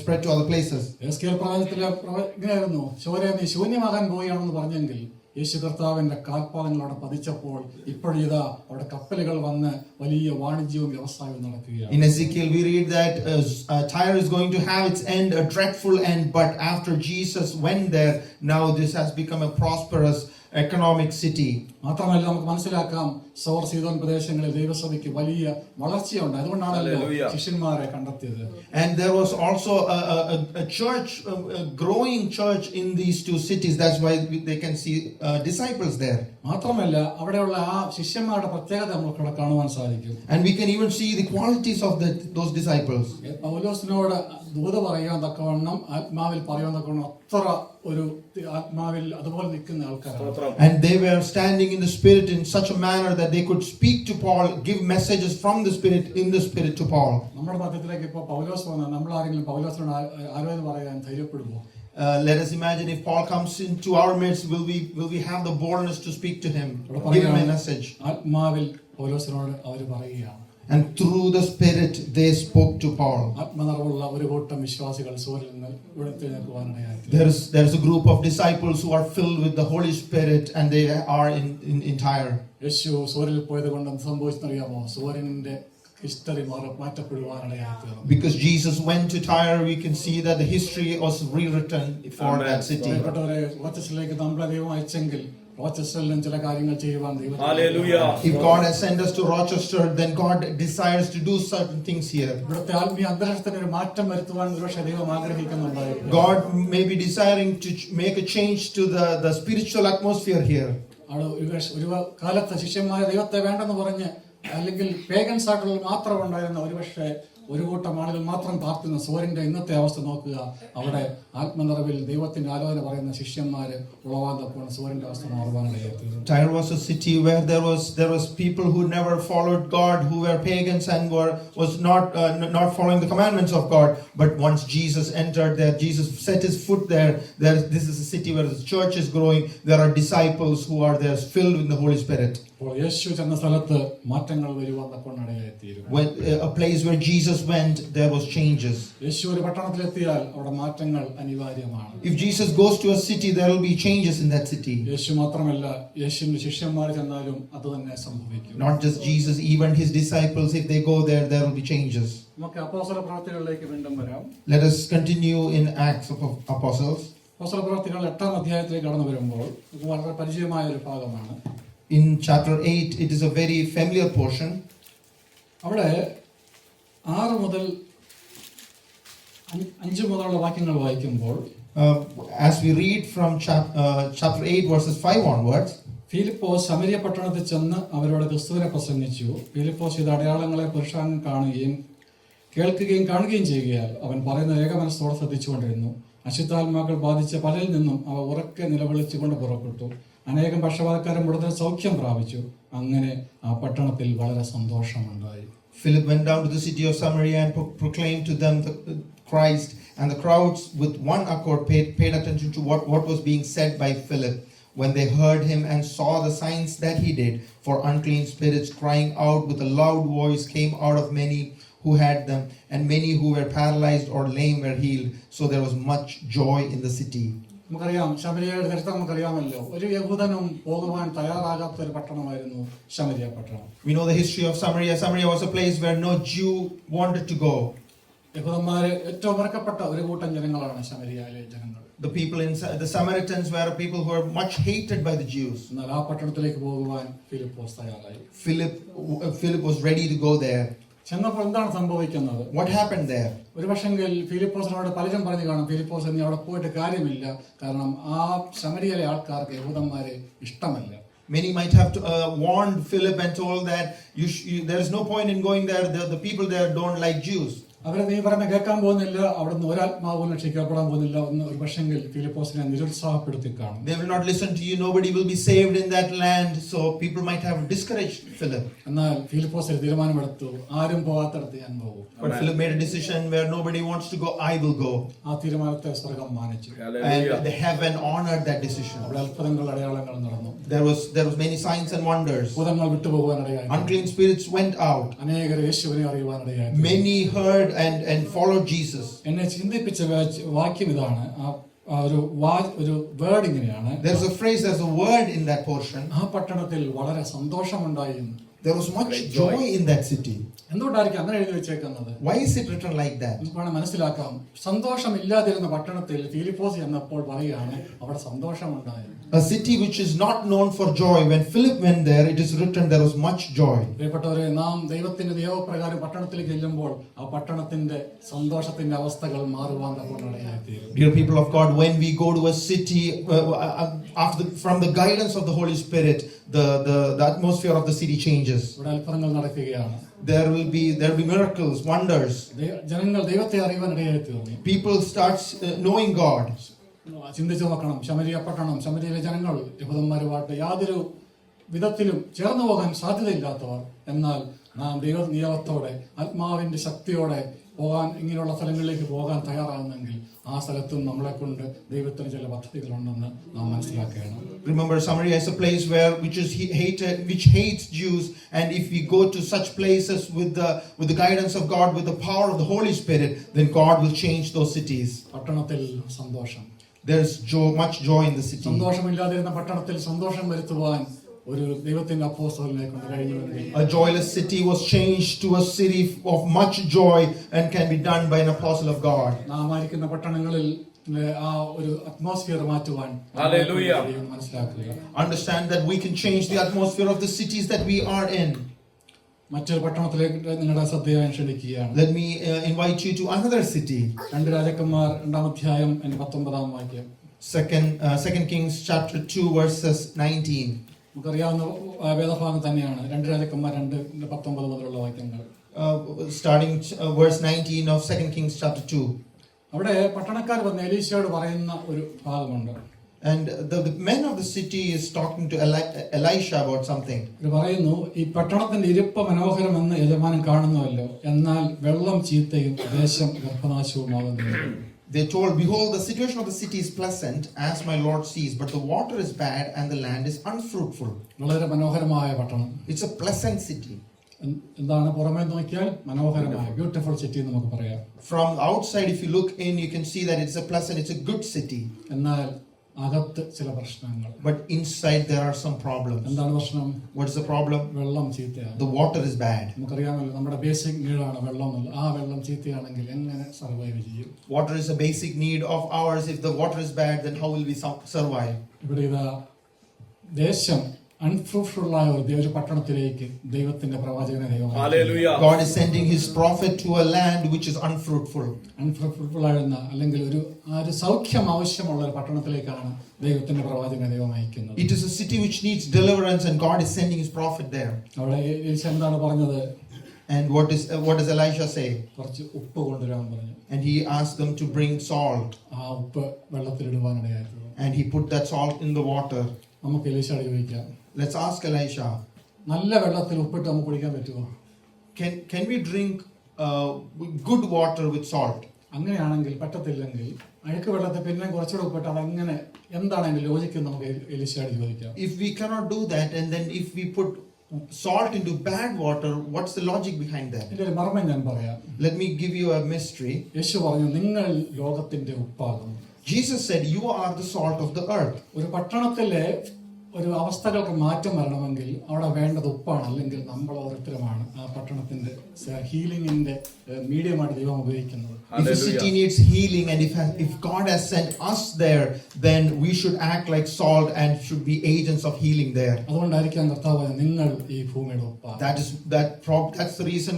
spread to other places. Ezekiel പ്രവചനത്തിലെ ഇങ്ങനെയായിരുന്നു, സോരെ നീ ശൂന്യമാകാൻ പോവുകയാണെന്ന് പറഞ്ഞെങ്കിൽ യേശു കർത്താവിന്റെ കാൽപാദങ്ങൾ അവിടെ പതിച്ചപ്പോൾ ഇപ്പോഴിതാ അവിടെ കപ്പലുകൾ വന്ന് വലിയ വാണിജ്യവും വ്യവസായവും നടക്കുകയാണ്. In Ezekiel we read that Tyre is going to have its end, a dreadful end, but after Jesus went there, now this has become a prosperous economic city. മാത്രമല്ല നമുക്ക് മനസ്സിലാക്കാം, സോർ സീദോൻ പ്രദേശങ്ങളിൽ ദൈവസഭയ്ക്ക് വലിയ വളർച്ചയുണ്ട്. അതുകൊണ്ടാണല്ലോ ശിഷ്യന്മാരെ കണ്ടെത്തിയത്. And there was also a church, a growing church in these two cities. That's why they can see disciples there. മാത്രമല്ല അവിടെയുള്ള ആ ശിഷ്യന്മാരുടെ പ്രത്യേകത നമുക്ക് കാണുവാൻ സാധിക്കും. And we can even see the qualities of those disciples. പൗലോസിനോട് ദൂത പറയാൻ തക്കവണ്ണം ആത്മാവിൽ പറയാൻ തക്കവണ്ണം അത്ര ഒരു ആത്മാവിൽ അതുപോലെ നിൽക്കുന്ന ആൾക്കാരാണ്. And they were standing in the Spirit in such a manner that they could speak to Paul, give messages from the Spirit in the Spirit to Paul. നമ്മുടെ മധ്യത്തിലേക്ക് ഇപ്പോൾ പൗലോസ് വന്നാൽ നമ്മൾ ആരെങ്കിലും പൗലോസിനോട് ആരോഗ്യം പറയാൻ ധൈര്യപ്പെടുമോ? Let us imagine if Paul comes into our midst, will we have the boldness to speak to him, give him a message? ആത്മാവിൽ പൗലോസിനോട് അവർ പറയുകയാണ്. And through the Spirit they spoke to Paul. ആത്മനിറവുള്ള ഒരു കൂട്ടം വിശ്വാസികൾ സൂര്യനിൽ നിന്ന് ഉയർത്തെഴുന്നേൽക്കുവാനിടയായി. There is a group of disciples who are filled with the Holy Spirit, and they are in Tyre. യേശു സൂര്യനിൽ പോയത് കൊണ്ട് എന്ത് സംഭവിച്ചെന്നറിയാമോ? സൂര്യന്റെ history മാറ്റപ്പെടുവാനിടയായി. Because Jesus went to Tyre, we can see that the history was rewritten for that city. റോച്ചസ്റ്ററിലേക്ക് നമ്മളെ ദൈവം അയച്ചെങ്കിൽ റോച്ചസ്റ്ററിലും ചില കാര്യങ്ങൾ ചെയ്യുവാൻ ദൈവം. If God has sent us to Rochester, then God desires to do certain things here. ഇവിടുത്തെ ആത്മീയ അന്തരീക്ഷത്തിന് ഒരു മാറ്റം വരുത്തുവാൻ ഒരുപക്ഷെ ദൈവം ആഗ്രഹിക്കുന്നുണ്ടായിരുന്നു. God may be desiring to make a change to the spiritual atmosphere here. ഒരു കാലത്ത് ശിഷ്യന്മാരെ ദൈവത്തെ വേണ്ടെന്ന് പറഞ്ഞ് അല്ലെങ്കിൽ പേഗൻസ് ആയിട്ടുള്ള മാത്രം ഉണ്ടായിരുന്ന ഒരുപക്ഷെ ഒരു കൂട്ടം ആളുകൾ മാത്രം പ്രാർത്ഥിക്കുന്ന സൂര്യന്റെ ഇന്നത്തെ അവസ്ഥ നോക്കുക. അവിടെ ആത്മനിറവിൽ ദൈവത്തിന്റെ ആലോചന പറയുന്ന ശിഷ്യന്മാര് ഉളവാകുമ്പോൾ സൂര്യന്റെ അവസ്ഥ മാറുവാനിടയായി. Tyre was a city where there was people who never followed God, who were pagans and was not following the commandments of God. But once Jesus entered there, Jesus set his foot there. This is a city where the church is growing. There are disciples who are there filled with the Holy Spirit. യേശു ചെന്ന സ്ഥലത്ത് മാറ്റങ്ങൾ വരുവാൻ തക്കവണ്ണം. When a place where Jesus went, there was changes. യേശു ഒരു പട്ടണത്തിലെത്തിയാൽ അവിടെ മാറ്റങ്ങൾ അനിവാര്യമാണ്. If Jesus goes to a city, there will be changes in that city. യേശു മാത്രമല്ല, യേശുവിന്റെ ശിഷ്യന്മാർ ചെന്നാലും അത് തന്നെ സംഭവിക്കും. Not just Jesus, even his disciples, if they go there will be changes. നമുക്ക് അപ്പോസ്തല പ്രവൃത്തികളിലേക്ക് വീണ്ടും വരാം. Let us continue in Acts of Apostles. അപ്പോസ്തല പ്രവൃത്തികൾ 8-ാം അധ്യായത്തിലേക്ക് കടന്നു വരുമ്പോൾ ഇത് വളരെ പരിചയമായ ഒരു ഭാഗമാണ്. In chapter 8, it is a very familiar portion. അവിടെ 6 മുതൽ 5 മുതലുള്ള വാക്യങ്ങൾ വായിക്കുമ്പോൾ As we read from chapter 8 verses 5 onwards, Philipose ശമരിയ പട്ടണത്തിൽ ചെന്ന് അവരോട് ക്രിസ്തുവിനെ പ്രസംഗിച്ചു. ഫിലിപ്പോസ് ഇത് അടയാളങ്ങളെ പുരുഷാൻ കാണുകയും കേൾക്കുകയും കാണുകയും ചെയ്യുകയാൽ അവൻ പറയുന്ന ഏകമനസ്സോടെ ശ്രദ്ധിച്ചുകൊണ്ടിരുന്നു. അശുദ്ധാത്മാക്കൾ ബാധിച്ച പലരിൽ നിന്നും അവ ഉറക്കെ നിലവിളിച്ചുകൊണ്ട് പുറപ്പെട്ടു. അനേകം പക്ഷപാതക്കാരും ഉടനെ സൗഖ്യം പ്രാപിച്ചു. അങ്ങനെ ആ പട്ടണത്തിൽ വളരെ സന്തോഷമുണ്ടായി. Philip went down to the city of Samaria and proclaimed to them the Christ, and the crowds with one accord paid attention to what was being said by Philip. when they heard him and saw the signs that he did. For unclean spirits crying out with a loud voice came out of many who had them, and many who were paralyzed or lame were healed. So there was much joy in the city. നമുക്കറിയാം ശമരിയയുടെ ചരിത്രം നമുക്കറിയാമല്ലോ. ഒരു യഹൂദനും പോകുവാൻ തയ്യാറാകാത്ത ഒരു പട്ടണമായിരുന്നു ശമരിയ പട്ടണം. We know the history of Samaria. Samaria was a place where no Jew wanted to go. യഹൂദന്മാര് ഏറ്റവും വെറുക്കപ്പെട്ട ഒരു കൂട്ടം ജനങ്ങളാണ് ശമരിയയിലെ ജനങ്ങൾ. The people in the Samaritans were people who were much hated by the Jews. എന്നാൽ ആ പട്ടണത്തിലേക്ക് പോകുവാൻ ഫിലിപ്പോസ് തയ്യാറായി. Philip was ready to go there. ചെന്നപ്പോൾ എന്താണ് സംഭവിക്കുന്നത്? What happened there? ഒരു പക്ഷെങ്കിൽ ഫിലിപ്പോസിനോട് പലരും പറഞ്ഞു കാണും, ഫിലിപ്പോസ് നീ അവിടെ പോയിട്ട് കാര്യമില്ല, കാരണം ആ ശമരിയയിലെ ആൾക്കാർക്ക് യഹൂദന്മാരെ ഇഷ്ടമല്ല. Many might have warned Philip and told that there is no point in going there. The people there don't like Jews. അവരെ നീ പറഞ്ഞ കേൾക്കാൻ പോകുന്നില്ല, അവിടുന്ന് ഒരാത്മാവും രക്ഷിക്കപ്പെടാൻ പോകുന്നില്ല എന്ന് ഒരു പക്ഷെങ്കിൽ ഫിലിപ്പോസിനെ നിരുത്സാഹപ്പെടുത്തി കാണും. They will not listen to you. Nobody will be saved in that land. So people might have discouraged Philip. എന്നാൽ ഫിലിപ്പോസ് തീരുമാനമെടുത്തു, ആരും പോകാത്തടത്ത് ഞാൻ പോകും. But Philip made a decision where nobody wants to go, I will go. ആ തീരുമാനത്തെ സ്വർഗം മാനിച്ചു. And the heaven honored that decision. അവിടെ അത്ഭുതങ്ങൾ അടയാളങ്ങൾ നടന്നു. There was many signs and wonders. ഭൂതങ്ങൾ വിട്ടുപോകാൻ ഇടയായി. Unclean spirits went out. അനേകർ യേശുവിനെ അറിയുവാൻ ഇടയായി. Many heard and followed Jesus. എന്നെ ചിന്തിപ്പിച്ച വാക്യം ഇതാണ്, ഒരു വേർഡ് ഇങ്ങനെയാണ്. There's a phrase, there's a word in that portion. ആ പട്ടണത്തിൽ വളരെ സന്തോഷമുണ്ടായി. There was much joy in that city. എന്തുകൊണ്ടായിരിക്കും അങ്ങനെ എഴുതി വെച്ചേക്കുന്നത്? Why is it written like that? നമുക്ക് മനസ്സിലാക്കാം. സന്തോഷമില്ലാതിരുന്ന പട്ടണത്തിൽ ഫിലിപ്പോസ് എന്നപ്പോൾ പറയുകയാണ് അവിടെ സന്തോഷമുണ്ടായി. A city which is not known for joy. When Philip went there, it is written there was much joy. പ്രിയപ്പെട്ടവരെ, നാം ദൈവത്തിന്റെ നിയമപ്രകാരം പട്ടണത്തിലേക്ക് ചെല്ലുമ്പോൾ ആ പട്ടണത്തിന്റെ സന്തോഷത്തിന്റെ അവസ്ഥകൾ മാറുവാൻ ഇടയായിത്തീരും. Dear people of God, when we go to a city from the guidance of the Holy Spirit, the atmosphere of the city changes. ഇവിടെ അത്ഭുതങ്ങൾ നടക്കുകയാണ്. There will be miracles, wonders. ജനങ്ങൾ ദൈവത്തെ അറിയുവാൻ ഇടയായിത്തീർന്നു. People start knowing God. ചിന്തിച്ചു നോക്കണം, ശമരിയ പട്ടണം, ശമരിയയിലെ ജനങ്ങൾ യഹൂദന്മാരുമായിട്ട് യാതൊരു വിധത്തിലും ചേർന്നു പോകാൻ സാധ്യതയില്ലാത്തവർ. എന്നാൽ നാം ദൈവ നിയമത്തോടെ ആത്മാവിന്റെ ശക്തിയോടെ പോകാൻ, ഇങ്ങനെയുള്ള സ്ഥലങ്ങളിലേക്ക് പോകാൻ തയ്യാറാകുന്നെങ്കിൽ ആ സ്ഥലത്തും നമ്മളെ കൊണ്ട് ദൈവത്തിന് ചില പദ്ധതികളുണ്ടെന്ന് നാം മനസ്സിലാക്കുകയാണ്. Remember, Samaria is a place which hates Jews, and if we go to such places with the guidance of God, with the power of the Holy Spirit, then God will change those cities. പട്ടണത്തിൽ സന്തോഷം. There's much joy in the city. സന്തോഷമില്ലാതിരുന്ന പട്ടണത്തിൽ സന്തോഷം വരുത്തുവാൻ ഒരു ദൈവത്തിന്റെ അപ്പോസ്തലനെ കൊണ്ട് കഴിഞ്ഞു. A joyless city was changed to a city of much joy and can be done by an apostle of God. നാം ആയിരിക്കുന്ന പട്ടണങ്ങളിൽ ആ ഒരു അറ്റ്മോസ്ഫിയർ മാറ്റുവാൻ മനസ്സിലാക്കുക. Understand that we can change the atmosphere of the cities that we are in. മറ്റൊരു പട്ടണത്തിലേക്ക് നിങ്ങളുടെ ശ്രദ്ധയെ ക്ഷണിക്കുകയാണ്. Let me invite you to another city. 2 രാജാക്കന്മാർ 2-ാം അധ്യായം 19-ാം വാക്യം. 2 Kings chapter 2 verses 19. നമുക്കറിയാവുന്ന വേദഭാഗം തന്നെയാണ് 2 രാജാക്കന്മാർ 2:19 മുതലുള്ള വാക്യങ്ങൾ. Starting verse 19 of 2 Kings chapter 2. അവിടെ പട്ടണക്കാർ വന്ന് എലീശയോട് പറയുന്ന ഒരു ഭാഗമുണ്ട്. And the men of the city is talking to Elisha about something. ഇത് പറയുന്നു, ഈ പട്ടണത്തിന്റെ ഇരിപ്പ് മനോഹരമെന്ന് യജമാനൻ കാണുന്നുവല്ലോ, എന്നാൽ വെള്ളം ചീത്തയും ദേശം ഗർഭനാശവുമാകുന്നു. They told, behold, the situation of the city is pleasant, as my Lord sees, but the water is bad and the land is unfruitful. വളരെ മനോഹരമായ പട്ടണം. It's a pleasant city. എന്താണ് പുറമേ നോക്കിയാൽ മനോഹരമായ ബ്യൂട്ടിഫുൾ സിറ്റി നമുക്ക് പറയാം. From outside, if you look in, you can see that it's a pleasant, it's a good city. എന്നാൽ അകത്ത് ചില പ്രശ്നങ്ങൾ. But inside there are some problems. എന്താണ് പ്രശ്നം? What is the problem? വെള്ളം ചീത്തയാണ്. The water is bad. നമുക്കറിയാമല്ലോ, നമ്മുടെ basic നീഡാണ് വെള്ളം എന്നുള്ളത്. ആ വെള്ളം ചീത്തയാണെങ്കിൽ എങ്ങനെ സർവൈവ് ചെയ്യും? Water is a basic need of ours. If the water is bad, then how will we survive? ഇവിടെ ഇതാ ദേശം അൺഫ്രൂട്ട്ഫുൾ ആയ ഒരു പട്ടണത്തിലേക്ക് ദൈവത്തിന്റെ പ്രവാചകനെ God is sending his prophet to a land which is unfruitful. Unfruitful ആയിരുന്ന അല്ലെങ്കിൽ ഒരു സൗഖ്യം ആവശ്യമുള്ള ഒരു പട്ടണത്തിലേക്കാണ് ദൈവത്തിന്റെ പ്രവാചകനെ ദൈവം അയക്കുന്നത്. It is a city which needs deliverance and God is sending his prophet there. അവിടെ എലീശ എന്താണ് പറഞ്ഞത്? And what does Elisha say? കുറച്ച് ഉപ്പ് കൊണ്ടുവരാൻ പറഞ്ഞു. And he asked them to bring salt. ആ ഉപ്പ് വെള്ളത്തിലിടുവാനിടയായിരുന്നു. And he put that salt in the water. നമുക്ക് എലീശയോട് ചോദിക്കാം, Let's ask Elisha. നല്ല വെള്ളത്തിൽ ഉപ്പിട്ട് നമുക്ക് കുടിക്കാൻ പറ്റുമോ? Can we drink good water with salt? അങ്ങനെയാണെങ്കിൽ പറ്റത്തില്ലെങ്കിൽ അഴുക്ക് വെള്ളത്തെ പിന്നെ കുറച്ചുകൂടെ ഉപ്പിട്ട് അതെങ്ങനെ എന്താണ് അതിന്റെ ലോജിക്ക് നമുക്ക് എലിശയോട് ചോദിക്കാം. If we cannot do that, and then if we put salt into bad water, what's the logic behind that? ഇതിന്റെ ഒരു മർമ്മം ഞാൻ പറയാം. Let me give you a mystery. യേശു പറഞ്ഞു, നിങ്ങൾ ലോകത്തിന്റെ ഉപ്പാകുന്നു. Jesus said, you are the salt of the earth. ഒരു പട്ടണത്തിലെ ഒരു അവസ്ഥകൾക്ക് മാറ്റം വരണമെങ്കിൽ അവിടെ വേണ്ടത് ഉപ്പാണ്, അല്ലെങ്കിൽ നമ്മൾ ഓരോരുത്തരുമാണ് ആ പട്ടണത്തിന്റെ ഹീലിംഗിന്റെ മീഡിയമായിട്ട് ദൈവം ഉപയോഗിക്കുന്നത്. If a city needs healing, and if God has sent us there, then we should act like salt and should be agents of healing there. അതുകൊണ്ടായിരിക്കാം കർത്താവ് നിങ്ങൾ ഈ ഭൂമിയുടെ ഉപ്പാണ്. That's the reason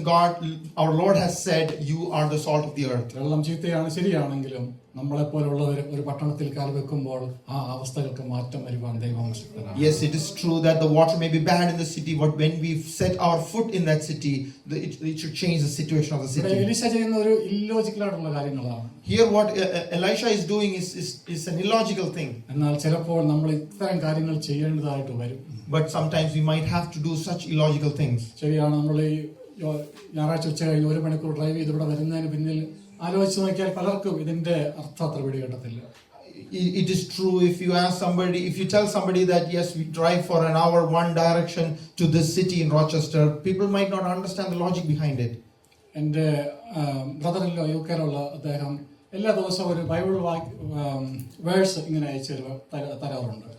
our Lord has said, you are the salt of the earth. വെള്ളം ചീത്തയാണ് ശരിയാണെങ്കിലും നമ്മളെപ്പോലുള്ളവർ ഒരു പട്ടണത്തിൽ കാൽ വെക്കുമ്പോൾ ആ അവസ്ഥകൾക്ക് മാറ്റം വരുവാൻ ദൈവം ശക്തനാണ്. Yes, it is true that the water may be bad in the city, but when we set our foot in that city, it should change the situation of the city. എലീശ ചെയ്യുന്ന ഒരു ഇല്ലോജിക്കൽ ആയിട്ടുള്ള കാര്യങ്ങളാണ്. Here what Elisha is doing is an illogical thing. എന്നാൽ ചിലപ്പോൾ നമ്മൾ ഇത്തരം കാര്യങ്ങൾ ചെയ്യേണ്ടതായിട്ട് വരും. But sometimes we might have to do such illogical things. ശരിയാണ്, നമ്മൾ ഈ ഞായറാഴ്ച ഉച്ച കഴിഞ്ഞ് 1 മണിക്കൂർ ഡ്രൈവ് ചെയ്ത് ഇവിടെ വരുന്നതിന് പിന്നിൽ ആലോചിച്ച് നോക്കിയാൽ പലർക്കും ഇതിന്റെ അർത്ഥം അത്ര പിടികിട്ടത്തില്ല. It is true, if you tell somebody that yes, we drive for an hour one direction to this city in Rochester, people might not understand the logic behind it. എൻ്റെ ബ്രദറിലോ യുകെയിലുള്ള അദ്ദേഹം എല്ലാ ദിവസവും ഒരു ബൈബിൾ വേഴ്സ് ഇങ്ങനെ അയച്ചു തരാറുണ്ട്.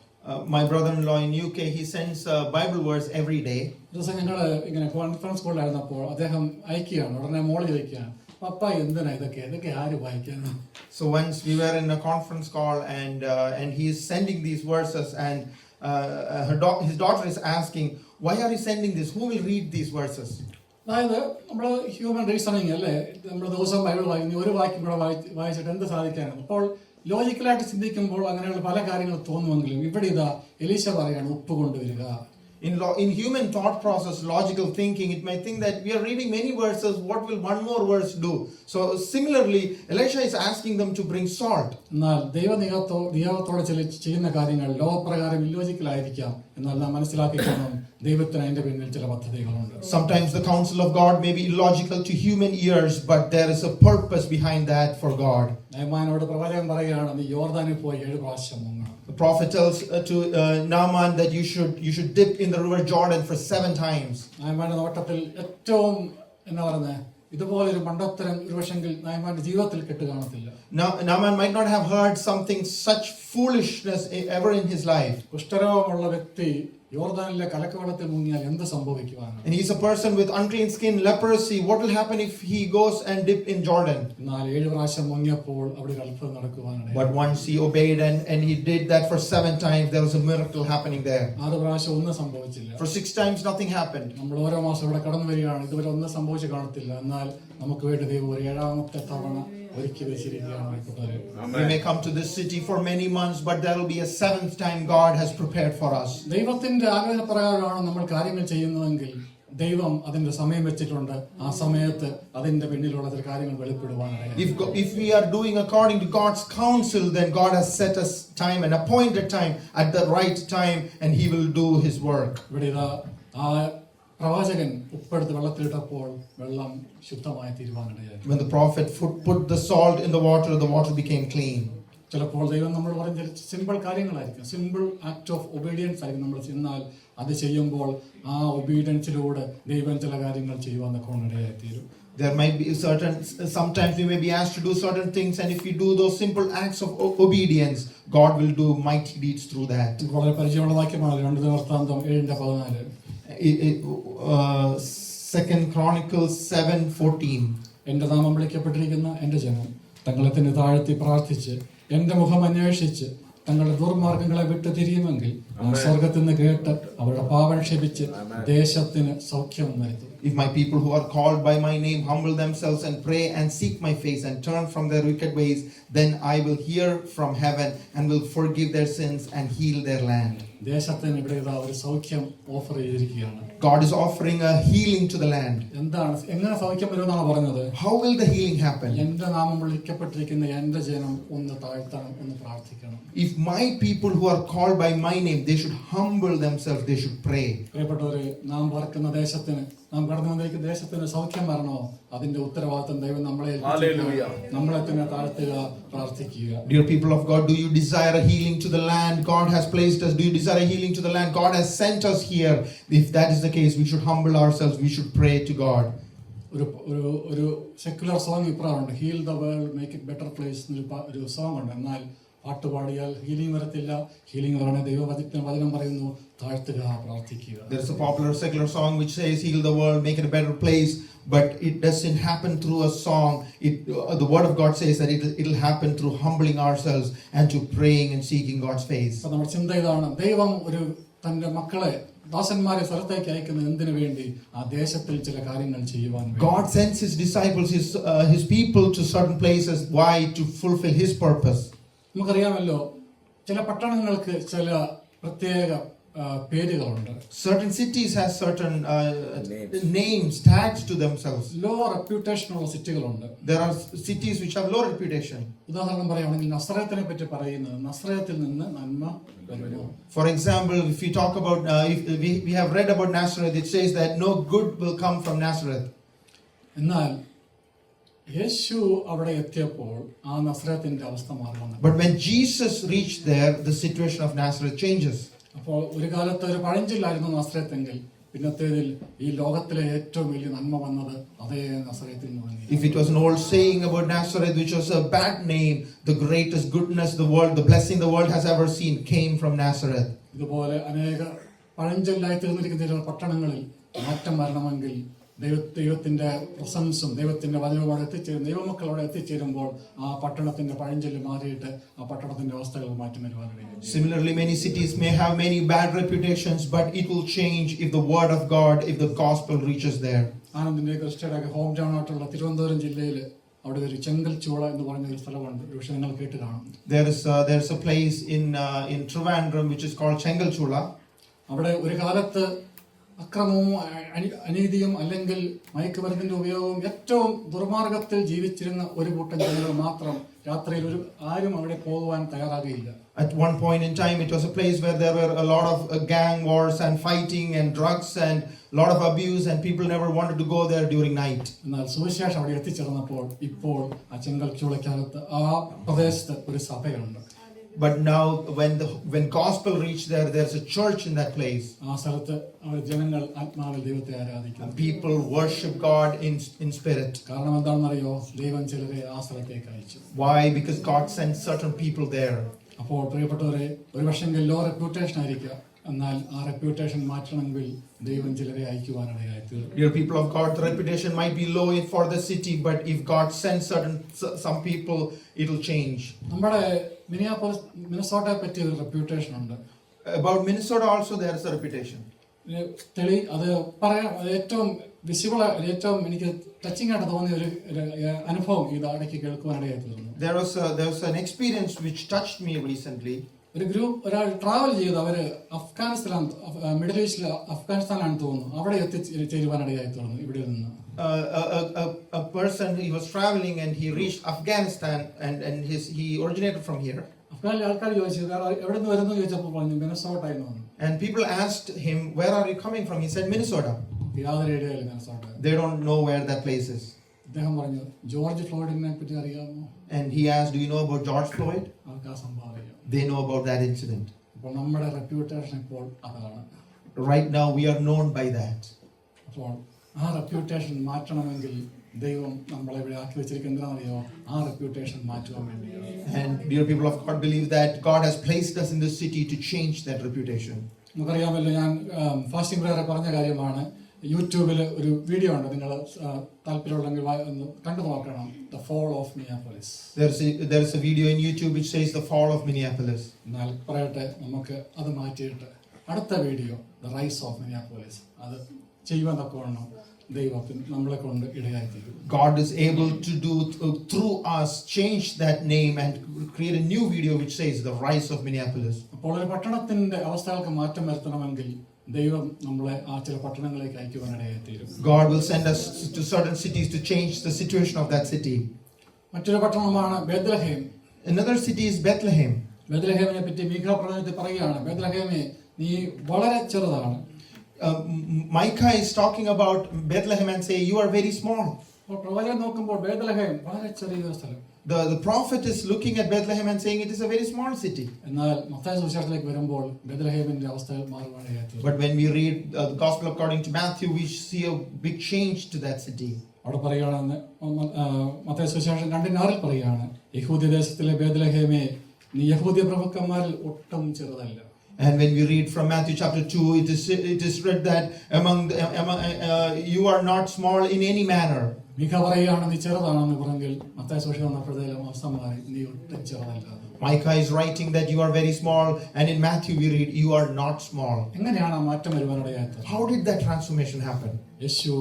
My brother-in-law in UK, he sends a Bible verse every day. ദിവസം ഞങ്ങൾ ഇങ്ങനെ കോൺഫറൻസ് കോളിലായിരുന്നപ്പോൾ അദ്ദേഹം അയക്കുകയാണ്. ഉടനെ മോള് ചോദിക്കുകയാണ്, പപ്പ എന്തിനാ ഇതൊക്കെ ആര് വായിക്കാനാ? So once we were in a conference call, and he is sending these verses, and his daughter is asking, why are you sending this? Who will read these verses? അതായത് നമ്മൾ ഹ്യൂമൻ റീസണിങ് അല്ലേ, നമ്മൾ ദിവസം Bible വായിക്കുന്നു, ഒരു വാക്യം കൂടെ വായിച്ചിട്ട് എന്ത് സാധിക്കാനാണ്? അപ്പോൾ ലോജിക്കലായിട്ട് ചിന്തിക്കുമ്പോൾ അങ്ങനെയുള്ള പല കാര്യങ്ങൾ തോന്നുമെങ്കിലും ഇവിടെ ഇതാ എലീശ പറയാണ്, ഉപ്പ് കൊണ്ടുവരിക. In human thought process, logical thinking, it might think that we are reading many verses, what will one more verse do? So similarly, Elisha is asking them to bring salt. എന്നാൽ ദൈവത്തോടെ ചെയ്യുന്ന കാര്യങ്ങൾ ലോകപ്രകാരം ഇല്ലോജിക്കലായിരിക്കാം. എന്നാൽ നാം മനസ്സിലാക്കിക്കണം, ദൈവത്തിന് അതിന്റെ പിന്നിൽ ചില പദ്ധതികളുണ്ട്. Sometimes the counsel of God may be illogical to human ears, but there is a purpose behind that for God. നയമാനോട് പ്രവാചകൻ പറയുകയാണ്, നീ യോർദാനിൽ പോയി 7 പ്രാവശ്യം മുങ്ങണം. The prophet tells to Naaman that you should dip in the river Jordan for 7 times. നയമാന്റെ നോട്ടത്തിൽ ഏറ്റവും എന്താ പറയുന്നത്, ഇതുപോലൊരു മണ്ടത്തരം ഒരുപക്ഷെങ്കിൽ നയമാന്റെ ജീവിതത്തിൽ കെട്ട് കാണത്തില്ല. Naaman might not have heard something such foolishness ever in his life. കുഷ്ഠരോഗമുള്ള വ്യക്തി യോർദാനിലെ കലക്കവെള്ളത്തിൽ മുങ്ങിയാൽ എന്ത് സംഭവിക്കുവാനാണ്? And he's a person with unclean skin, leprosy. What will happen if he goes and dip in Jordan? എന്നാൽ 7 പ്രാവശ്യം മുങ്ങിയപ്പോൾ അവിടെ ഒരു അത്ഭുതം നടക്കുവാനാണ്. But once he obeyed and he did that for 7 times, there was a miracle happening there. 6 പ്രാവശ്യം ഒന്നും സംഭവിച്ചില്ല. For 6 times nothing happened. നമ്മൾ ഓരോ മാസം ഇവിടെ കടന്നു വരികയാണ്, ഇതുവരെ ഒന്നും സംഭവിച്ചു കാണത്തില്ല. എന്നാൽ നമുക്ക് വേണ്ടി ദൈവം ഒരു 7ാമത്തെ തവണ ഒരുക്കി വെച്ചിരിക്കുകയാണ്. We may come to this city for many months, but there will be a 7th time God has prepared for us. ദൈവത്തിന്റെ ആലോചന പ്രകാരമാണ് നമ്മൾ കാര്യങ്ങൾ ചെയ്യുന്നതെങ്കിൽ ദൈവം അതിന്റെ സമയം വെച്ചിട്ടുണ്ട്. ആ സമയത്ത് അതിന്റെ പിന്നിലുള്ള ചില കാര്യങ്ങൾ വെളിപ്പെടുവാനാണ്. If we are doing according to God's counsel, then God has set us time, an appointed time, at the right time, and He will do His work. ഇവിടെ ഇതാ ആ പ്രവാചകൻ ഉപ്പെടുത്ത് വെള്ളത്തിലിട്ടപ്പോൾ വെള്ളം ശുദ്ധമായി തീരുവാനിടയായി. When the prophet put the salt in the water became clean. ചിലപ്പോൾ ദൈവം നമ്മൾ പറഞ്ഞ സിമ്പിൾ കാര്യങ്ങളായിരിക്കും, സിമ്പിൾ ആക്ട് ഓഫ് ഒബീഡിയൻസ് ആയിരിക്കും നമ്മൾ ചെന്നാൽ അത് ചെയ്യുമ്പോൾ ആ ഒബീഡിയൻസിലൂടെ ദൈവം ചില കാര്യങ്ങൾ ചെയ്യുവാനൊക്കെ ഇടയായി തീരും. There might be sometimes we may be asked to do certain things, and if we do those simple acts of obedience, God will do mighty deeds through that. വളരെ പരിചയമുള്ള വാക്യമാണ് 2 ദിനവൃത്താന്തം 7:14. 2 Chronicles 7:14. എന്റെ നാമം വിളിക്കപ്പെട്ടിരിക്കുന്ന എന്റെ ജനം തങ്ങളെ തന്നെ താഴ്ത്തി പ്രാർത്ഥിച്ച് എന്റെ മുഖം അന്വേഷിച്ച് തങ്ങളുടെ ദുർമാർഗങ്ങളെ വിട്ടു തിരിയുമെങ്കിൽ സ്വർഗത്തിൽ നിന്ന് കേട്ട് അവരുടെ പാപം ക്ഷമിച്ച് ദേശത്തിന് സൗഖ്യം വരുത്തും. If my people who are called by my name humble themselves and pray and seek my face and turn from their wicked ways, then I will hear from heaven and will forgive their sins and heal their land. ദേശത്തിന് ഇവിടെ ഒരു സൗഖ്യം offer ചെയ്തിരിക്കുകയാണ്. God is offering a healing to the land. എന്താണ്, എങ്ങനെ സൗഖ്യം വരുമെന്നാണ് പറഞ്ഞത്? How will the healing happen? എന്റെ നാമം വിളിക്കപ്പെട്ടിരിക്കുന്ന എന്റെ ജനം ഒന്ന് താഴ്ത്തണം, ഒന്ന് പ്രാർത്ഥിക്കണം. If my people who are called by my name, they should humble themselves, they should pray. പ്രിയപ്പെട്ടവരെ, നാം പാർക്കുന്ന ദേശത്തിന്, നാം കടന്നു വന്നിരിക്കുന്ന ദേശത്തിന് സൗഖ്യം വരണോ, അതിന്റെ ഉത്തരവാദിത്തം ദൈവം നമ്മളെ നമ്മളെ തന്നെ താഴ്ത്തുക, പ്രാർത്ഥിക്കുക. Dear people of God, do you desire a healing to the land God has placed us? Do you desire a healing to the land God has sent us here? If that is the case, we should humble ourselves, we should pray to God. ഒരു secular song ഇപ്രാവുണ്ട്, heal the world make it better place ഒരു song ഉണ്ട്. എന്നാൽ പാട്ട് പാടിയാൽ healing വരത്തില്ല. Healing വരണേ ദൈവവചനം പറയുന്നു, താഴ്ത്തുക, പ്രാർത്ഥിക്കുക. There is a popular secular song which says heal the world, make it a better place, but it doesn't happen through a song. The word of God says that it'll happen through humbling ourselves and to praying and seeking God's face. അപ്പോൾ നമ്മുടെ ചിന്ത ഇതാണ്, ദൈവം തന്റെ മക്കളെ, ദാസന്മാരെ സ്ഥലത്തേക്ക് അയക്കുന്നത് എന്തിനു വേണ്ടി? ആ ദേശത്തിൽ ചില കാര്യങ്ങൾ ചെയ്യുവാൻ. God sends his disciples, his people to certain places. Why? To fulfill his purpose. നമുക്കറിയാമല്ലോ, ചില പട്ടണങ്ങൾക്ക് ചില പ്രത്യേക പേരുകളുണ്ട്. Certain cities have certain names tagged to themselves. Low reputation ഉള്ള സിറ്റികളുണ്ട്. There are cities which have low reputation. ഉദാഹരണം പറയുകയാണെങ്കിൽ നസ്രത്തിനെ പറ്റി പറയുന്നത്, നസ്രത്തിൽ നിന്ന് നന്മ വരുന്നു. For example, if we talk about, if we have read about Nazareth, it says that no good will come from Nazareth. എന്നാൽ യേശു അവിടെ എത്തിയപ്പോൾ ആ നസ്രത്തിന്റെ അവസ്ഥ മാറുന്നു. But when Jesus reached there, the situation of Nazareth changes. അപ്പോൾ ഒരു കാലത്ത് ഒരു പഴഞ്ചൊല്ലായിരുന്നു നസ്രത്തെങ്കിൽ, പിന്നത്തേതിൽ ഈ ലോകത്തിലെ ഏറ്റവും വലിയ നന്മ വന്നത് അതേ നസ്രത്തിൽ നിന്ന്. If it was an old saying about Nazareth, which was a bad name, the greatest goodness the blessing the world has ever seen came from Nazareth. ഇതുപോലെ അനേക പഴഞ്ചൊല്ലായി തീർന്നിരിക്കുന്ന ചില പട്ടണങ്ങളിൽ മാറ്റം വരണമെങ്കിൽ ദൈവത്തിന്റെ പ്രസൻസും ദൈവത്തിന്റെ വചനവും എത്തിച്ചേരും, ദൈവമക്കളോടെ എത്തിച്ചേരുമ്പോൾ ആ പട്ടണത്തിന്റെ പഴഞ്ചൊല്ല് മാറിയിട്ട് ആ പട്ടണത്തിന്റെ അവസ്ഥകൾ മാറ്റം വരുവാനിടയും. Similarly, many cities may have many bad reputations, but it will change if the word of God, if the gospel reaches there. ആനന്ദിന്റെ ക്രിസ്ത്യയുടെ ഹോം ടൗൺ ആയിട്ടുള്ള തിരുവനന്തപുരം ജില്ലയിൽ അവിടെ ഒരു ചെങ്കൽച്ചൂള എന്ന് പറഞ്ഞ ഒരു സ്ഥലമുണ്ട്. പക്ഷെ നിങ്ങൾ കേട്ട് കാണും. There's a place in Trivandrum which is called Chengalchula. അവിടെ ഒരു കാലത്ത് അക്രമവും അനീതിയും അല്ലെങ്കിൽ മയക്കുമരുന്നിന്റെ ഉപയോഗവും ഏറ്റവും ദുർമാർഗത്തിൽ ജീവിച്ചിരുന്ന ഒരു കൂട്ടം ജനങ്ങൾ മാത്രം രാത്രിയിൽ ആരും അവിടെ പോകുവാൻ തയ്യാറാകില്ല. At one point in time, it was a place where there were a lot of gang wars and fighting and drugs and a lot of abuse, and people never wanted to go there during night. എന്നാൽ സുവിശേഷം അവിടെ എത്തിച്ചേർന്നപ്പോൾ ഇപ്പോൾ ആ ചെങ്കൽച്ചൂളക്കകത്ത് ആ പ്രദേശത്ത് ഒരു സഭയുണ്ട്. But now, when gospel reached there, there's a church in that place. ആ സ്ഥലത്ത് ജനങ്ങൾ ആത്മാവിൽ ദൈവത്തെ ആരാധിക്കുന്നു. People worship God in spirit. കാരണം എന്താണെന്നറിയോ? ദൈവം ചിലരെ ആ സ്ഥലത്തേക്ക് അയച്ചു. Why? Because God sent certain people there. അപ്പോൾ പ്രിയപ്പെട്ടവരെ, ഒരുപക്ഷെങ്കിൽ ലോ റെപ്യൂട്ടേഷൻ ആയിരിക്കാം, എന്നാൽ ആ റെപ്യൂട്ടേഷൻ മാറ്റണമെങ്കിൽ ദൈവം ചിലരെ അയക്കുവാനിടയായി തീർന്നു. Dear people of God, the reputation might be low for the city, but if God sends some people, it will change. നമ്മുടെ മിനസോട്ടയെ പറ്റി ഒരു റെപ്യൂട്ടേഷൻ ഉണ്ട്. About Minnesota also there is a reputation. അത് പറയാം, ഏറ്റവും വിസിബിൾ, ഏറ്റവും എനിക്ക് ടച്ചിങ് ആയിട്ട് തോന്നിയ ഒരു അനുഭവം ഇത് ഇടയ്ക്ക് കേൾക്കുവാനിടയായി തീർന്നു. There was an experience which touched me recently. ഒരാൾ ട്രാവൽ ചെയ്ത് അവര് അഫ്ഗാനിസ്ഥാൻ, മിഡിൽ ഈസ്റ്റിലെ അഫ്ഗാനിസ്ഥാനാണ് തോന്നുന്നു, അവിടെ എത്തിച്ചേരുവാനിടയായി തീർന്നു. ഇവിടെ നിന്ന് a person, he was traveling and he reached Afghanistan and he originated from here. അഫ്ഗാനിലെ ആൾക്കാർ ചോദിച്ചു, എവിടെ നിന്ന് വരുന്നു ചോദിച്ചപ്പോൾ പറഞ്ഞു മിനസോട്ടയിൽ നിന്ന്. And people asked him, where are you coming from? He said Minnesota. യാതൊരു ഐഡിയയില്ല Minnesota. They don't know where that place is. അദ്ദേഹം പറഞ്ഞു, ജോർജ് ഫ്ലോയിഡിനെ പറ്റി അറിയാമോ? And he asked, do you know about George Floyd? അവർക്ക് ആ സംഭവം അറിയാം. They know about that incident. അപ്പോൾ നമ്മുടെ റെപ്യൂട്ടേഷൻ ഇപ്പോൾ അതാണ്. Right now we are known by that. അപ്പോൾ ആ റെപ്യൂട്ടേഷൻ മാറ്റണമെങ്കിൽ ദൈവം നമ്മളെ ഇവിടെ ആക്കി വെച്ചിരിക്കുന്നറിയോ? ആ റെപ്യൂട്ടേഷൻ മാറ്റുവാൻ വേണ്ടിയാണ്. And dear people of God, believe that God has placed us in this city to change that reputation. നമുക്കറിയാമല്ലോ, ഞാൻ ഫാസ്റ്റിംഗ് പ്രയർ പറഞ്ഞ കാര്യമാണ്. യൂട്യൂബിൽ ഒരു വീഡിയോ ഉണ്ട്, നിങ്ങൾ താല്പര്യമുണ്ടെങ്കിൽ ഒന്ന് കണ്ടു നോക്കണം. The Fall of Minneapolis. There is a video in YouTube which says the fall of Minneapolis. എന്നാൽ പറയട്ടെ, നമുക്ക് അത് മാറ്റിയിട്ട് അടുത്ത video The Rise of Minneapolis, അത് ചെയ്യുവാൻ തക്കവണ്ണം ദൈവത്തിന് നമ്മളെ കൊണ്ട് ഇടയായി തീരും. God is able to do through us, change that name and create a new video which says the rise of Minneapolis. അപ്പോൾ ഒരു പട്ടണത്തിന്റെ അവസ്ഥകൾക്ക് മാറ്റം വരുത്തണമെങ്കിൽ ദൈവം നമ്മളെ ആ ചില പട്ടണങ്ങളിലേക്ക് അയക്കുവാനിടയായി തീരും. God will send us to certain cities to change the situation of that city. മറ്റൊരു പട്ടണമാണ് Bethlehem. Another city is Bethlehem. ബേത്ലഹേമിനെ പറ്റി മീഖ പ്രവചനത്തിൽ പറയുകയാണ്, ബേത്ലഹേമേ നീ വളരെ ചെറുതാണ്. Micah is talking about Bethlehem and say, you are very small. അപ്പോൾ പ്രവചനം നോക്കുമ്പോൾ ബേത്ലഹേം വളരെ ചെറിയൊരു സ്ഥലം. The prophet is looking at Bethlehem and saying it is a very small city. എന്നാൽ മത്തായി സുവിശേഷത്തിലേക്ക് വരുമ്പോൾ ബേത്ലഹേമിന്റെ അവസ്ഥ മാറുവാനായി. But when we read the gospel according to Matthew, we see a big change to that city. അവിടെ പറയുകയാണെന്ന് മത്തായി സുവിശേഷം 2:6 പറയുകയാണ്, യഹൂദ്യ ദേശത്തിലെ ബേത്ലഹേമേ നീ യഹൂദ്യ പ്രഭുക്കന്മാരിൽ ഒട്ടും ചെറുതല്ല. And when we read from Matthew chapter 2, it is read that you are not small in any manner. മീഖ പറയുകയാണ് നീ ചെറുതാണെന്ന് പറഞ്ഞെങ്കിൽ മത്തായി സുവിശേഷം വന്നപ്പോഴത്തേലും അവസ്ഥ മാറി, നീ ഒട്ടും ചെറുതല്ല. Micah is writing that you are very small, and in Matthew we read you are not small. എങ്ങനെയാണ് ആ മാറ്റം വരുവാനിടയായത്? How did that transformation happen? യേശു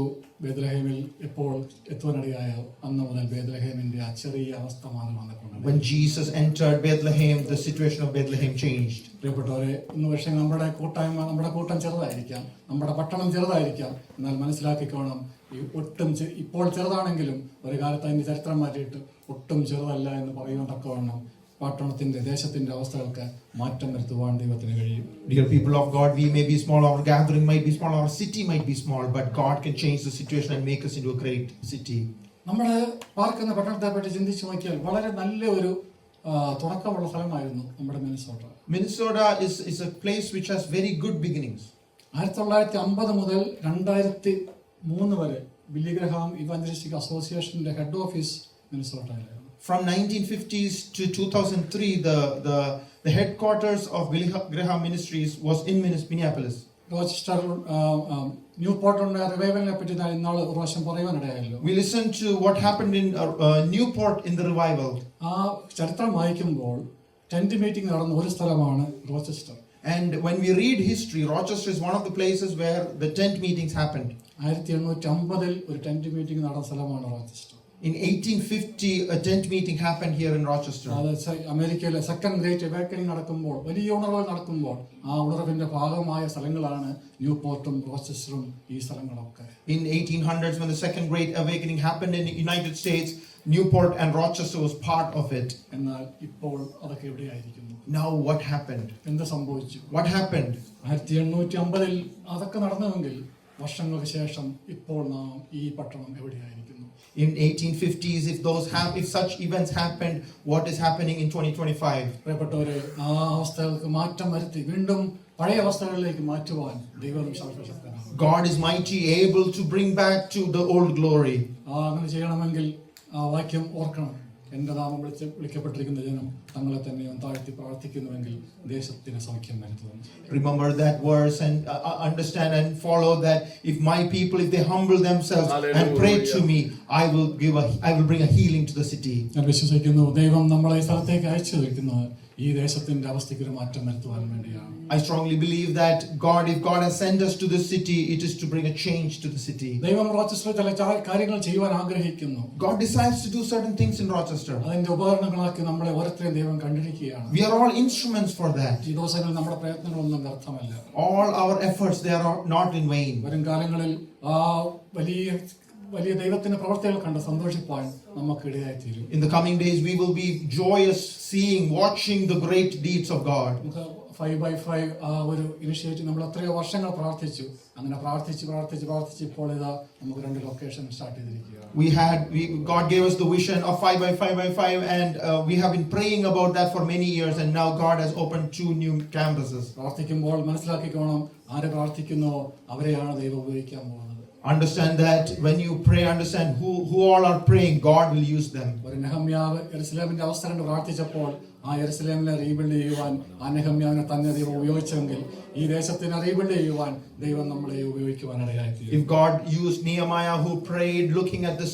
ബേത്ലഹേമിൽ എപ്പോൾ എത്തുവാനിടയായോ അന്ന് മുതൽ ബേത്ലഹേമിന്റെ ആ ചെറിയ അവസ്ഥ മാറി വന്നിട്ടുണ്ട്. When Jesus entered Bethlehem, the situation of Bethlehem changed. പ്രിയപ്പെട്ടവരെ, ഇന്ന് പക്ഷേ നമ്മുടെ കൂട്ടം ചെറുതായിരിക്കാം, നമ്മുടെ പട്ടണം ചെറുതായിരിക്കാം, എന്നാൽ മനസ്സിലാക്കിക്കോണം, ഈ ഒട്ടും ഇപ്പോൾ ചെറുതാണെങ്കിലും ഒരു കാലത്ത് അതിന്റെ ചരിത്രം മാറ്റിയിട്ട് ഒട്ടും ചെറുതല്ല എന്ന് പറയുവാൻ തക്കവണ്ണം പട്ടണത്തിന്റെ ദേശത്തിന്റെ അവസ്ഥകൾക്ക് മാറ്റം വരുത്തുവാൻ ദൈവത്തിന് കഴിയും. Dear people of God, we may be small, our gathering might be small, our city might be small, but God can change the situation and make us into a great city. നമ്മൾ പാർക്കുന്ന പട്ടണത്തെ പറ്റി ചിന്തിച്ചു നോക്കിയാൽ വളരെ നല്ല ഒരു തുടക്കമുള്ള സ്ഥലമായിരുന്നു നമ്മുടെ Minnesota. Minnesota is a place which has very good beginnings. 1950 മുതൽ 2003 വരെ ബില്ലി ഗ്രഹാം ഇവാഞ്ചലിസ്റ്റിക് അസോസിയേഷന്റെ ഹെഡ് ഓഫീസ് മിനിസോട്ടയിലായിരുന്നു. From 1950s to 2003, the headquarters of Billy Graham Ministries was in Minneapolis. Rochester Newport ഉണ്ടായ റിവൈവലിനെ പറ്റി ഇന്നാൾ ഒരു പ്രാവശ്യം പറയുവാനിടയായല്ലോ. We listened to what happened in Newport in the revival. ആ ചരിത്രം വായിക്കുമ്പോൾ ടെന്റ് മീറ്റിംഗ് നടന്ന ഒരു സ്ഥലമാണ് Rochester. And when we read history, Rochester is one of the places where the tent meetings happened. 1850 ഒരു ടെന്റ് മീറ്റിംഗ് നടന്ന സ്ഥലമാണ് Rochester. In 1850, a tent meeting happened here in Rochester. അമേരിക്കയിലെ സെക്കൻഡ് ഗ്രേറ്റ് അവേക്കനിങ് നടക്കുമ്പോൾ, വലിയ ഉണർവുകൾ നടക്കുമ്പോൾ ആ ഉണർവിന്റെ ഭാഗമായ സ്ഥലങ്ങളാണ് ന്യൂപോർട്ടും റോച്ചസ്റ്ററും ഈ സ്ഥലങ്ങളൊക്കെ. In 1800s, when the second great awakening happened in the United States, Newport and Rochester was part of it. എന്നാൽ ഇപ്പോൾ അതൊക്കെ എവിടെയായിരിക്കുന്നു? Now what happened? എന്ത് സംഭവിച്ചു? What happened? 1850 അതൊക്കെ നടന്നുവെങ്കിൽ വർഷങ്ങൾക്ക് ശേഷം ഇപ്പോൾ നാം ഈ പട്ടണം എവിടെയായിരിക്കുന്നു? In 1850s, if such events happened, what is happening in 2025? പ്രിയപ്പെട്ടവരെ, ആ അവസ്ഥകൾക്ക് മാറ്റം വരുത്തി വീണ്ടും പഴയ അവസ്ഥകളിലേക്ക് മാറ്റുവാൻ ദൈവം സർവശക്തനാണ്. God is mighty, able to bring back to the old glory. അങ്ങനെ ചെയ്യണമെങ്കിൽ ആ വാക്യം ഓർക്കണം, എന്റെ നാമം വിളിക്കപ്പെട്ടിരിക്കുന്ന ജനം തങ്ങളെ തന്നെ താഴ്ത്തി പ്രാർത്ഥിക്കുന്നുവെങ്കിൽ ദേശത്തിന് സൗഖ്യം വരുത്തുന്നു. Remember that verse and understand and follow that. If my people, if they humble themselves and pray to me, I will bring a healing to the city. ഞാൻ വിശ്വസിക്കുന്നു, ദൈവം നമ്മളെ ഈ സ്ഥലത്തേക്ക് അയച്ചിരിക്കുന്നത് ഈ ദേശത്തിന്റെ അവസ്ഥയ്ക്ക് ഒരു മാറ്റം വരുത്തുവാൻ വേണ്ടിയാണ്. I strongly believe that if God has sent us to this city, it is to bring a change to the city. ദൈവം റോച്ചസ്റ്ററിൽ ചില കാര്യങ്ങൾ ചെയ്യുവാൻ ആഗ്രഹിക്കുന്നു. God decides to do certain things in Rochester. അതിന്റെ ഉപകരണങ്ങളാക്കി നമ്മളെ ഓരോരുത്തരെയും ദൈവം കണ്ടിരിക്കുകയാണ്. We are all instruments for that. ഈ ദിവസങ്ങളിൽ നമ്മുടെ പ്രയത്നങ്ങളൊന്നും വ്യർത്ഥമല്ല. All our efforts, they are not in vain. വരും കാലങ്ങളിൽ ആ വലിയ ദൈവത്തിന്റെ പ്രവർത്തികൾ കണ്ട് സന്തോഷിപ്പാൻ നമുക്ക് ഇടയായിത്തീരും. In the coming days, we will be joyous watching the great deeds of God. 5x5 ആ ഒരു ഇനിഷ്യേറ്റീവ് നമ്മൾ എത്രയോ വർഷങ്ങൾ പ്രാർത്ഥിച്ചു. അങ്ങനെ പ്രാർത്ഥിച്ച് ഇപ്പോൾ ഇതാ നമുക്ക് 2 ലൊക്കേഷൻ സ്റ്റാർട്ട് ചെയ്തിരിക്കുകയാണ്. God gave us the vision of 5x5 and we have been praying about that for many years, and now God has opened 2 new campuses. പ്രാർത്ഥിക്കുമ്പോൾ മനസ്സിലാക്കിക്കോണം, ആരെ പ്രാർത്ഥിക്കുന്നോ അവരെയാണ് ദൈവം ഉപയോഗിക്കാൻ പോകുന്നത്. Understand that when you pray, understand who all are praying, God will use them. ഒരു നെഹമ്യാവ് യെരുശലേമിന്റെ അവസ്ഥ കണ്ട് പ്രാർത്ഥിച്ചപ്പോൾ ആ യെരുശലേമിനെ റീബിൽഡ് ചെയ്യുവാൻ ആ നെഹമ്യാവിനെ തന്നെ ദൈവം ഉപയോഗിച്ചെങ്കിൽ ഈ ദേശത്തിനെ റീബിൽഡ് ചെയ്യുവാൻ ദൈവം നമ്മളെ ഉപയോഗിക്കുവാൻ ഇടയായിത്തീരും. If God used Nehemiah, who prayed looking at the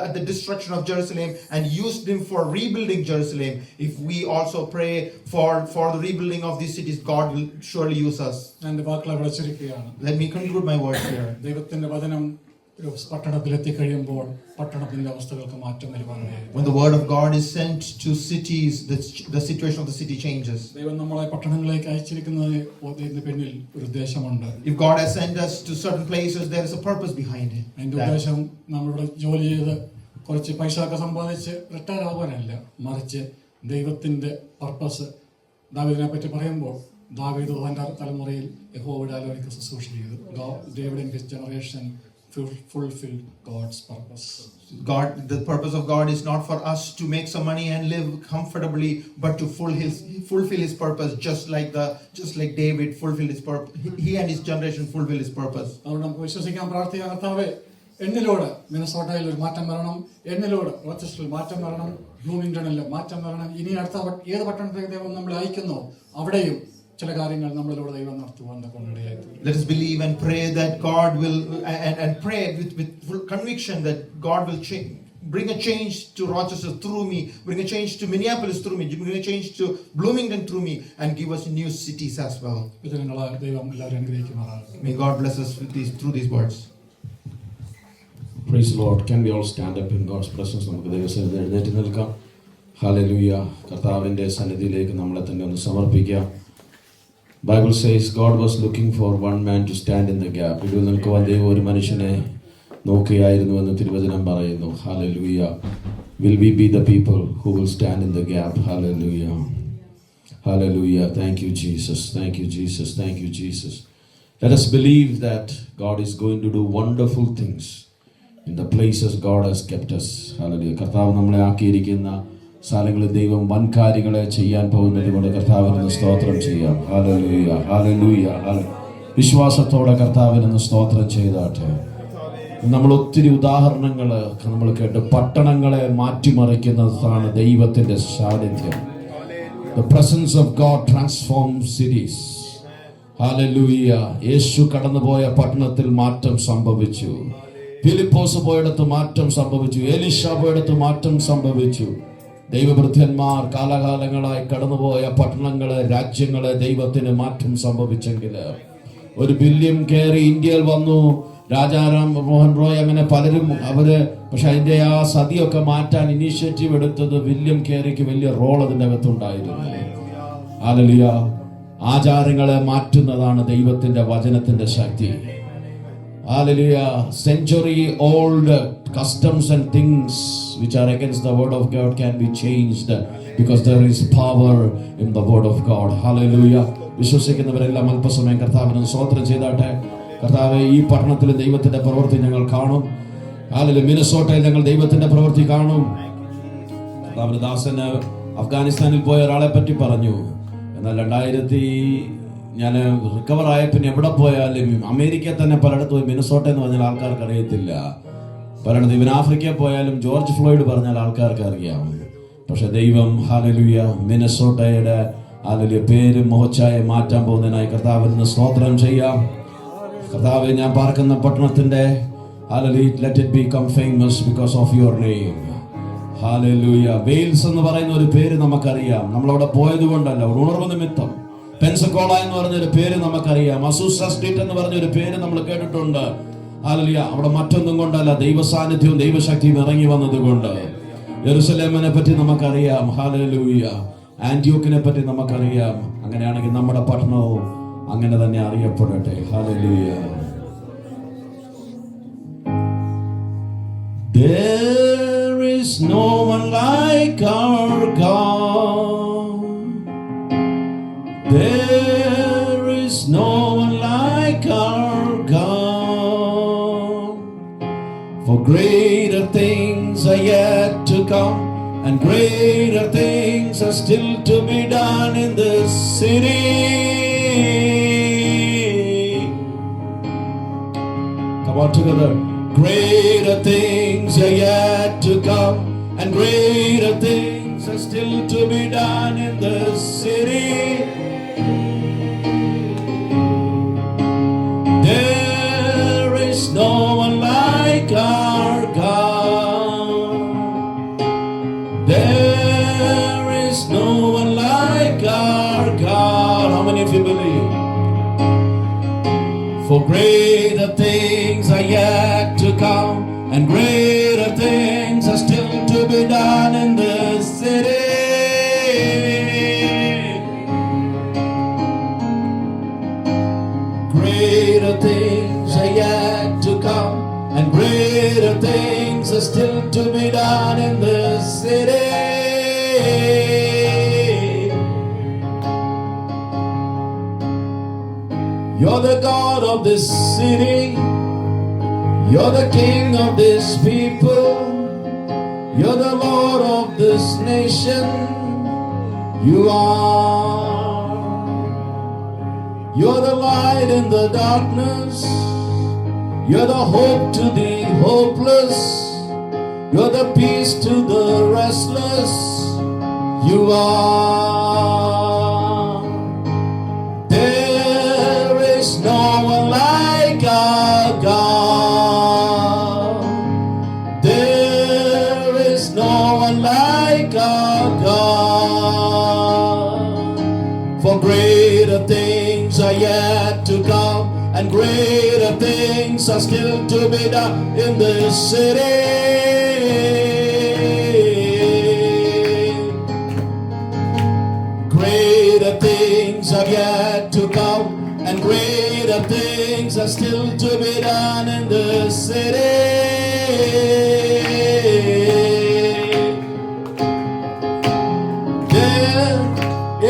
at the destruction of Jerusalem, and used him for rebuilding Jerusalem, if we also pray for the rebuilding of these cities, God will surely use us. എന്റെ വാക്കുകളെ വിളിച്ചിരിക്കുകയാണ്. Let me conclude my words here. ദൈവത്തിന്റെ വചനം പട്ടണത്തിലെത്തി കഴിയുമ്പോൾ പട്ടണത്തിന്റെ അവസ്ഥകൾക്ക് മാറ്റം വരുവാനായി. When the word of God is sent to cities, the situation of the city changes. ദൈവം നമ്മളെ പട്ടണങ്ങളിലേക്ക് അയച്ചിരിക്കുന്നതിന് പിന്നിൽ ഒരു ഉദ്ദേശമുണ്ട്. If God has sent us to certain places, there is a purpose behind it. അതിന്റെ ഉദ്ദേശം നമ്മളിവിടെ ജോലി ചെയ്ത് കുറച്ച് പൈസ ഒക്കെ സമ്പാദിച്ച് റിട്ടയർ ആവാനല്ല, മറിച്ച് ദൈവത്തിന്റെ പർപ്പസ് ദാവീദിനെ പറ്റി പറയുമ്പോൾ ദാവീദ് തൻ്റെ തലമുറയിൽ യഹോവയുടെ ആലോചനയ്ക്ക് ശുശ്രൂഷ ചെയ്തു. David in his generation fulfilled God's purpose. The purpose of God is not for us to make some money and live comfortably, but to fulfill His purpose, just like David fulfilled his purpose. He and his generation fulfilled His purpose. അതുകൊണ്ട് നമുക്ക് വിശ്വസിക്കാൻ പ്രാർത്ഥിക്കാം, കർത്താവേ എന്നിലൂടെ മിനസോട്ടയിൽ ഒരു മാറ്റം വരണം, എന്നിലൂടെ റോച്ചസ്റ്ററിൽ മാറ്റം വരണം, ബ്ലൂമിംഗ്ടണിൽ മാറ്റം വരണം. ഇനി അടുത്ത ഏത് പട്ടണത്തിലേക്ക് ദൈവം നമ്മളെ അയക്കുന്നോ അവിടെയും ചില കാര്യങ്ങൾ നമ്മളിലൂടെ ദൈവം നടത്തുവാൻ ഇടയായിത്തീരും. Let us believe and pray that God will and pray with full conviction that God will bring a change to Rochester through me, bring a change to Minneapolis through me, bring a change to Bloomington through me, and give us new cities as well. ദൈവം എല്ലാവരും അനുഗ്രഹിക്കുമാറാകട്ടെ. May God bless us through these words. Praise the Lord. Can we all stand up in God's presence? നമുക്ക് ദൈവസന്നിധിയിൽ എഴുന്നേറ്റ് നിൽക്കാം. Hallelujah. കർത്താവിൻ്റെ സന്നിധിയിലേക്ക് നമ്മളെ തന്നെ ഒന്ന് സമർപ്പിക്കാം. Bible says God was looking for one man to stand in the gap. ഇവിടെ നിൽക്കുവാൻ ദൈവം ഒരു മനുഷ്യനെ നോക്കുകയായിരുന്നു എന്ന് തിരുവചനം പറയുന്നു. Hallelujah. Will we be the people who will stand in the gap? Hallelujah. Hallelujah. Thank you, Jesus. Thank you, Jesus. Thank you, Jesus. Let us believe that God is going to do wonderful things in the places God has kept us. Hallelujah. കർത്താവ് നമ്മളെ ആക്കിയിരിക്കുന്ന സ്ഥലങ്ങളിൽ ദൈവം വൻ കാര്യങ്ങളെ ചെയ്യാൻ പോകുന്നത് കൊണ്ട് കർത്താവിന് സ്തോത്രം ചെയ്യാം. Hallelujah, hallelujah. വിശ്വാസത്തോടെ കർത്താവിന് സ്തോത്രം ചെയ്താട്ടെ. നമ്മൾ ഒത്തിരി ഉദാഹരണങ്ങൾ നമ്മൾ കേട്ട് പട്ടണങ്ങളെ മാറ്റിമറിക്കുന്നതാണ് ദൈവത്തിന്റെ സാന്നിധ്യം. The presence of God transforms cities. Hallelujah. യേശു കടന്നുപോയ പട്ടണത്തിൽ മാറ്റം സംഭവിച്ചു. ഫിലിപ്പോസ് പോയിടത്ത് മാറ്റം സംഭവിച്ചു. എലീശ പോയിടത്ത് മാറ്റം സംഭവിച്ചു. ദൈവഭൃത്യന്മാർ കാലകാലങ്ങളായി കടന്നുപോയ പട്ടണങ്ങളെ, രാജ്യങ്ങളെ ദൈവത്തിന് മാറ്റം സംഭവിച്ചെങ്കിൽ ഒരു വില്യം കേറി ഇന്ത്യയിൽ വന്നു, രാജാറാം മോഹൻ റോയ്, അങ്ങനെ പലരും പക്ഷെ അതിന്റെ ആ സതിയൊക്കെ മാറ്റാൻ ഇനീഷ്യേറ്റീവ് എടുത്തത് വില്യം കേറിക്ക് വലിയ റോൾ അതിൻ്റെ അകത്തുണ്ടായിരുന്നു. ഹല്ലേലൂയ. ആചാരങ്ങളെ മാറ്റുന്നതാണ് ദൈവത്തിന്റെ വചനത്തിന്റെ ശക്തി. Hallelujah. Century old customs and things which are against the word of God can be changed because there is power in the word of God. Hallelujah. വിശ്വസിക്കുന്നവരെല്ലാം അല്പസമയം കർത്താവിന് സ്തോത്രം ചെയ്താട്ടെ. കർത്താവേ, ഈ പട്ടണത്തിൽ ദൈവത്തിന്റെ പ്രവൃത്തി ഞങ്ങൾ കാണും. ഹല്ലേലൂയ. മിനസോട്ടയിൽ ഞങ്ങൾ ദൈവത്തിന്റെ പ്രവൃത്തി കാണും. കർത്താവിന്റെ ദാസന് അഫ്ഗാനിസ്ഥാനിൽ പോയ ഒരാളെ പറ്റി പറഞ്ഞു. എന്നാൽ ഞാൻ റിക്കവർ ആയ പിന്നെ എവിടെ പോയാലും അമേരിക്കയിൽ തന്നെ പലയിടത്ത് പോയി മിനസോട്ട എന്ന് പറഞ്ഞാൽ ആൾക്കാർക്ക് അറിയത്തില്ല. പലയിടത്ത് ഇവൻ ആഫ്രിക്കയിൽ പോയാലും ജോർജ് ഫ്ലോയിഡ് പറഞ്ഞാൽ ആൾക്കാർക്ക് അറിയാം. പക്ഷെ ദൈവം ഹല്ലേലൂയ മിനസോട്ടയുടെ ഹല്ലേലൂയ പേര് മോച്ചായി മാറ്റാൻ പോകുന്നതിനായി കർത്താവിന് സ്തോത്രം ചെയ്യാം. കർത്താവെ, ഞാൻ പാർക്കുന്ന പട്ടണത്തിന്റെ hallelujah let it become famous because of your name. Hallelujah. Wales എന്ന് പറയുന്ന ഒരു പേര് നമുക്കറിയാം. നമ്മളവിടെ പോയത് കൊണ്ടല്ല, ഉണർവ് നിമിത്തം. പെൻസക്കോള എന്ന് പറഞ്ഞൊരു പേര് നമുക്കറിയാം. അസൂസ സ്ട്രീറ്റ് എന്ന് പറഞ്ഞൊരു പേര് നമ്മൾ കേട്ടിട്ടുണ്ട്. ഹല്ലേലൂയ. അവിടെ മറ്റൊന്നും കൊണ്ടല്ല, ദൈവ സാന്നിധ്യവും ദൈവശക്തിയും ഇറങ്ങി വന്നതുകൊണ്ട്. യെരുശലേമിനെ പറ്റി നമുക്കറിയാം. ഹല്ലേലൂയ. ആന്റിയോക്കിനെ പറ്റി നമുക്കറിയാം. അങ്ങനെയാണെങ്കിൽ നമ്മുടെ പട്ടണവും അങ്ങനെ തന്നെ അറിയപ്പെടട്ടെ. Hallelujah. There is no one like our God. There is no one like our God. For greater things are yet to come, and greater things are still to be done in this city. Come on together. Greater things are yet to come, and greater things are still to be done in this city. There is no one like our God. There is no one like our God. How many of you believe? For greater things are yet to come, and greater things are still to be done in this city. Greater things are yet to come, and greater things are still to be done in this city. You're the God of this city. You're the King of this people. You're the Lord of this nation. You are. You're the light in the darkness. You're the hope to the hopeless. You're the peace to the restless. You are. There is no one like our God. There is no one like our God. For greater things are yet to come, and greater things are still to be done in this city. Greater things are yet to come, and greater things are still to be done in this city. There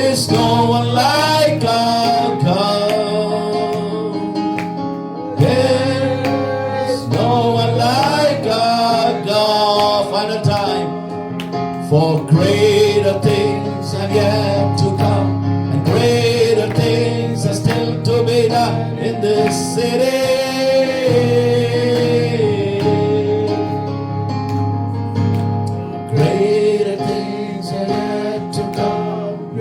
is no one like our God. There is no one like our God. Final time. For greater things are yet to come, and greater things are still to be done in this city. Greater things are yet to come,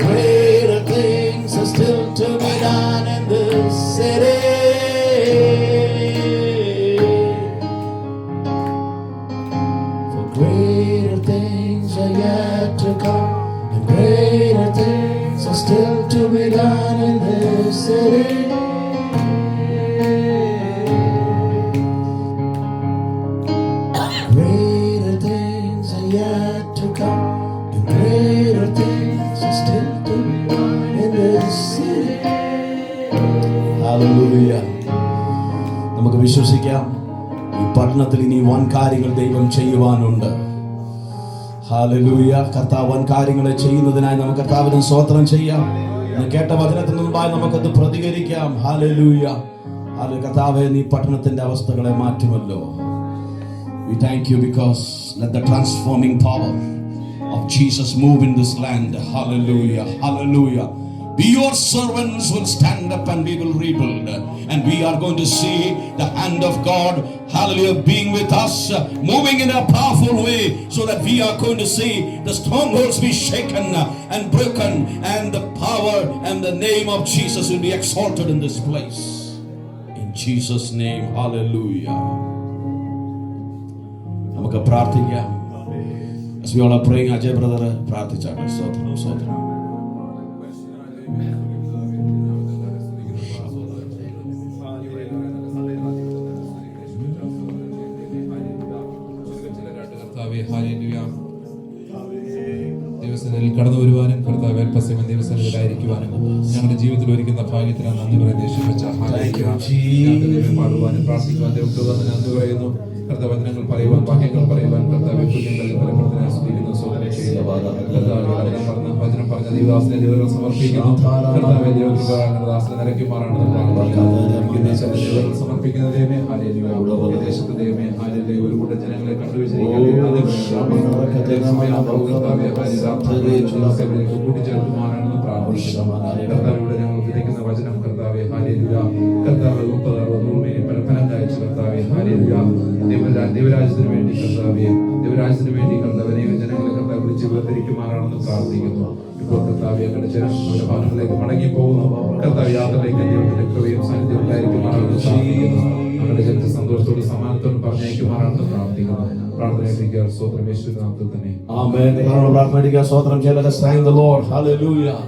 greater things are still to be done in this city. For greater things are yet to come, and greater things are still to be done in this city. Greater things are yet to come, and greater things are still to be done in this city. Hallelujah. നമുക്ക് വിശ്വസിക്കാം, ഈ പട്ടണത്തിൽ ഇനി വൻ കാര്യങ്ങൾ ദൈവം ചെയ്യുവാനുണ്ട്. Hallelujah. കർത്താവ് വൻ കാര്യങ്ങളെ ചെയ്യുന്നതിനായി നമുക്ക് കർത്താവിന് സ്തോത്രം ചെയ്യാം. കേട്ട വചനത്തിന് മുമ്പായി നമുക്കത് പ്രതികരിക്കാം. ഹല്ലേലൂയ. കർത്താവേ, നീ പട്ടണത്തിന്റെ അവസ്ഥകളെ മാറ്റുമല്ലോ. We thank you because let the transforming power of Jesus move in this land. Hallelujah. Hallelujah. We, your servants, will stand up and we will rebuild. And we are going to see the hand of God, hallelujah, being with us, moving in a powerful way, so that we are going to see the strongholds be shaken and broken, and the power and the name of Jesus will be exalted in this place. In Jesus' name, hallelujah. നമുക്ക് പ്രാർത്ഥിക്കാം. As we all are praying, Ajay brother പ്രാർത്ഥിച്ചാട്ടെ. സ്തോത്രം, സ്തോത്രം. ദൈവസന്നിധിയിൽ കടന്നു വരുവാനും കർത്താവ് അല്പസമയം ദൈവസന്നിധിയിലായിരിക്കുവാനും ഞങ്ങളുടെ ജീവിതത്തിൽ ഒരുക്കുന്ന ഭാഗ്യത്തിന് നന്ദി പറയുന്ന പാടുവാനും പ്രാർത്ഥിക്കുവാൻ ദൈവത്തിന് നന്ദി പറയുന്നു. കർത്താവ് വചനങ്ങൾ പറയുവാൻ, വാക്യങ്ങൾ പറയുവാൻ കർത്താവ് പുണ്യങ്ങളിൽ ബലപ്പെടുത്താൻ ആസ്വദിക്കുന്നു. സ്വതന്ത്രം ചെയ്യുന്നു. കർത്താവ് വചനം പറഞ്ഞ ദൈവദാസനെ ദൈവങ്ങൾ സമർപ്പിക്കുന്നു. കർത്താവ് ദൈവദാസനെ നിരക്കുമാറാണെന്ന് ദൈവങ്ങൾ സമർപ്പിക്കുന്ന ദൈവമേ, ഹാലേലൂയ. ദേശത്തെ ദൈവമേ, ഹാലേലൂയ. ഒരു കൂട്ടം ജനങ്ങളെ കണ്ടുവച്ചിരിക്കുന്നത് കൂട്ടിച്ചേർക്കുമാറാണെന്ന് പ്രാർത്ഥിക്കുന്നു. കർത്താവിലൂടെ ഞങ്ങൾ വിധിക്കുന്ന വചനം കർത്താവെ, ഹാലേലൂയ. കർത്താവ് 30-60 ഫലം കായ്ച്ചു കർത്താവെ, ഹാലേലൂയ. ദൈവരാജ്യത്തിന് വേണ്ടി കർത്താവെ, ദൈവരാജ്യത്തിന് വേണ്ടി കർത്താവിനെ ജനങ്ങളെ കർത്താവ് വിളിച്ച് വേർതിരിക്കുമാറാണെന്ന് പ്രാർത്ഥിക്കുന്നു. ഇപ്പോൾ കർത്താവെ, ഞങ്ങളുടെ ജനം അവരുടെ ഭവനങ്ങളിലേക്ക് മടങ്ങി പോകുന്നു. കർത്താവ് യാത്രയിലേക്ക് ദൈവത്തിന്റെ കൃപയും സാന്നിധ്യം ഉണ്ടായിരിക്കുമാറാണെന്ന് പ്രാർത്ഥിക്കുന്നു. ഞങ്ങളുടെ ജനത്തെ സന്തോഷത്തോടും സമാനത്തോടും പറഞ്ഞയക്കുമാറാണെന്ന് പ്രാർത്ഥിക്കുന്നു. പ്രാർത്ഥനയിലേക്ക് സ്തോത്രം യേശുവിന്റെ നാമത്തിൽ തന്നെ. ആമേൻ. പ്രാർത്ഥനയിലേക്ക് സ്തോത്രം ചെയ്യട്ടെ. Let's thank the Lord. Hallelujah.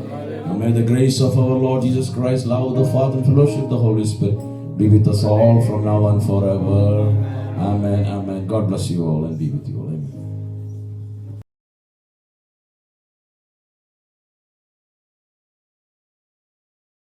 May the grace of our Lord Jesus Christ, love of the Father, and fellowship of the Holy Spirit be with us all from now and forever. Amen. Amen. God bless you all and be with you all.